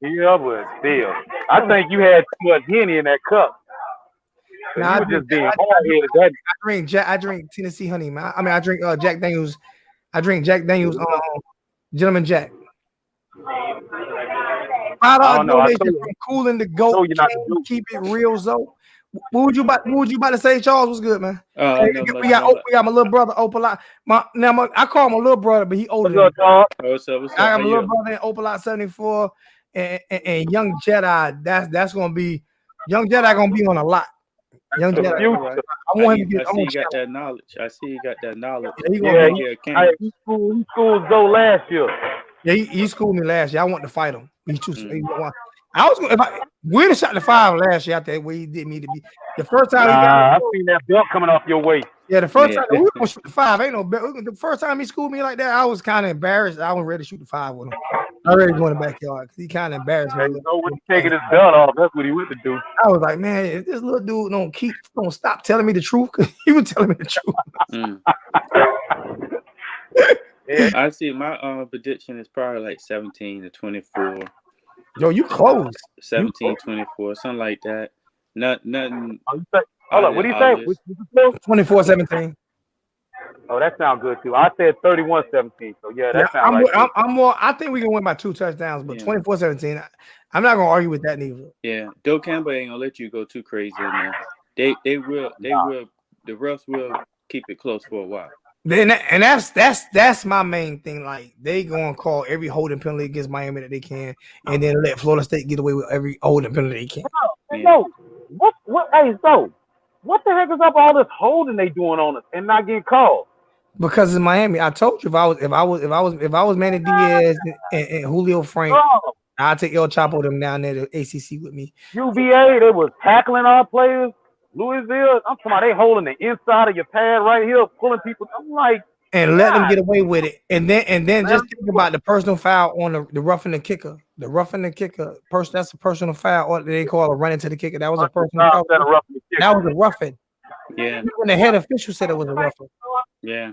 Yeah, but still, I think you had too much Henny in that cup. Nah, you were just being hard-headed. I drink Tennessee honey, man. I mean, I drink Jack Daniels. I drink Jack Daniels, Gentleman Jack. $5 donation from Cooling the Goat. Keep it real, Zoe. What would you about to say, Charles? What's good, man? We got my little brother Opalot. I call him a little brother, but he older than me. What's up? I got my little brother in Opalot 74 and Young Jedi. That's gonna be Young Jedi gonna be on a lot. Young Jedi. Right. I want him to get. I see you got that knowledge. He schooled Zoe last year. Yeah, he schooled me last year. I want to fight him. He's too. I was going. We'd have shot the 5 last year out there where he didn't need to be. The first time I seen that belt coming off your waist. Yeah, the first time we were gonna shoot the 5, ain't no belt. The first time he schooled me like that, I was kind of embarrassed. I wasn't ready to shoot the 5 with him. I already go in the backyard because he kind of embarrassed me. You know what? Taking his belt off. That's what he went to do. I was like, man, if this little dude don't stop telling me the truth, because he was telling me the truth. I see my prediction is probably like 17-24. Yo, you close. 17-24, something like that. Nothing. Hold on, what do you say? 24-17. Oh, that sounds good too. I said 31-17. So yeah, that sounds right. I'm more. I think we can win by 2 touchdowns, but 24-17. I'm not gonna argue with that neither. Yeah, Doe Campbell ain't gonna let you go too crazy in there. They will. The refs will keep it close for a while. And that's my main thing. Like they gonna call every holding penalty against Miami that they can, and then let Florida State get away with every holding penalty they can. No, what the heck is up with all this holding they doing on us and not getting called? Because in Miami, I told you if I was Manny Diaz and Julio Frank, I'd take El Chapo them down there to ACC with me. UVA, they was tackling our players. Louisville, I'm talking about they holding the inside of your pad right here, pulling people. I'm like, and let them get away with it, and then just think about the personal foul on the roughing the kicker. The roughing the kicker person, that's a personal foul, or they call a run into the kicker. That was a personal foul. That was a roughing. Yeah. Even the head official said it was a roughing. Yeah.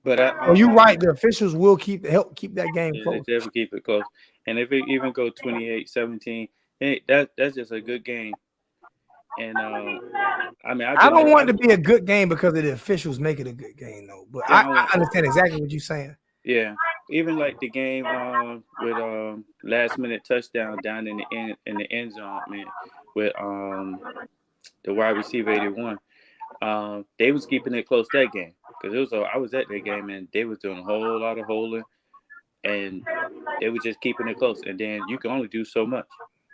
But you're right. The officials will help keep that game close. They will keep it close, and if it even go 28-17, hey, that's just a good game. And I mean, I don't want it to be a good game because of the officials make it a good game, though. But I understand exactly what you're saying. Yeah, even like the game with last minute touchdown down in the end zone, man, with the wide receiver 81. They was keeping it close that game because I was at that game and they was doing a whole lot of holding, and they was just keeping it close. And then you can only do so much.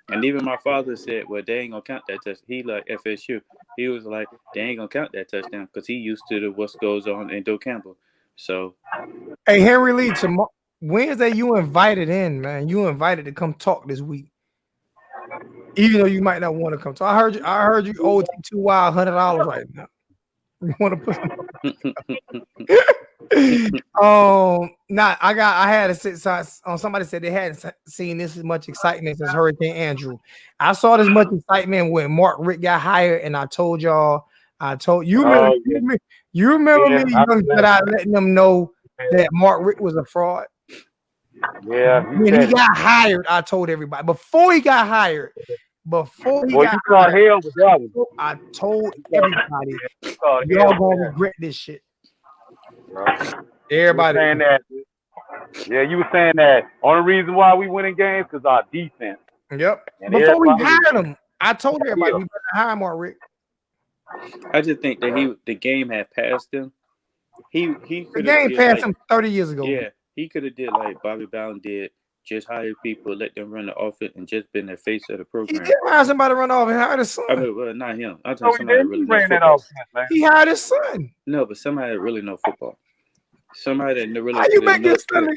And even my father said, well, they ain't going to count that touch. He like FSU. He was like, they ain't gonna count that touchdown because he used to the what goes on in Doe Campbell. So, hey, Henry Lee, tomorrow Wednesday you invited in, man. You invited to come talk this week, even though you might not want to come talk. I heard you owe T2 Wild $100 right now. You want to put some? I had a sit. Somebody said they hadn't seen this much excitement since Hurricane Andrew. I saw this much excitement when Mark Rick got hired, and I told y'all. I told you. You remember me, young Jedi, letting them know that Mark Rick was a fraud. Yeah. When he got hired, I told everybody. Before he got hired, I told everybody, y'all gonna regret this shit. Everybody saying that. Yeah, you were saying that. Only reason why we win in games because our defense. Yep. And before we hired him, I told everybody we better hire Mark Rick. I just think that the game had passed him. He the game passed him 30 years ago. Yeah, he could have did like Bobby Bowden did. Just hire people, let them run the offense, and just been the face of the program. He did hire somebody to run off and hired his son. I mean, well, not him. I'm talking somebody that really knows that football. offense, he hired his son. No, but somebody that really knows football. Somebody that really. How you make your son?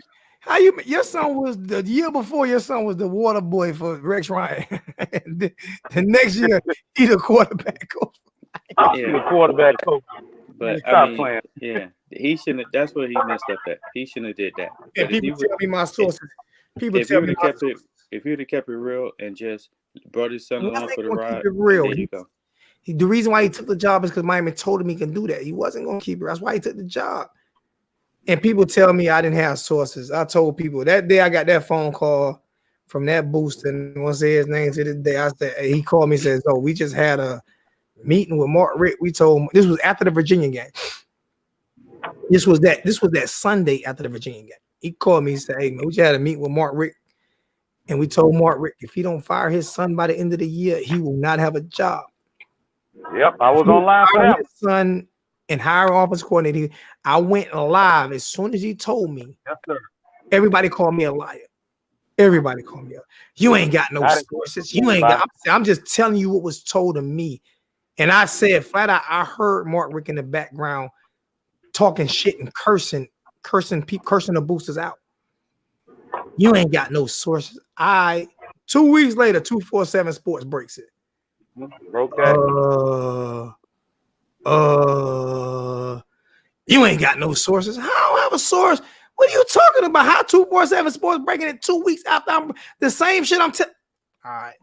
Your son was the year before. Your son was the water boy for Rex Ryan. the next year, he the quarterback coach. Yeah, the quarterback coach. But I mean, playing. Yeah, he shouldn't. That's where he messed up at. He shouldn't have did that. And people tell me my sources. If he would have kept it real and just brought his son along for the ride, real. There you go. The reason why he took the job is because Miami told him he can do that. He wasn't going to keep it. That's why he took the job. And people tell me I didn't have sources. I told people that day I got that phone call from that booster and won't say his name to this day. I said he called me and says, "Oh, we just had a meeting with Mark Rick." We told him this was after the Virginia game. This was that Sunday after the Virginia game. He called me and said, "Hey man, we just had a meeting with Mark Rick, and we told Mark Rick if he don't fire his son by the end of the year, he will not have a job." Yep, I was online for him. His son and hire office coordinator. I went live as soon as he told me. Yes, sir. Everybody called me a liar. Everybody called me a liar. You ain't got no sources. You ain't got. I'm just telling you what was told to me. And I said flat out, I heard Mark Rick in the background talking shit and cursing the boosters out. You ain't got no sources. 2 weeks later, 247 Sports breaks it. Broke that. You ain't got no sources. I don't have a source. What are you talking about? How 247 Sports breaking it 2 weeks after I'm the same shit I'm telling? All right.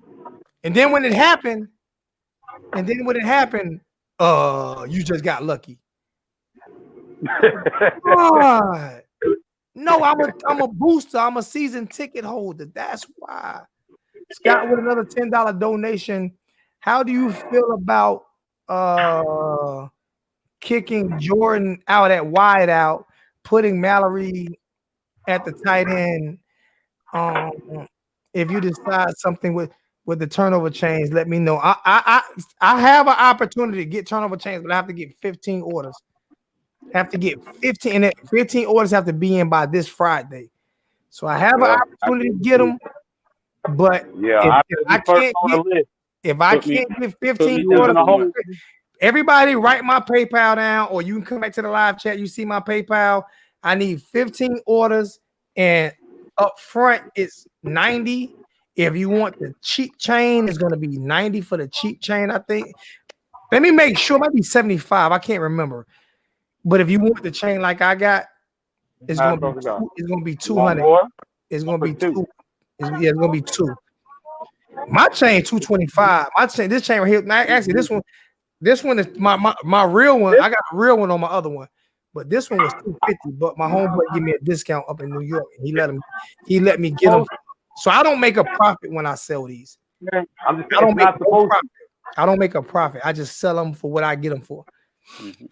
And then when it happened, you just got lucky. God. No, I'm a booster. I'm a season ticket holder. That's why. Scott with another $10 donation. How do you feel about kicking Jordan out at wide out, putting Mallory at the tight end? If you decide something with the turnover chains, let me know. I have an opportunity to get turnover chains, but I have to get 15 orders. Have to get 15, and 15 orders have to be in by this Friday. So I have an opportunity to get them, but if I can't get 15 orders, everybody write my PayPal down, or you can come back to the live chat. You see my PayPal. I need 15 orders, and up front it's 90. If you want the cheap chain, it's going to be 90 for the cheap chain, I think. Let me make sure. It might be 75. I can't remember. But if you want the chain like I got, it's going to be 200. It's going to be two. It's going to be two. My chain 225. This chain right here. Actually, this one is my real one. I got a real one on my other one, but this one was 250. But my homeboy gave me a discount up in New York, and he let me get them. So I don't make a profit when I sell these. I don't make a profit. I just sell them for what I get them for. Mm-hmm.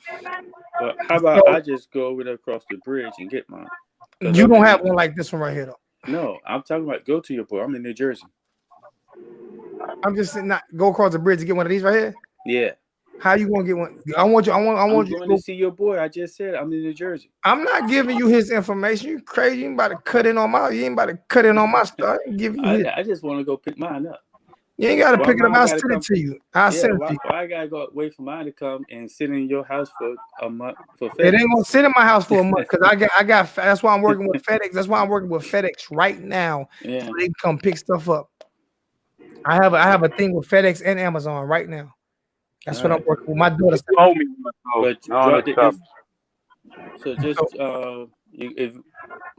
Well, how about I just go over there across the bridge and get mine? You don't have one like this one right here, though. No, I'm talking about go to your boy. I'm in New Jersey. I'm just not go across the bridge to get one of these right here. Yeah. How you gonna get one? I want you to see your boy. I just said I'm in New Jersey. I'm not giving you his information. You crazy? You ain't about to cut in on my stuff. I just want to go pick mine up. You ain't gotta Why pick it up. mine I'll gotta send it come? to you. I'll Yeah, send it to you. why I gotta go wait for mine to come and sit in your house for a month for It FedEx? ain't gonna sit in my house for a month because I got. That's why I'm working with FedEx. That's why I'm working with FedEx right now. Yeah. So they can come pick stuff up. I have a thing with FedEx and Amazon right now. That's what I'm working with. My daughter. You owe me one, so But no, drop no the trouble. so just if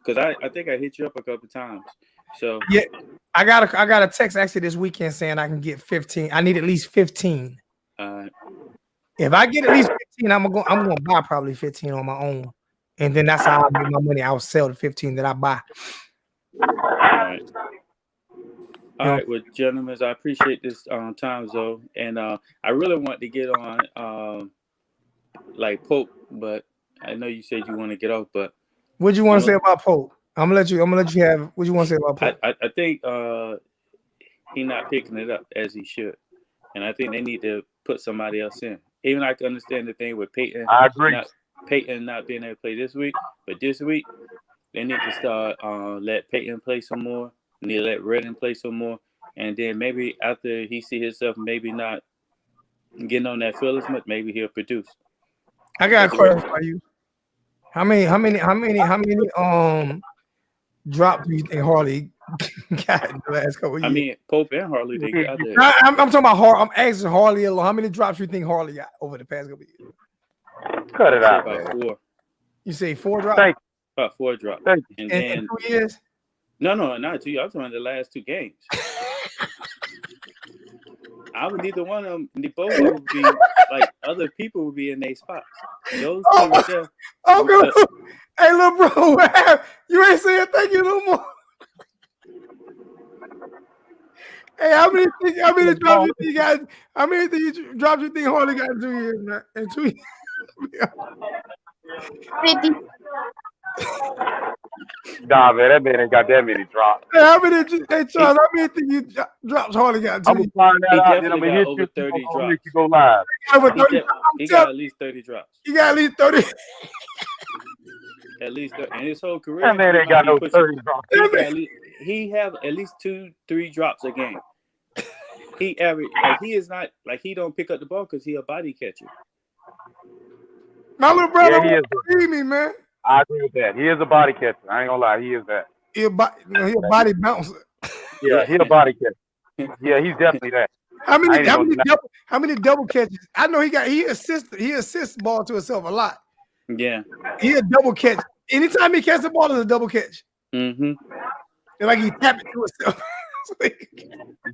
because I think I hit you up a couple times. So Yeah, I got a text actually this weekend saying I can get 15. I need at least 15. If I get at least 15, I'm gonna buy probably 15 on my own, and then that's how I make my money. I'll sell the 15 that I buy. all right, well, gentlemen, I appreciate this time zone, and I really want to get on like Pope, but I know you said you want to get off, but what you want to say about Pope? I'm gonna let you have what you want to say about Pope. I think he not picking it up as he should, and I think they need to put somebody else in. Even I can understand the thing with Peyton. I agree. Peyton not being able to play this week, but this week they need to start let Peyton play some more. They need to let Redden play some more, and then maybe after he see himself maybe not getting on that field as much, maybe he'll produce. I got a question for you. How many drops do you think Harley got in the last couple of years? I mean, Pope and Harley, they got that. I'm talking about Harley. I'm asking Harley alone. How many drops do you think Harley got over the past couple of years? Cut it out. About 4. You say 4 drops? Thank you. About 4 drops. Thank you. And then in 2 years? No, not 2 years. I'm talking about the last 2 games. I would neither one of them. Both of them would be like other people would be in their spots. Those two right there. Hey, little bro, you ain't saying thank you no more. Hey, how many drops you think you got? How many drops you think Harley got in 2 years, man? In 2 years. 50. Nah, man, that man ain't got that many drops. Hey, how many think you drops Harley got? I'm gonna find that out, then I'm gonna hit over you. 30 I'm gonna make drops. you go live. He got at least 30 drops. He got at least 30. At least 30. In his whole career, That man ain't got no 30 drops. He have at least 2-3 drops a game. He average like he is not like he don't pick up the ball because he a body catcher. My little brother, Yeah, he is. believe me, man. I agree with that. He is a body catcher. I ain't gonna lie, he is that. He a body bouncer. Yeah, he a body catcher. Yeah, he's definitely that. How many double catches? I know he assists the ball to himself a lot. Yeah. He a double catch. Anytime he catches the ball, it's a double catch. Mm-hmm. And like he tap it to himself.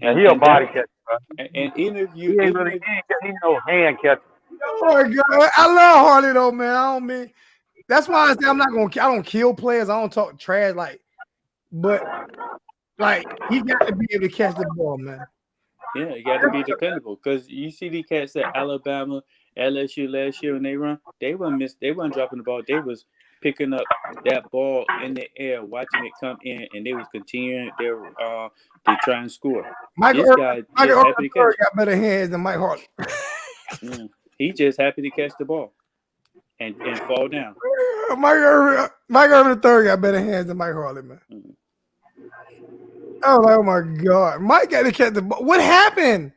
And he a body catcher, bro. And even if you he ain't no hand catcher. Oh my God. I love Harley though, man. I don't mean that's why I say I don't kill players. I don't talk trash but he got to be able to catch the ball, man. Yeah, you got to be dependable because you see the cats at Alabama, LSU last year when they run, they weren't dropping the ball. They was picking up that ball in the air, watching it come in, and they was continuing to try and score. Michael Irvin got better hands than Mike Harley. He just happy to catch the ball and fall down. Mike Irvin III got better hands than Mike Harley, man. I was like, oh my God. Mike got to catch the ball. What happened?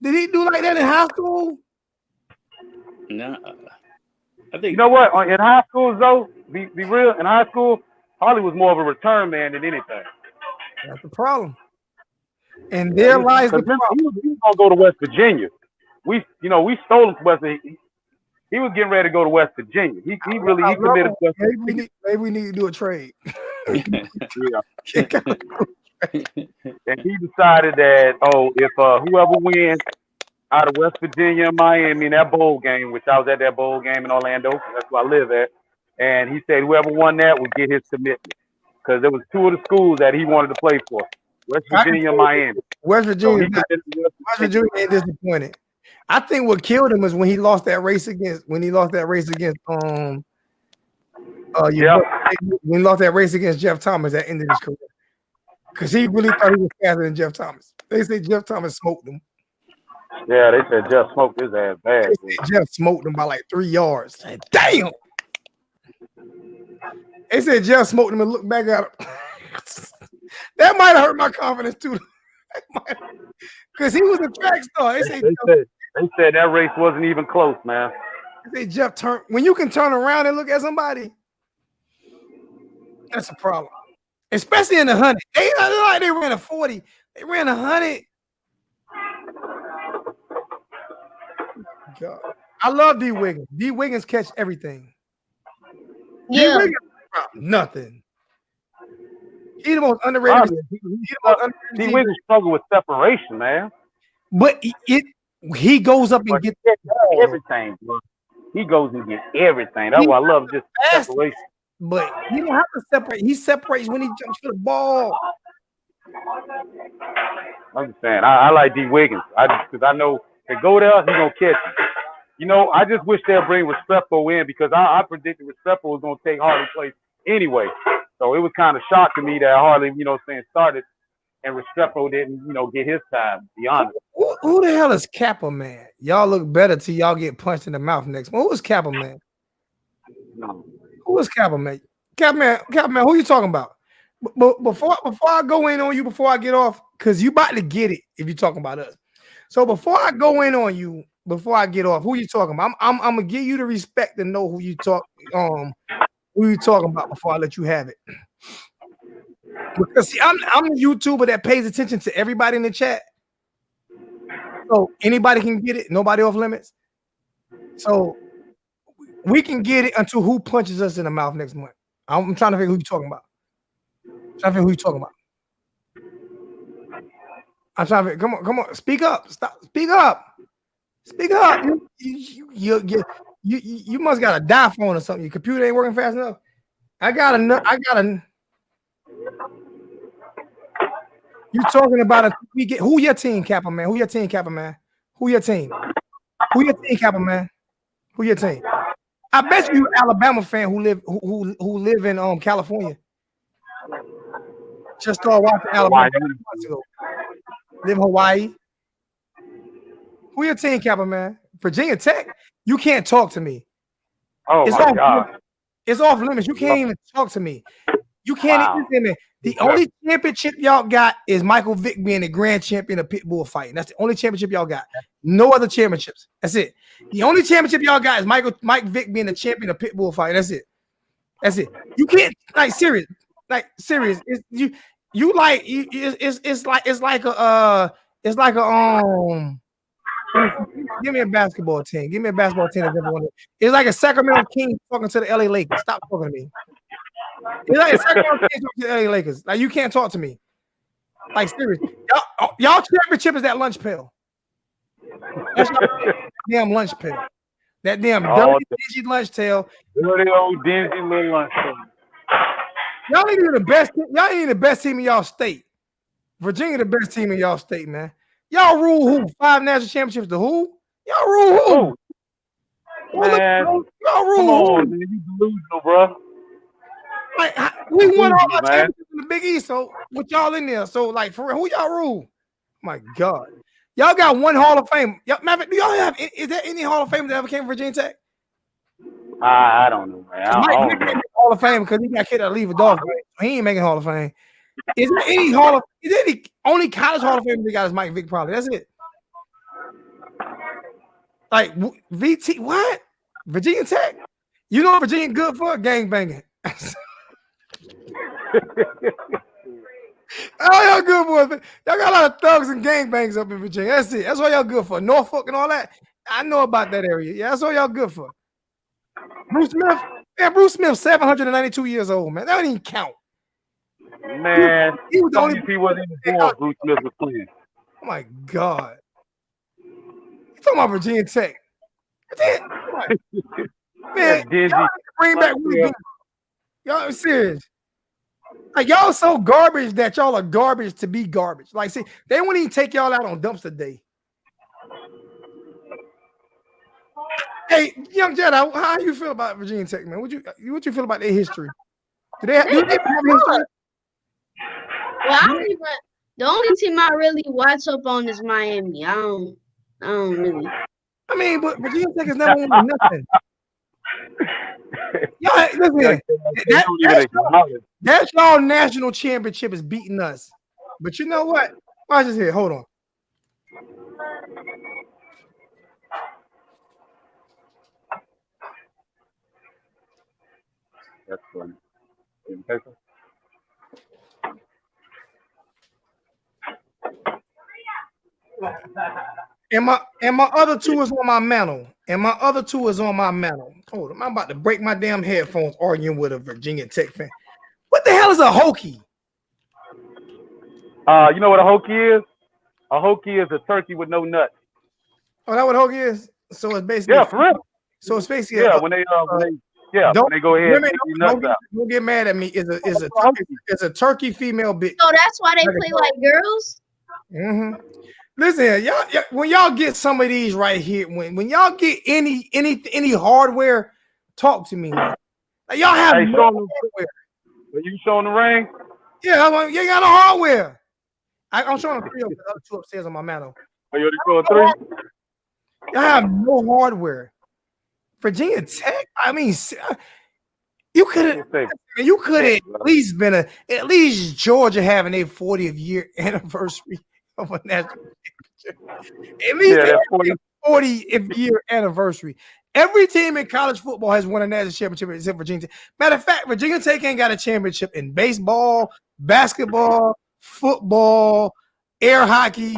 Did he do like that in high school? No. I think you know what? In high school, though, be real, in high school, Harley was more of a return man than anything. That's the problem. And there lies the problem. He was gonna go to West Virginia. We stole him from West Virginia. He was getting ready to go to West Virginia. He committed to West Virginia. Maybe we need to do a trade. And he decided that, if whoever wins out of West Virginia and Miami in that bowl game, which I was at that bowl game in Orlando, that's where I live at, and he said whoever won that would get his commitment. Because there was 2 of the schools that he wanted to play for, West Virginia and Miami. West Virginia ain't disappointed. I think what killed him was when he lost that race against when he lost that race against Jeff Thomas at the end of his career. Because he really thought he was faster than Jeff Thomas. They say Jeff Thomas smoked him. Yeah, they said Jeff smoked his ass bad. Jeff smoked him by like 3 yards. Damn. They said Jeff smoked him and looked back at him. That might have hurt my confidence too. Because he was a track star. They said that race wasn't even close, man. They say Jeff turn when you can turn around and look at somebody. That's a problem, especially in the 100. They like they ran a 40. They ran 100. God, I love D Wiggins. D Wiggins catch everything. Yeah. D Wiggins, nothing. He's the most underrated. D Wiggins struggle with separation, man. But he goes up and gets everything. Bro. He goes and gets everything. That's why I love just separation. But he don't have to separate. He separates when he jumps for the ball. I'm just saying, I like D Wiggins. Because I know if go there, he's gonna catch it. You know, I just wish they'd bring Restrepo in because I predicted Restrepo was gonna take Harley's place anyway. So it was kind of shocked to me that Harley, started and Restrepo didn't, get his time, to be honest. Who the hell is Kappa Man? Y'all look better till y'all get punched in the mouth next month. Who is Kappa Man? No. Who is Kappa Man? Kappa Man, who you talking about? But before I go in on you, before I get off, because you about to get it if you're talking about us. So before I go in on you, before I get off, who you talking about? I'm gonna give you the respect to know who you talking about before I let you have it. Because see, I'm the YouTuber that pays attention to everybody in the chat. So anybody can get it, nobody off limits. So we can get it until who punches us in the mouth next month. I'm trying to figure who you talking about. I'm trying to figure, come on, speak up. Speak up. You must got a die phone or something. Your computer ain't working fast enough. I got a. You talking about who your team, Kappa Man? Who your team, Kappa Man? Who your team, Kappa Man? Who your team? I bet you Alabama fan who live in California. Just started watching Alabama months ago. Live in Hawaii. Who your team, Kappa Man? Virginia Tech. You can't talk to me. Oh my God. It's off limits. You can't even talk to me. You can't even. The only championship y'all got is Michael Vick being the grand champion of pit bull fighting. That's the only championship y'all got. No other championships. That's it. The only championship y'all got is Mike Vick being the champion of pit bull fighting. That's it. You can't serious. Give me a basketball team. It's like a Sacramento Kings talking to the LA Lakers. Stop talking to me. It's like a Sacramento Kings talking to the LA Lakers. Like, you can't talk to me. Like, serious. Y'all championship is that lunch pail. That's damn lunch pail. That damn dirty, dingy lunch tail. Dirty old dingy little lunch tail. Y'all ain't even the best. Y'all ain't the best team in y'all state. Virginia the best team in y'all state, man. Y'all rule who? 5 national championships to who? Y'all rule who? Man, y'all rule come who? on, man. You delusional, bro. Like, we won all our championships in the Big East, so with y'all in there. So, like, for real, who y'all rule? My God. Y'all got one Hall of Fame. Do y'all have, is there any Hall of Fame that ever came from Virginia Tech? I don't know, man. I don't know. Hall of Fame because he got kid that leave a dog. He ain't making Hall of Fame. Is there any only college Hall of Fame they got is Mike Vick, probably. That's it. Like, VT, what? Virginia Tech? You know what Virginia good for? Gangbanging. Oh, y'all good for it. Y'all got a lot of thugs and gangbangs up in Virginia. That's it. That's what y'all good for. Norfolk and all that. I know about that area. Yeah, that's what y'all good for. Bruce Smith? Yeah, Bruce Smith, 792 years old, man. That don't even count. Man, he was the only he wasn't even born. Bruce Smith was playing. Oh my God. You talking about Virginia Tech? Man, y'all bring back Willie Beamer. Y'all serious. Like, y'all so garbage that y'all are garbage to be garbage. Like, see, they wouldn't even take y'all out on dumpster day. Hey, young Jedi, how you feel about Virginia Tech, man? What you feel about their history? Do they have history? Well, the only team I really watch up on is Miami. I don't really. I mean, but Virginia Tech has never won nothing. Y'all, listen, that's y'all national championship is beating us. But you know what? Watch this here. Hold on. That's funny. And my other two is on my mantle. Hold on, I'm about to break my damn headphones arguing with a Virginia Tech fan. What the hell is a hokey? You know what a hokey is? A hokey is a turkey with no nuts. Oh, that what a hokey is? So it's basically Yeah, for real. So it's basically when they go ahead and take your nuts out. Don't get mad at me. It's a turkey female bitch. So that's why they play like girls. Mm-hmm. Listen, y'all, when y'all get some of these right here, when y'all get any hardware, talk to me, man. Like, y'all have no hardware. Are you showing the ring? Yeah, you ain't got no hardware. I'm showing 3 of the other 2 upstairs on my mantle. Are you already showing 3? Y'all have no hardware. Virginia Tech, I mean, you could have at least been at least Georgia having their 40th year anniversary of a national championship. At least their 40th year anniversary. Every team in college football has won a national championship except Virginia Tech. Matter of fact, Virginia Tech ain't got a championship in baseball, basketball, football, air hockey,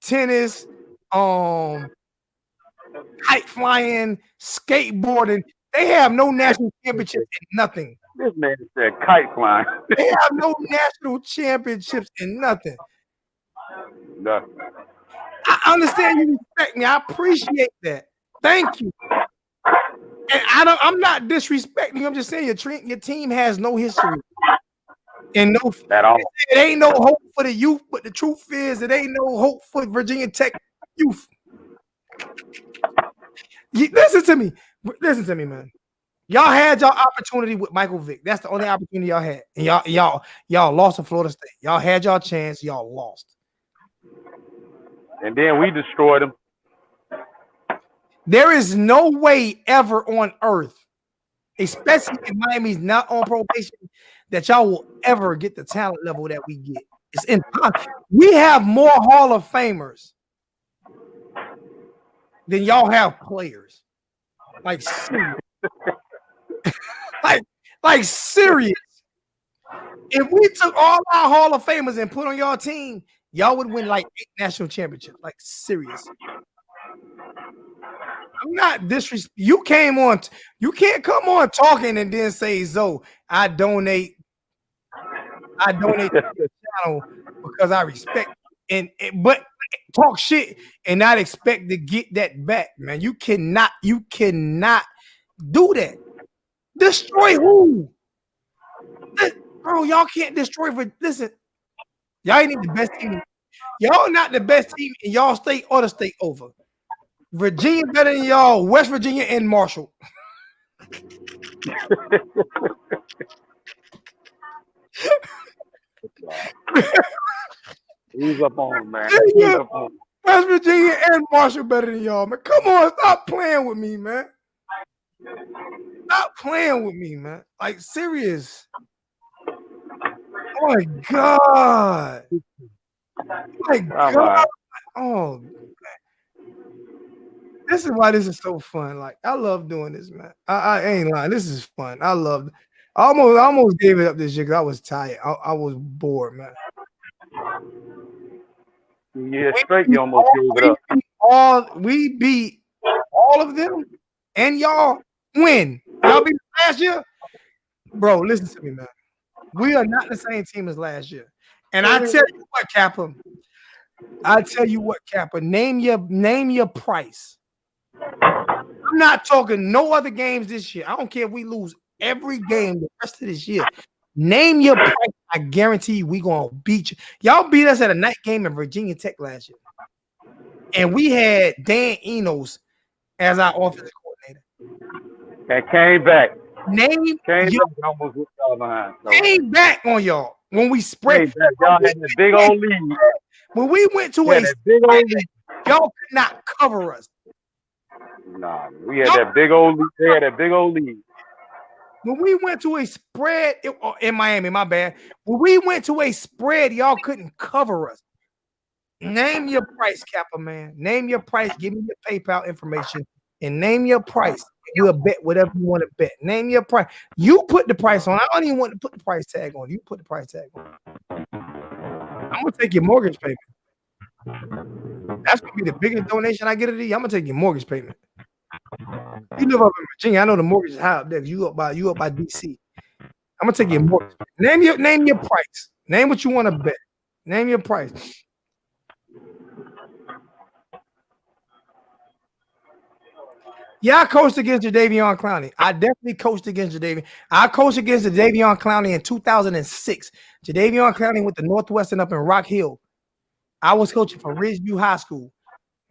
tennis, kite flying, skateboarding. They have no national championship in nothing. This man said kite flying. They have no national championships in nothing. No. I understand you respect me. I appreciate that. Thank you. And I'm not disrespecting. I'm just saying your team has no history. And no at all. It ain't no hope for the youth, but the truth is it ain't no hope for Virginia Tech youth. Listen to me, man. Y'all had your opportunity with Michael Vick. That's the only opportunity y'all had. And y'all lost to Florida State. Y'all had y'all chance, y'all lost. And then we destroyed them. There is no way ever on earth, especially if Miami's not on probation, that y'all will ever get the talent level that we get. It's impossible. We have more Hall of Famers than y'all have players. Like serious. like serious. If we took all our Hall of Famers and put on y'all team, y'all would win like 8 national championships. Like serious. I'm not disrespecting. You can't come on talking and then say, Zoe, I donate to the channel because I respect you. But talk shit and not expect to get that back, man. You cannot do that. Destroy who? Bro, y'all can't destroy listen. Y'all ain't the best team. Y'all not the best team in y'all state or the state over. Virginia better than y'all, West Virginia and Marshall. Ease up on him, man. West Virginia and Marshall better than y'all, man. Come on, stop playing with me, man. Stop playing with me, man. Like, serious. Oh, my God. My God. Oh, man. This is why this is so fun. Like, I love doing this, man. I ain't lying. This is fun. I almost gave it up this year because I was tired. I was bored, man. Yeah, straight. You almost gave it up. We beat all of them, and y'all win. Y'all beat last year, bro. Listen to me, man. We are not the same team as last year. And I tell you what, Kappa. Name your price. I'm not talking no other games this year. I don't care if we lose every game the rest of this year. Name your price. I guarantee you we gonna beat you. Y'all beat us at a night game in Virginia Tech last year. And we had Dan Enos as our offensive coordinator. And came back. Came back on y'all when we spread. Y'all had the big old lead. When we went to a spread, y'all could not cover us. Nah, we had that big old lead. They had that big old lead. When we went to a spread in Miami, my bad. When we went to a spread, y'all couldn't cover us. Name your price, Kappa man. Name your price. Give me your PayPal information and name your price. We'll bet whatever you want to bet. Name your price. You put the price on. I don't even want to put the price tag on. You put the price tag on. I'm gonna take your mortgage payment. That's gonna be the biggest donation I get of you. I'm gonna take your mortgage payment. You live up in Virginia. I know the mortgage is high up there. You up by DC. I'm gonna take your mortgage. Name your price. Name what you want to bet. Name your price. Yeah, I coached against Jadeveon Clowney. I definitely coached against Jadeveon. I coached against Jadeveon Clowney in 2006. Jadeveon Clowney went to Northwestern up in Rock Hill. I was coaching for Ridgeview High School.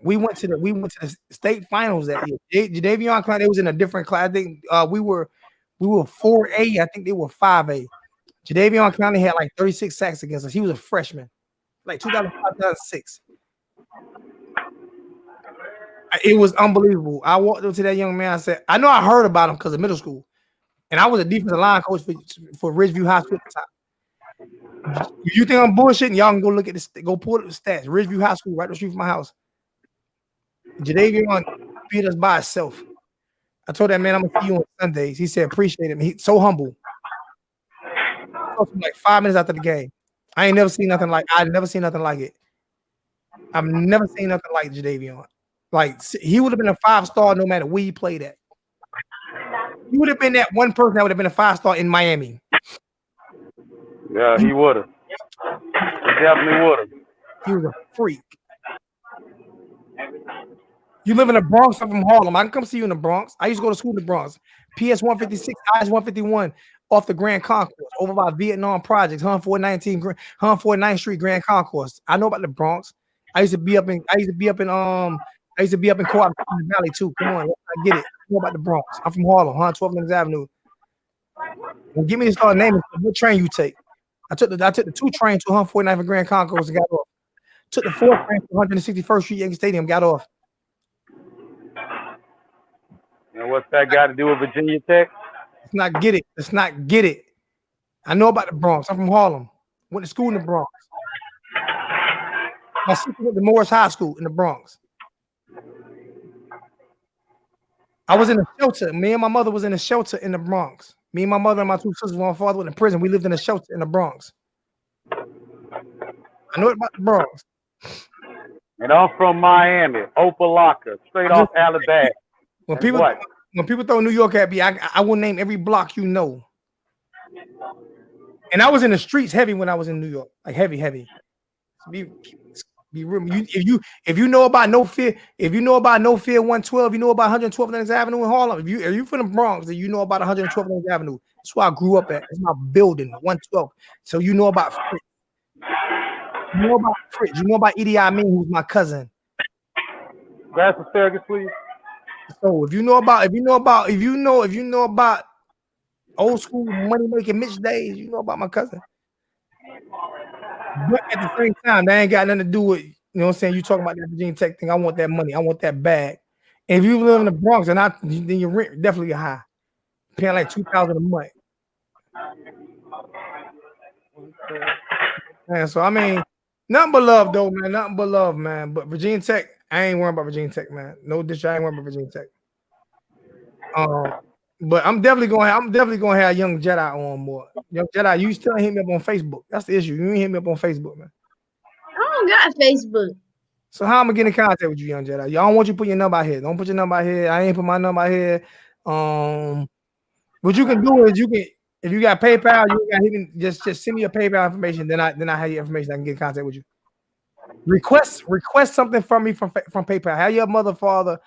We went to the state finals that year. Jadeveon Clowney was in a different class. I think we were 4A. I think they were 5A. Jadeveon Clowney had like 36 sacks against us. He was a freshman, like 2005, 2006. It was unbelievable. I walked up to that young man. I said, I know I heard about him because of middle school. And I was a defensive line coach for Ridgeview High School at the time. If you think I'm bullshitting, y'all can go look at this. Go pull up the stats. Ridgeview High School, right the street from my house. Jadeveon beat us by himself. I told that man, I'm going to see you on Sundays. He said, appreciate him. He's so humble. I talked to him like 5 minutes after the game. I've never seen nothing like it. I've never seen nothing like Jadeveon. Like, he would have been a 5-star no matter where he played at. He would have been that one person that would have been a 5-star in Miami. Yeah, he would have. He definitely would have. He was a freak. You live in the Bronx, I'm from Harlem. I can come see you in the Bronx. I used to go to school in the Bronx. PS 156, IS 151 off the Grand Concourse, over by Vietnam Projects, 149th Street Grand Concourse. I know about the Bronx. I used to be up in Co-op Valley too. Come on, I get it. I know about the Bronx. I'm from Harlem, 112 Lincoln Avenue. Well, give me the start naming what train you take. I took the 2 train to 149th and Grand Concourse and got off. Took the 4th train to 161st Street Yankee Stadium, got off. And what's that got to do with Virginia Tech? Let's not get it. I know about the Bronx. I'm from Harlem. Went to school in the Bronx. My sister went to Morris High School in the Bronx. I was in a shelter. Me and my mother was in a shelter in the Bronx. Me and my mother and my 2 sisters, my father went in prison. We lived in a shelter in the Bronx. I know about the Bronx. And I'm from Miami, Opelika, straight off Alabama. When people throw New York at me, I will name every block you know. And I was in the streets heavy when I was in New York, like heavy. Be real. If you know about No Fear, 112, you know about 112 Lincoln Avenue in Harlem. If you from the Bronx, then you know about 112 Lincoln Avenue. That's where I grew up at. It's my building, 112. So you know about Fritz. You know about Fritz. You know about Edie Amin, who's my cousin. Grass asparagus, please. So if you know about old school money making Mitch days, you know about my cousin. But at the same time, that ain't got nothing to do with, you know what I'm saying? You talking about that Virginia Tech thing. I want that money. I want that bag. And if you live in the Bronx, then your rent definitely high. Paying like $2,000 a month. And so I mean, nothing but love though, man. Nothing but love, man. But Virginia Tech, I ain't worrying about Virginia Tech, man. No district, I ain't worrying about Virginia Tech. But I'm definitely gonna have Young Jedi on more. Young Jedi, you still ain't hit me up on Facebook. That's the issue. You ain't hit me up on Facebook, man. I don't got Facebook. So how am I gonna get in contact with you, Young Jedi? Y'all don't want you to put your number out here. Don't put your number out here. I ain't put my number out here. What you can do is if you got PayPal, you got hit me, just send me your PayPal information. Then I have your information. I can get in contact with you. Request something from me from PayPal. Have your mother, father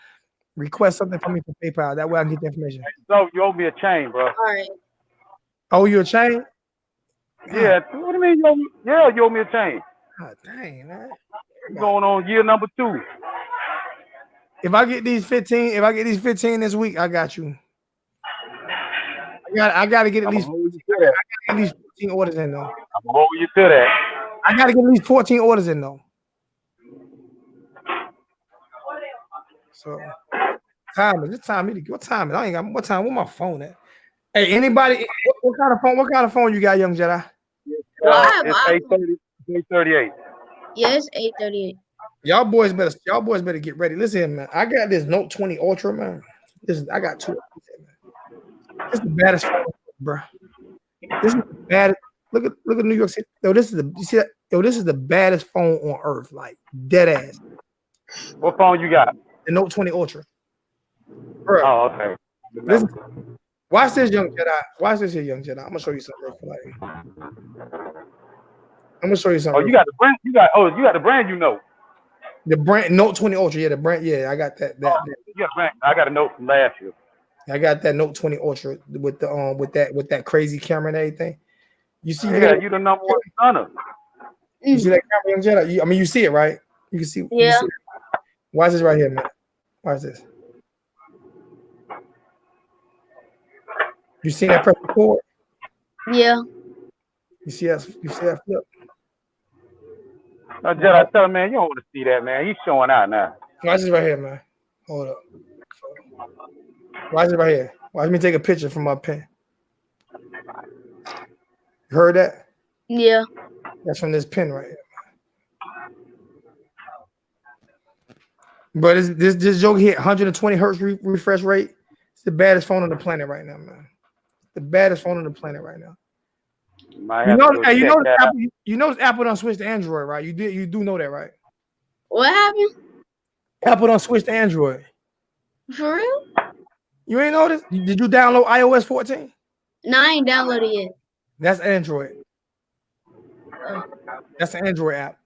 request something from me from PayPal. That way I can get the information. So you owe me a chain, bro. All right. Oh, you a chain? Yeah. What do you mean? You owe me a chain. God dang, man. Going on year number 2. If I get these 15 this week, I got you. I gotta get at least 14 orders in though. I'm gonna hold you to that. I gotta get at least 14 orders in though. So what time is it? I ain't got what time. Where my phone at? Hey, anybody? What kind of phone? What kind of phone you got, Young Jedi? It's 8:38. Yeah, it's 8:38. Y'all boys better get ready. Listen, man. I got this Note 20 Ultra, man. I got two. This is the baddest phone, bro. This is the baddest. Look at New York City. Yo, this is the you see that? Yo, this is the baddest phone on earth, like dead ass. What phone you got? The Note 20 Ultra. Bro, Oh, okay. listen, watch this, young Jedi. Watch this here, young Jedi. I'm gonna show you something real quick. I'm gonna show you something. Oh, you got the brand. You got the brand. You know. The brand Note 20 Ultra. Yeah, the brand. Yeah, I got that. Yeah, brand. I got a note from last year. I got that Note 20 Ultra with the with that crazy camera and everything. You see? Yeah, you the number one stunner. You see that camera, young Jedi? I mean, you see it, right? You can see. Yeah. You see it. Watch this right here, man. Watch this. You see that press record? Yeah. You see that? You see that flip? No, Jedi, tell him, man, you don't want to see that, man. He's showing out now. Watch this right here, man. Hold up. Watch it right here. Watch me take a picture from my pen. You heard that? Yeah. That's from this pen right here. But this joke hit 120 hertz refresh rate. It's the baddest phone on the planet right now, man. The baddest phone on the planet right now. You know Apple don't switch to Android, right? You do know that, right? What happened? Apple don't switch to Android. For real? You ain't noticed? Did you download iOS 14? No, I ain't downloaded yet. That's Android. That's an Android app.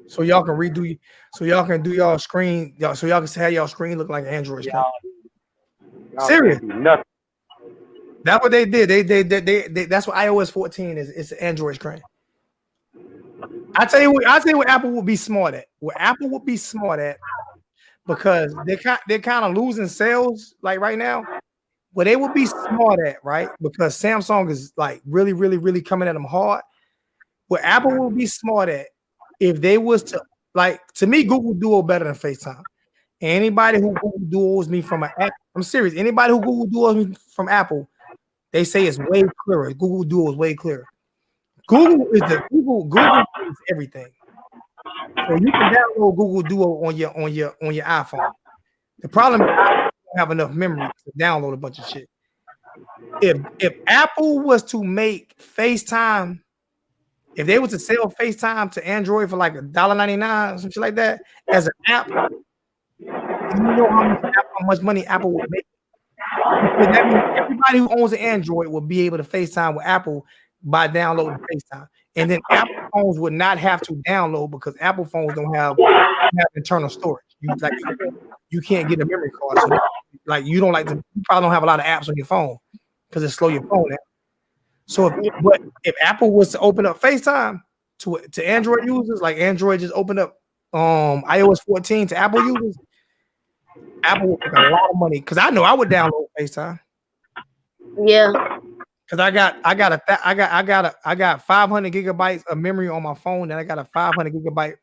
So y'all can redo, so y'all can do y'all screen, so y'all can have y'all screen look like an Android screen. Serious? Nothing. That's what they did. They that's what iOS 14 is. It's an Android screen. I tell you what Apple would be smart at. What Apple would be smart at, because they're kind of losing sales like right now. What they would be smart at, right? Because Samsung is like really, really, really coming at them hard. What Apple would be smart at, if they was to, like, to me, Google Duo better than FaceTime. Anybody who Google Duos me from an app, I'm serious. Anybody who Google Duos me from Apple, they say it's way clearer. Google Duo is way clearer. Google is everything. So you can download Google Duo on your iPhone. The problem is I don't have enough memory to download a bunch of shit. If Apple was to make FaceTime, if they were to sell FaceTime to Android for like $1.99 or something like that as an app, you know how much money Apple would make. Because that means everybody who owns an Android will be able to FaceTime with Apple by downloading FaceTime. And then Apple phones would not have to download, because Apple phones don't have internal storage. You can't get a memory card. So you probably don't have a lot of apps on your phone because it slow your phone down. So if Apple was to open up FaceTime to Android users, like Android just opened up iOS 14 to Apple users, Apple would make a lot of money, because I know I would download FaceTime. Yeah. Because I got 500 gigabytes of memory on my phone, and I got a 500 gigabyte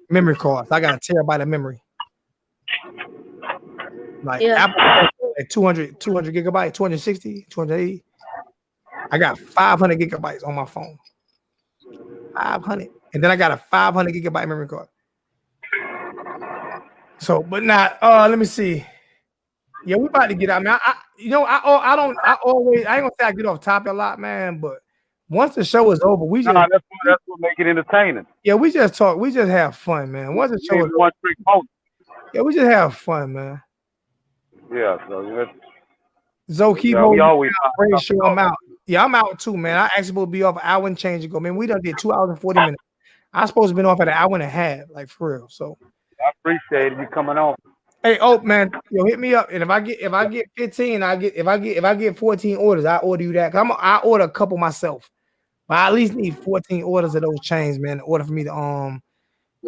memory card. So I got a terabyte of memory. Like Apple, like 200 gigabytes, 260, 280. I got 500 gigabytes on my phone. 500, and then I got a 500 gigabyte memory card. So, but not. Let me see. Yeah, we about to get out, man. I ain't gonna say I get off topic a lot, man. But once the show is over, we just that's what make it entertaining. Yeah, we just talk. We just have fun, man. Once the show is over, yeah, we just have fun, man. Yeah, so Zokibo, we always show. I'm out. Yeah, I'm out too, man. I actually supposed to be off an hour and change ago, man. We done did 2 hours and 40 minutes. I supposed to be off at an hour and a half, like for real. So I appreciate you coming on. Hey, man, hit me up, and if I get 15, if I get 14 orders, I order you that. I order a couple myself, but I at least need 14 orders of those chains, man, in order for me to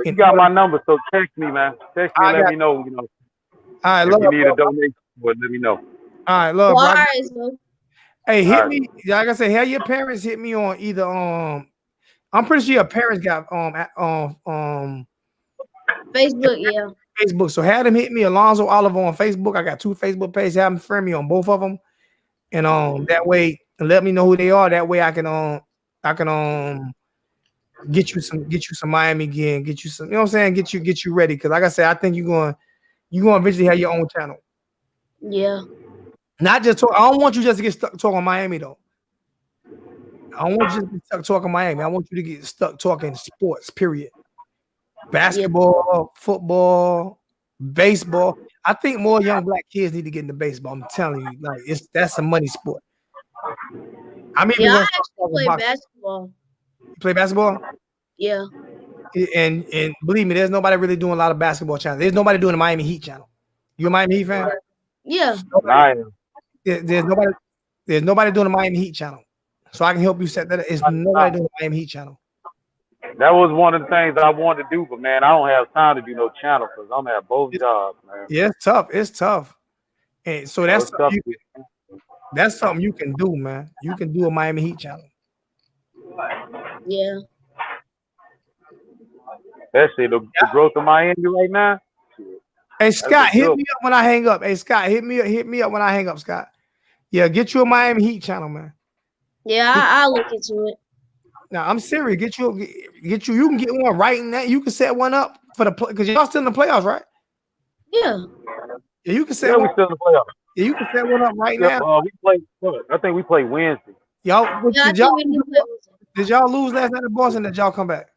You got my number, so text me, man. Text me and let me know. All right, if you need a donation, let me know. All right, love, bro. Hey, hit me. Like I said, have your parents hit me on either. I'm pretty sure your parents got Facebook, yeah. Facebook. So have them hit me, Alonzo Oliver, on Facebook. I got 2 Facebook pages. Have them friend me on both of them, and that way, let me know who they are. That way, I can get you some Miami gear, and get you some, you know what I'm saying, get you ready. Because like I said, I think you're going to eventually have your own channel. Yeah. Not just talk. I don't want you just to get stuck talking Miami though. I don't want you to get stuck talking Miami. I want you to get stuck talking sports. Period. Basketball, football, baseball. I think more young black kids need to get into baseball. I'm telling you, like that's a money sport. I'm even Yeah, gonna I start actually talking play boxing. basketball. You play basketball? Yeah. And believe me, there's nobody really doing a lot of basketball channels. There's nobody doing the Miami Heat channel. You a Miami Heat fan? Yeah. I am. There's nobody doing the Miami Heat channel. So I can help you set that up. It's nobody doing the Miami Heat channel. That was one of the things I wanted to do, but man, I don't have time to do no channel because I'm at both jobs, man. Yeah, it's tough. It's tough. And so It's tough. that's something you can do, man. You can do a Miami Heat channel. Yeah. Especially the growth of Miami right now. Hey Scott, hit me up when I hang up. Hey Scott, hit me up when I hang up, Scott. Yeah, get you a Miami Heat channel, man. Yeah, I'll look into it. Now I'm serious. Get you. You can get one right now. You can set one up for the play because y'all still in the playoffs, right? Yeah. Yeah, you can set. Yeah, one we still in the playoffs. Yeah, you can set one up right now. We play. I think we play Wednesday. Y'all, Yeah, did y'all lose last night in Boston? Did y'all come back?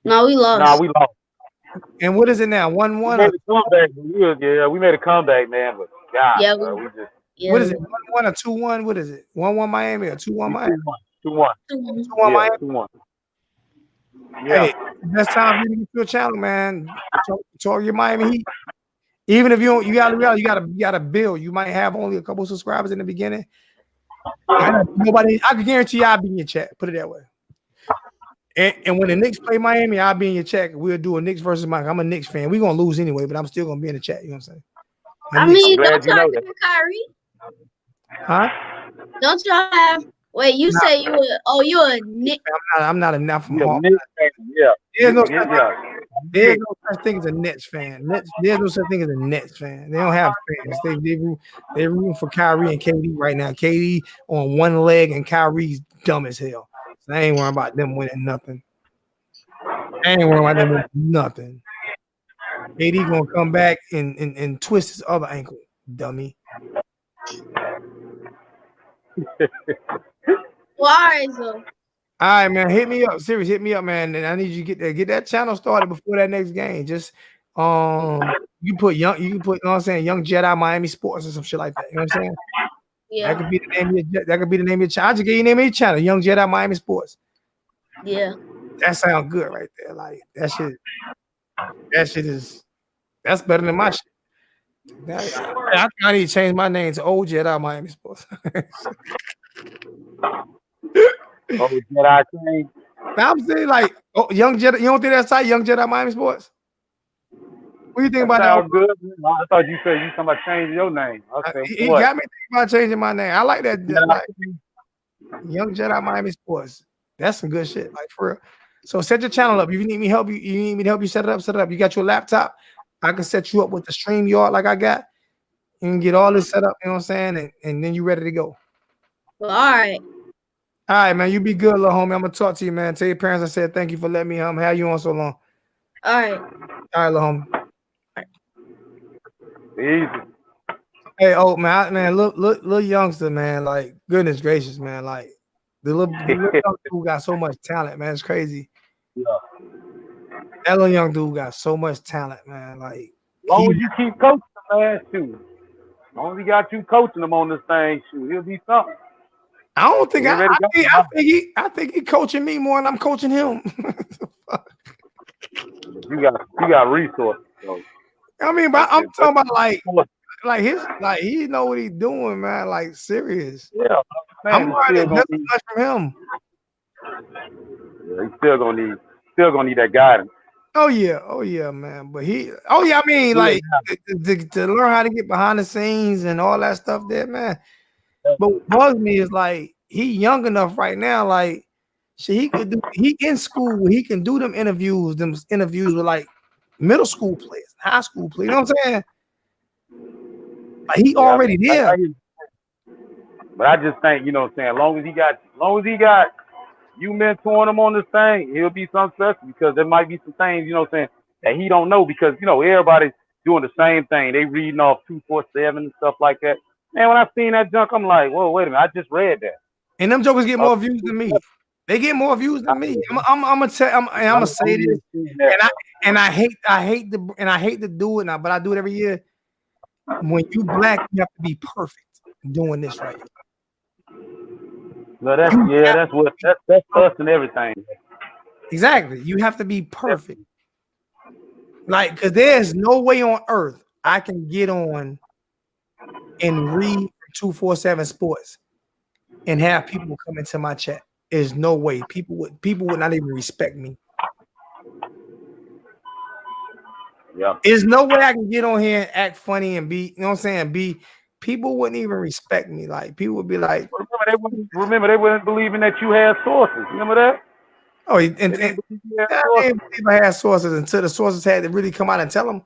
No, we lost. Nah, we lost. And what is it now? 1-1. We made a comeback. Yeah, we made a comeback, man. But God, Yeah, we just. Yeah. What is it? 1-1 or 2-1? What is it? 1-1 Miami or 2-1 Miami? 2-1. 2-1 Miami. 2-1. Yeah. Hey, best time for you to get your channel, man. Talk your Miami Heat. Even if you don't, you gotta build. You might have only a couple subscribers in the beginning. I can guarantee you I'll be in your chat. Put it that way. And when the Knicks play Miami, I'll be in your chat. We'll do a Knicks versus Miami. I'm a Knicks fan. We're gonna lose anyway, but I'm still gonna be in the chat. You know what I'm saying? I'm don't y'all have Kyrie? Huh? Don't y'all have? Wait, you say you were? You're a Knicks. I'm not enough from home. Yeah. There's no such thing as a Nets fan. There's no such thing as a Nets fan. They don't have fans. They room for Kyrie and KD right now. KD on one leg and Kyrie's dumb as hell. So I ain't worrying about them winning nothing. KD gonna come back and twist his other ankle, dummy. Well, all right, so. All right, man. Hit me up. Serious, hit me up, man. And I need you to get that channel started before that next game. Just you can put you know what I'm saying, Young Jedi Miami Sports or some shit like that. You know what I'm saying? Yeah. That could be the name of your channel. I just gave you the name of your channel, Young Jedi Miami Sports. Yeah. That sounds good right there. Like that shit that's better than my shit. I think I need to change my name to Old Jedi Miami Sports. Old Jedi King. I'm saying like Young Jedi. You don't think that's tight, Young Jedi Miami Sports? What do you think about that? Sounds good. I thought you said you talking about changing your name. He got me thinking about changing my name. I like that. Like, Young Jedi Miami Sports. That's some good shit. Like for real. So set your channel up. If you need me to help you set it up. You got your laptop. I can set you up with the StreamYard like I got. You can get all this set up, you know what I'm saying? And then you ready to go. Well, all right. All right, man. You be good, little homie. I'm gonna talk to you, man. Tell your parents I said thank you for letting me have you on so long. All right. All right, little homie. Easy. Hey, man, little youngster, man. Like, goodness gracious, man. Like, the little young dude got so much talent, man. It's crazy. Yeah. That little young dude got so much talent, man. Like, as long as you keep coaching, man, shoot. As long as you got you coaching him on this thing, shoot, he'll be something. I don't think I think he coaching me more than I'm coaching him. You got resources. So. I mean, but I'm talking about like he know what he's doing, man. Like serious. Yeah, I'm learning just as much from him. Yeah, he's still gonna need that guidance. Oh yeah, man. But I mean, like to learn how to get behind the scenes and all that stuff there, man. But what bugs me is like he young enough right now, like he in school, he can do them interviews with like middle school players, high school players. You know what I'm saying? Like he already there. But I just think, you know what I'm saying, as long as he got you mentoring him on this thing, he'll be successful because there might be some things, you know what I'm saying, that he don't know because, you know, everybody's doing the same thing. They reading off 247 and stuff like that. Man, when I seen that junk, I'm like, whoa, wait a minute, I just read that. And them jokers get more views than me. They get more views than me. I'm gonna say this, and I hate to do it now, but I do it every year. When you black, you have to be perfect doing this right here. No, that's us and everything. Exactly. You have to be perfect. Like, because there's no way on earth I can get on and read 247 Sports and have people come into my chat. There's no way. People would not even respect me. Yeah. There's no way I can get on here and act funny and be, you know what I'm saying? People wouldn't even respect me. Like, people would be like, remember they weren't believing that you had sources. Remember that? Oh, I didn't believe I had sources until the sources had to really come out and tell them.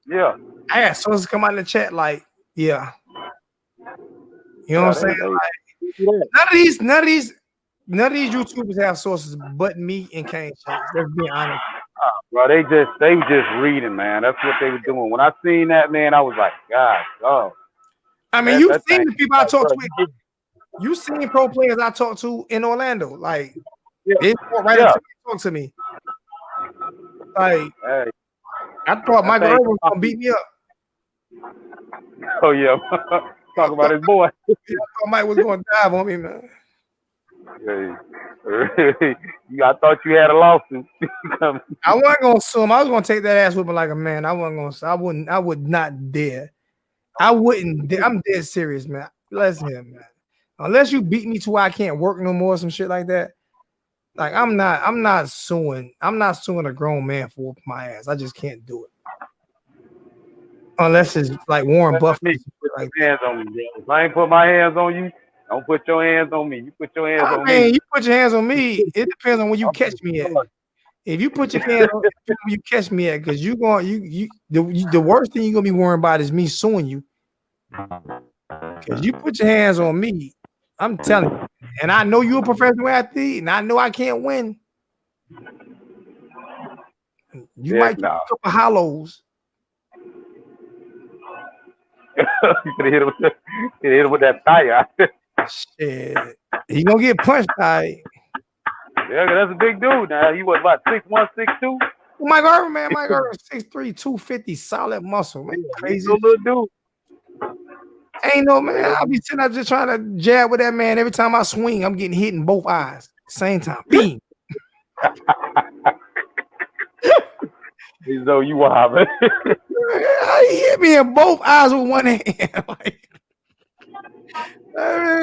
Yeah. I had sources come out in the chat like, yeah. You know what I'm saying? Like, none of these YouTubers have sources but me and Kane Chase. Let's be honest. Bro, they were just reading, man. That's what they were doing. When I seen that, man, I was like, God, oh. I mean, you've seen the people I talk to. You seen pro players I talk to in Orlando. Like, they walk right up to me and talk to me. Like, I thought Michael Irvin was gonna beat me up. Oh yeah, talk about his boy. I thought Mike was gonna dive on me, man. I thought you had a lawsuit. I wasn't gonna sue him. I was gonna take that ass whipping like a man. I would not dare. I wouldn't dare. I'm dead serious, man. Listen, man. Unless you beat me to where I can't work no more, some shit like that. Like, I'm not suing. I'm not suing a grown man for whooping my ass. I just can't do it. Unless it's like Warren Buffett. Like hands on me, bro. If I ain't put my hands on you, don't put your hands on me. You put your hands on me. You put your hands on me. It depends on when you catch me at. If you put your hands on when you catch me at, because the worst thing you're gonna be worrying about is me suing you. Because you put your hands on me, I'm telling you, and I know you're a professional athlete, and I know I can't win. You might get a couple hollows. You could hit him with that thigh. Shit, he gonna get punched, right? Yeah, that's a big dude. Now he was about 6'1", 6'2". Mike Irvin, man, Mike Irvin, 6'3", 250, solid muscle, man. Crazy little dude. Ain't no man. I'll be sitting up just trying to jab with that man. Every time I swing, I'm getting hit in both eyes. Same time. Beam. As though you wild, man. He hit me in both eyes with one hand. Like,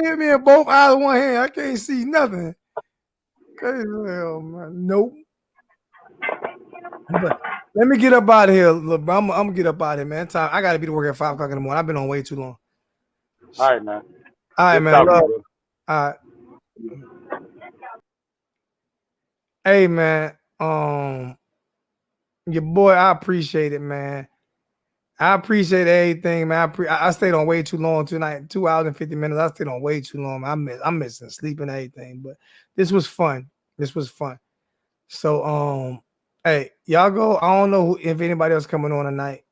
hit me in both eyes with one hand. I can't see nothing. Crazy hell, man. Nope. But let me get up out of here. Look, I'm gonna get up out of here, man. Time. I gotta be to work at 5 o'clock in the morning. I've been on way too long. All right, man. All right, man. Love. All right. Hey, man. Your boy, I appreciate it, man. I appreciate everything, man. I stayed on way too long tonight. 2 hours and 50 minutes. I stayed on way too long. I'm missing sleep and everything, but this was fun. This was fun. So, hey, y'all go. I don't know if anybody else coming on tonight.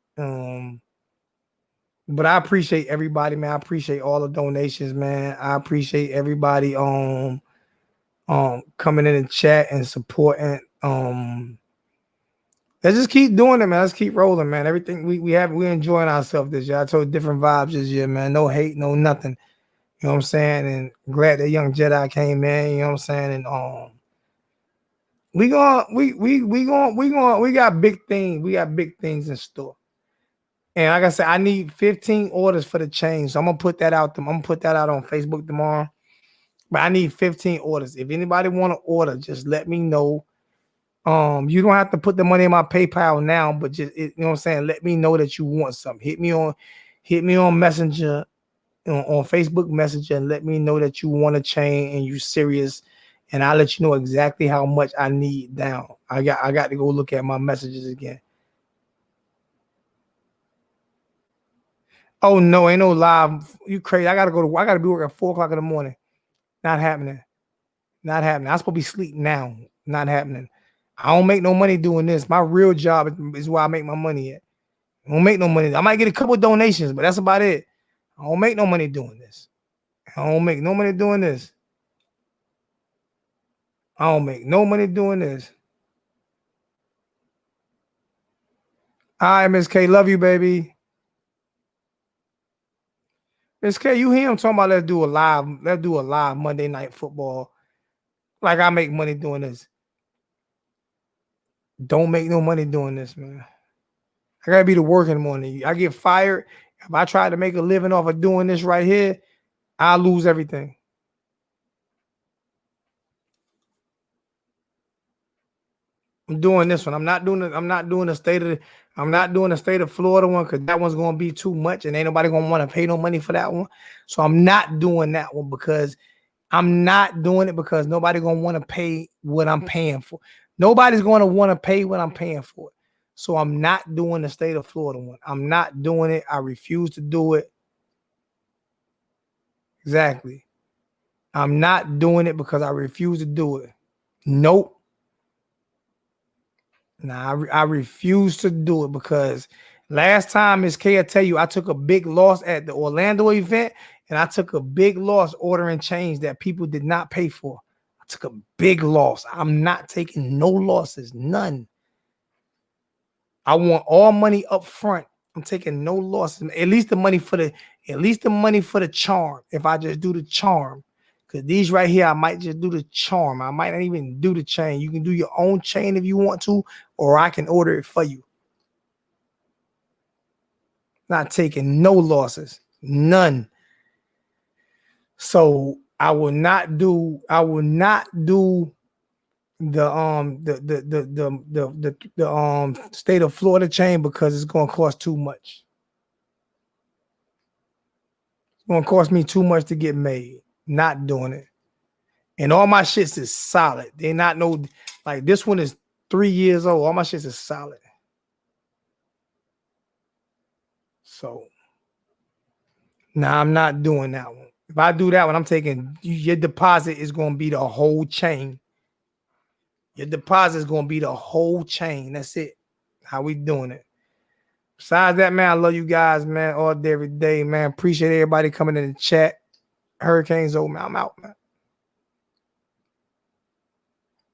But I appreciate everybody, man. I appreciate all the donations, man. I appreciate everybody coming in and chat and supporting. Let's just keep doing it, man. Let's keep rolling, man. Everything we're enjoying ourselves this year. I told different vibes this year, man. No hate, no nothing. You know what I'm saying? And glad that young Jedi came in, you know what I'm saying? And we got big things. We got big things in store. And like I said, I need 15 orders for the change. So I'm gonna put that out. I'm gonna put that out on Facebook tomorrow. But I need 15 orders. If anybody want to order, just let me know. You don't have to put the money in my PayPal now, but just you know what I'm saying. Let me know that you want something. Hit me on Messenger, on Facebook Messenger, and let me know that you want to change and you serious. And I'll let you know exactly how much I need down. I got to go look at my messages again. Oh no, ain't no live. You crazy. I gotta be working at 4 o'clock in the morning. Not happening. Not happening. I'm supposed to be sleeping now. Not happening. I don't make no money doing this. My real job is where I make my money at. I don't make no money. I might get a couple of donations, but that's about it. I don't make no money doing this. I don't make no money doing this. I don't make no money doing this. All right, Miss K, love you, baby. Miss K, you hear him talking about let's do a live Monday Night Football. Like I make money doing this. Don't make no money doing this, man. I gotta be the work in the morning. I get fired. If I try to make a living off of doing this right here, I'll lose everything. I'm doing this one. I'm not doing the state of Florida one because that one's gonna be too much and ain't nobody gonna want to pay no money for that one. So I'm not doing that one because I'm not doing it because nobody gonna want to pay what I'm paying for. Nobody's gonna want to pay what I'm paying for. So I'm not doing the state of Florida one. I'm not doing it. I refuse to do it. Exactly. I'm not doing it because I refuse to do it. Nope. Nah, I refuse to do it because last time, Ms. K, I tell you, I took a big loss at the Orlando event and I took a big loss ordering chains that people did not pay for. I took a big loss. I'm not taking no losses, none. I want all money up front. I'm taking no losses. At least the money for the charm. If I just do the charm. Because these right here, I might just do the charm. I might not even do the chain. You can do your own chain if you want to, or I can order it for you. Not taking no losses. None. So I will not do the state of Florida chain because it's gonna cost too much. It's gonna cost me too much to get made. Not doing it. And all my shits is solid. They not no like this one is 3 years old. All my shits is solid. So nah, I'm not doing that one. If I do that one, I'm taking your deposit is gonna be the whole chain. Your deposit is gonna be the whole chain. That's it. How we doing it? Besides that, man, I love you guys, man, all day, every day, man. Appreciate everybody coming in the chat. Hurricanes over, man. I'm out, man.